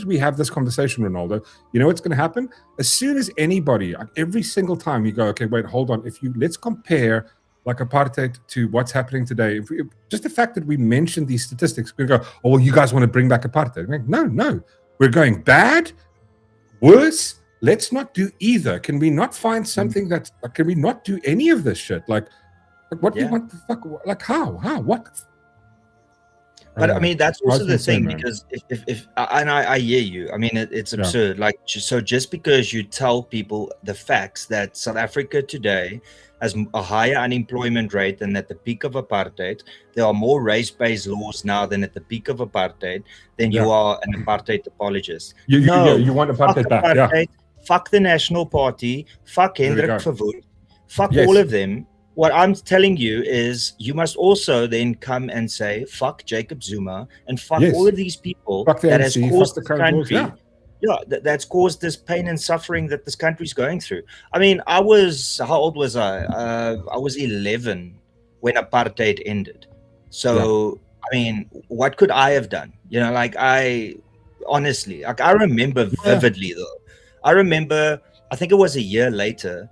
we have this conversation, Ronaldo, you know what's going to happen? As soon as anybody, every single time you go, okay, wait, hold on. Let's compare like apartheid to what's happening today. Just the fact that we mentioned these statistics, we go, oh, well, you guys want to bring back apartheid? Like, no, we're going bad, worse. Let's not do either. Can we not find something can we not do any of this shit? Like what do you want the fuck? Like how? What? But I mean, that's also the thing, because if and I hear you. I mean, it's absurd. Like, so just because you tell people the facts that South Africa today has a higher unemployment rate than at the peak of apartheid, there are more race-based laws now than at the peak of apartheid, then you are an apartheid apologist. You want apartheid back? Apartheid, fuck the National Party, fuck Hendrik Verwoerd, fuck all of them. What I'm telling you is you must also then come and say, fuck Jacob Zuma and fuck all of these people that has caused the country. That's caused this pain and suffering that this country's going through. I mean, how old was I? I was 11 when apartheid ended. So, I mean, what could I have done? You know, like I remember vividly though. I remember, I think it was a year later,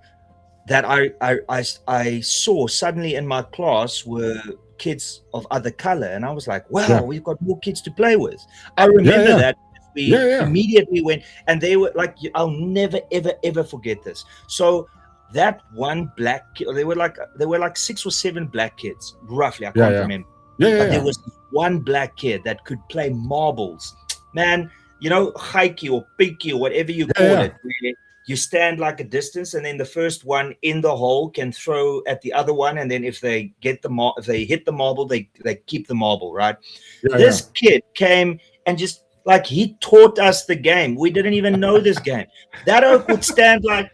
that I saw suddenly in my class were kids of other color, and I was like, wow, we've got more kids to play with. I remember that we immediately went, and they were like, I'll never ever forget this. So that one black kid, there were like 6 or 7 black kids, roughly, I can't remember. But there was one black kid that could play marbles, man. You know, hikey or peaky or whatever you call it, where you stand like a distance, and then the first one in the hole can throw at the other one, and then if they hit the marble, they keep the marble, right? This kid came and just like he taught us the game. We didn't even know this game. That oak would stand like,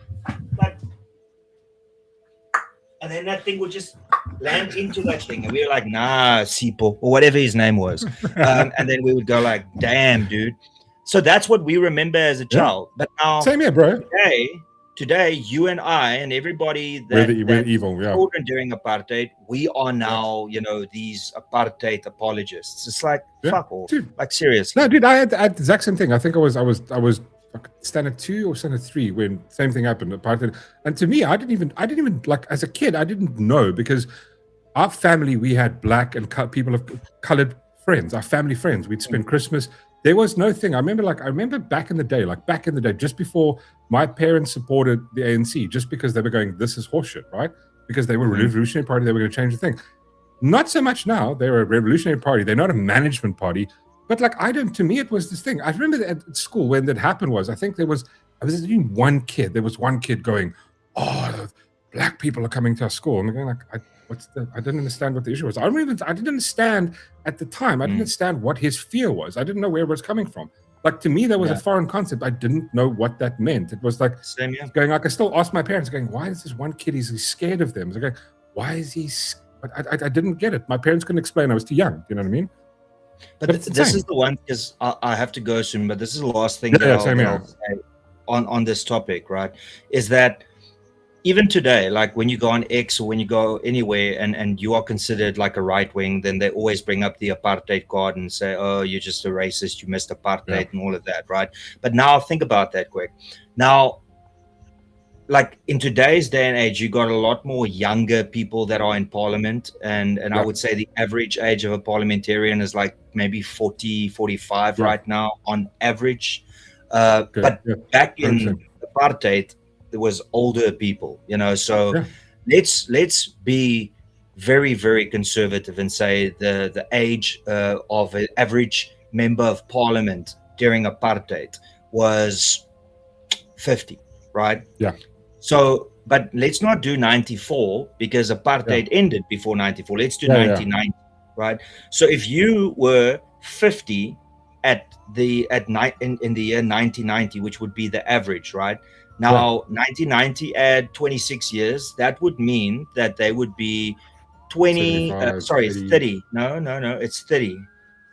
and then that thing would just land into that thing, and we were like, nah, Sipo, or whatever his name was, and then we would go like, damn, dude. So that's what we remember as a child. But now, same here, bro. Today, you and I and everybody we're evil, children during apartheid, we are now, you know, these apartheid apologists. It's like fuck off, dude. Like seriously. No, dude, I had the exact same thing. I think I was standard 2 or standard 3 when same thing happened, apartheid. And to me, I didn't even like as a kid, I didn't know, because our family, we had black and people of colored friends, our family friends. We'd spend Christmas. There was no thing. I remember back in the day, just before my parents supported the ANC, just because they were going, this is horseshit, right? Because they were a revolutionary party, they were going to change the thing. Not so much now. They're a revolutionary party. They're not a management party. But like, to me, it was this thing. I remember at school when that happened I was doing one kid. There was one kid going, oh, black people are coming to our school. And I'm going like, I didn't understand what the issue was. I didn't understand at the time. I didn't understand what his fear was. I didn't know where it was coming from. Like, to me, that was a foreign concept. I didn't know what that meant. It was like going like, I still ask my parents going, why is this one kid, he's scared of them? I was like, why is he? I didn't get it. My parents couldn't explain. I was too young. You know what I mean? But this is the one, because I have to go soon, but this is the last thing that I'll say on this topic, right? Is that even today, like when you go on X or when you go anywhere and you are considered like a right wing, then they always bring up the apartheid card and say, oh, you're just a racist, you missed apartheid and all of that, right? But now think about that quick. Now, like in today's day and age, you got a lot more younger people that are in parliament, and I would say the average age of a parliamentarian is like maybe 40, 45 right now on average. But back in apartheid, there was older people, you know. So let's be very, very conservative and say the age of an average member of parliament during apartheid was 50, right? Yeah. So, but let's not do 94 because apartheid ended before 94. Let's do 1990, right? So if you were 50 in the year 1990, which would be the average, right? Now, 1990 add 26 years, that would mean that they would be 30. No, it's 30.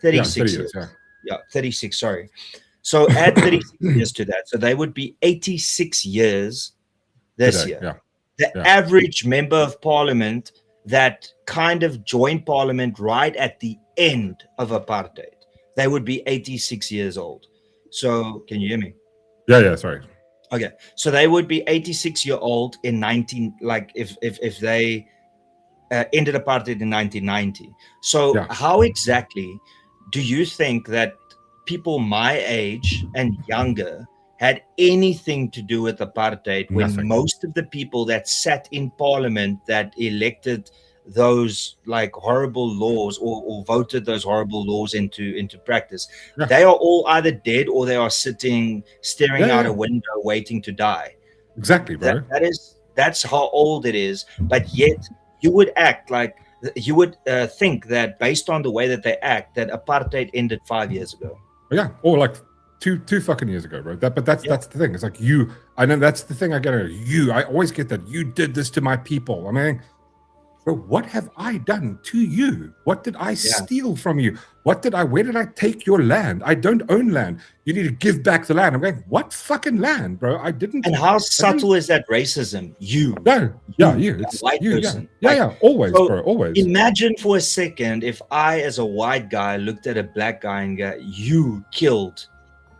36 years. Yeah, 36, sorry. So add 36 years to that. So they would be 86 years this year. The average member of parliament that kind of joined parliament right at the end of apartheid, they would be 86 years old. So can you hear me? Yeah, sorry. Okay. So they would be 86-year-old in if they ended apartheid in 1990. So how exactly do you think that people my age and younger had anything to do with apartheid when most of the people that sat in parliament that elected those like horrible laws or voted those horrible laws into practice, they are all either dead or they are sitting staring out a window waiting to die? Exactly, bro. That's how old it is. But yet you would act like you would think that based on the way that they act that apartheid ended 5 years ago. Yeah, or like two fucking years ago, bro. But that's the thing. It's like I know that's the thing I get. I always get that you did this to my people. I mean, bro, what have I done to you? What did I steal from you? Where did I take your land? I don't own land. You need to give back the land. I'm going, what fucking land, bro? I didn't. And how subtle is that racism? You. It's white you, person. Always, bro, always. Imagine for a second if I, as a white guy, looked at a black guy and go, you killed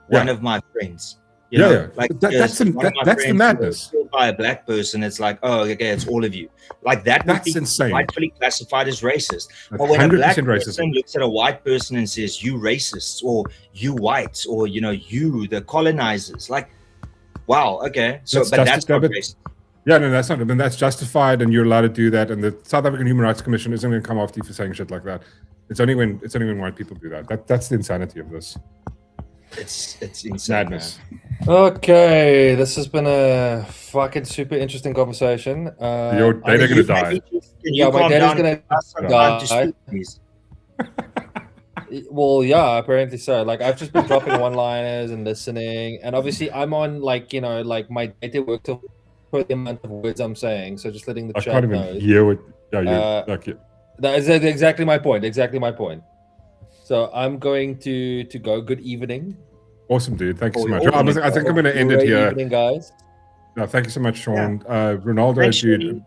one of my friends. You know, like that's the madness. Killed by a black person, it's like, oh, okay, it's all of you. Like that's would be insane. Rightfully classified as racist. But when a black person looks at a white person and says, "You racists," or "You whites," or you the colonizers, like, wow, okay. So, that's not racist. Yeah, no, that's not. I mean, that's justified, and you're allowed to do that. And the South African Human Rights Commission isn't going to come after you for saying shit like that. It's only when white people do that. That's the insanity of this. It's insane. Madness. Okay, this has been a fucking super interesting conversation. Your data gonna die. My data's gonna die. Well, yeah, apparently so. Like, I've just been dropping one-liners and listening, and obviously I'm on like my data works for the amount of words I'm saying. So just letting the chat know. I can't even hear what. That is exactly my point. Exactly my point. So I'm going to go. Good evening. Awesome, dude. Thank you so much. I think I'm going to end it here. Good evening, guys. No, thank you so much, Sean. Ronaldo, dude,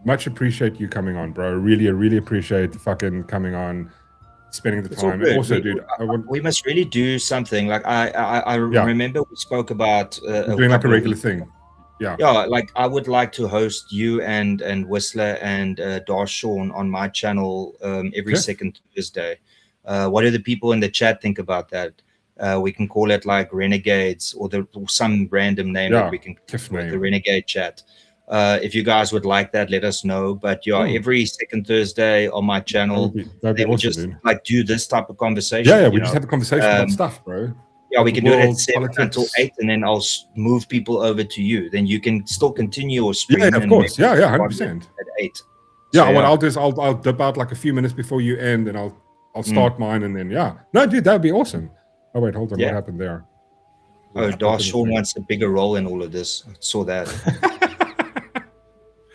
much appreciate you coming on, bro. Really appreciate fucking coming on, spending the time. Also, dude, we must really do something. Like I remember we spoke about doing like a regular thing. Yeah, like I would like to host you and Whistler and Darshawn on my channel every second Thursday. What do the people in the chat think about that? We can call it like Renegades or some random name that we can call it, the Renegade Chat. If you guys would like that, let us know. But every second Thursday on my channel, they will just like do this type of conversation. Yeah, we just have a conversation about stuff, bro. Yeah, we can do it at 7 until 8, and then I'll move people over to you. Then you can still continue or stream. Yeah, of course. Yeah, 100%. At 8. Yeah, what I'll do is I'll dip out like a few minutes before you end, and I'll start mine, and then no, dude, that would be awesome. Oh wait, hold on. What happened there? Darshawn wants a bigger role in all of this. I saw that.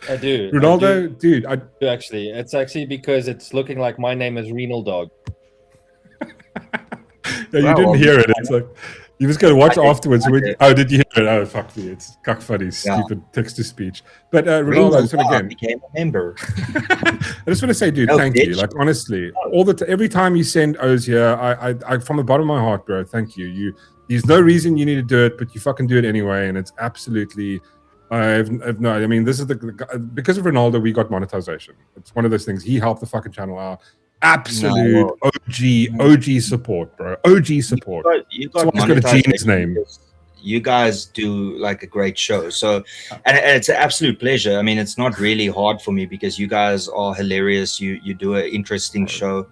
I do. Ronaldo, dude. Actually, it's actually because it's looking like my name is Renal Dog. You didn't hear it. It's like you was going to watch afterwards. Oh, did you hear it? Oh, fuck me. It's cock funny, stupid text to speech. But Ronaldo, again, became a member. I just want to say, dude, thank you. Like honestly, every time you send O's here, I from the bottom of my heart, bro, thank you. There's no reason you need to do it, but you fucking do it anyway, and it's absolutely I've no. I mean, this is because of Ronaldo, we got monetization. It's one of those things. He helped the fucking channel out. Absolute OG support, bro. OG support. You got got a G in his name. You guys do like a great show. So, and it's an absolute pleasure. I mean, it's not really hard for me because you guys are hilarious. You do an interesting show.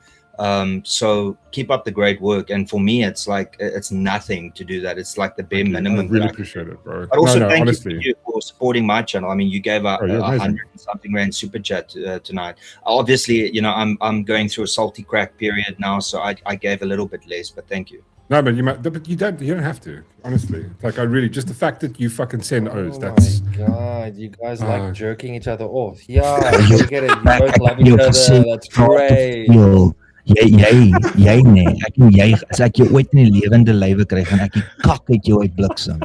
So keep up the great work. And for me, it's like it's nothing to do that. It's like the bare minimum. I really appreciate it, bro. But also thank you for supporting my channel. I mean, you gave a 100-something rand super chat tonight. Obviously, you know, I'm going through a salty crack period now, so I gave a little bit less. But thank you. No, but you don't have to. Honestly, like I really just the fact that you fucking send O's. That's my god, you guys like jerking each other off. Yeah, you get it. You both love each other. That's great. Jy nee, ek en jy as ek jou ooit in die lewende lywe kry gaan ek die kak uit jou uitbliksem.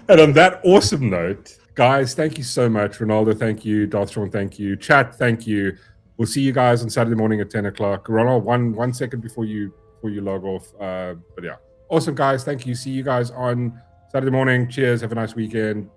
And on that awesome note, guys, thank you so much. Ronaldo, thank you. Darth Sean, thank you. Chat, thank you. We'll see you guys on Saturday morning at 10 o'clock. Ronald, one second before you log off. But yeah, awesome guys. Thank you. See you guys on Saturday morning. Cheers. Have a nice weekend.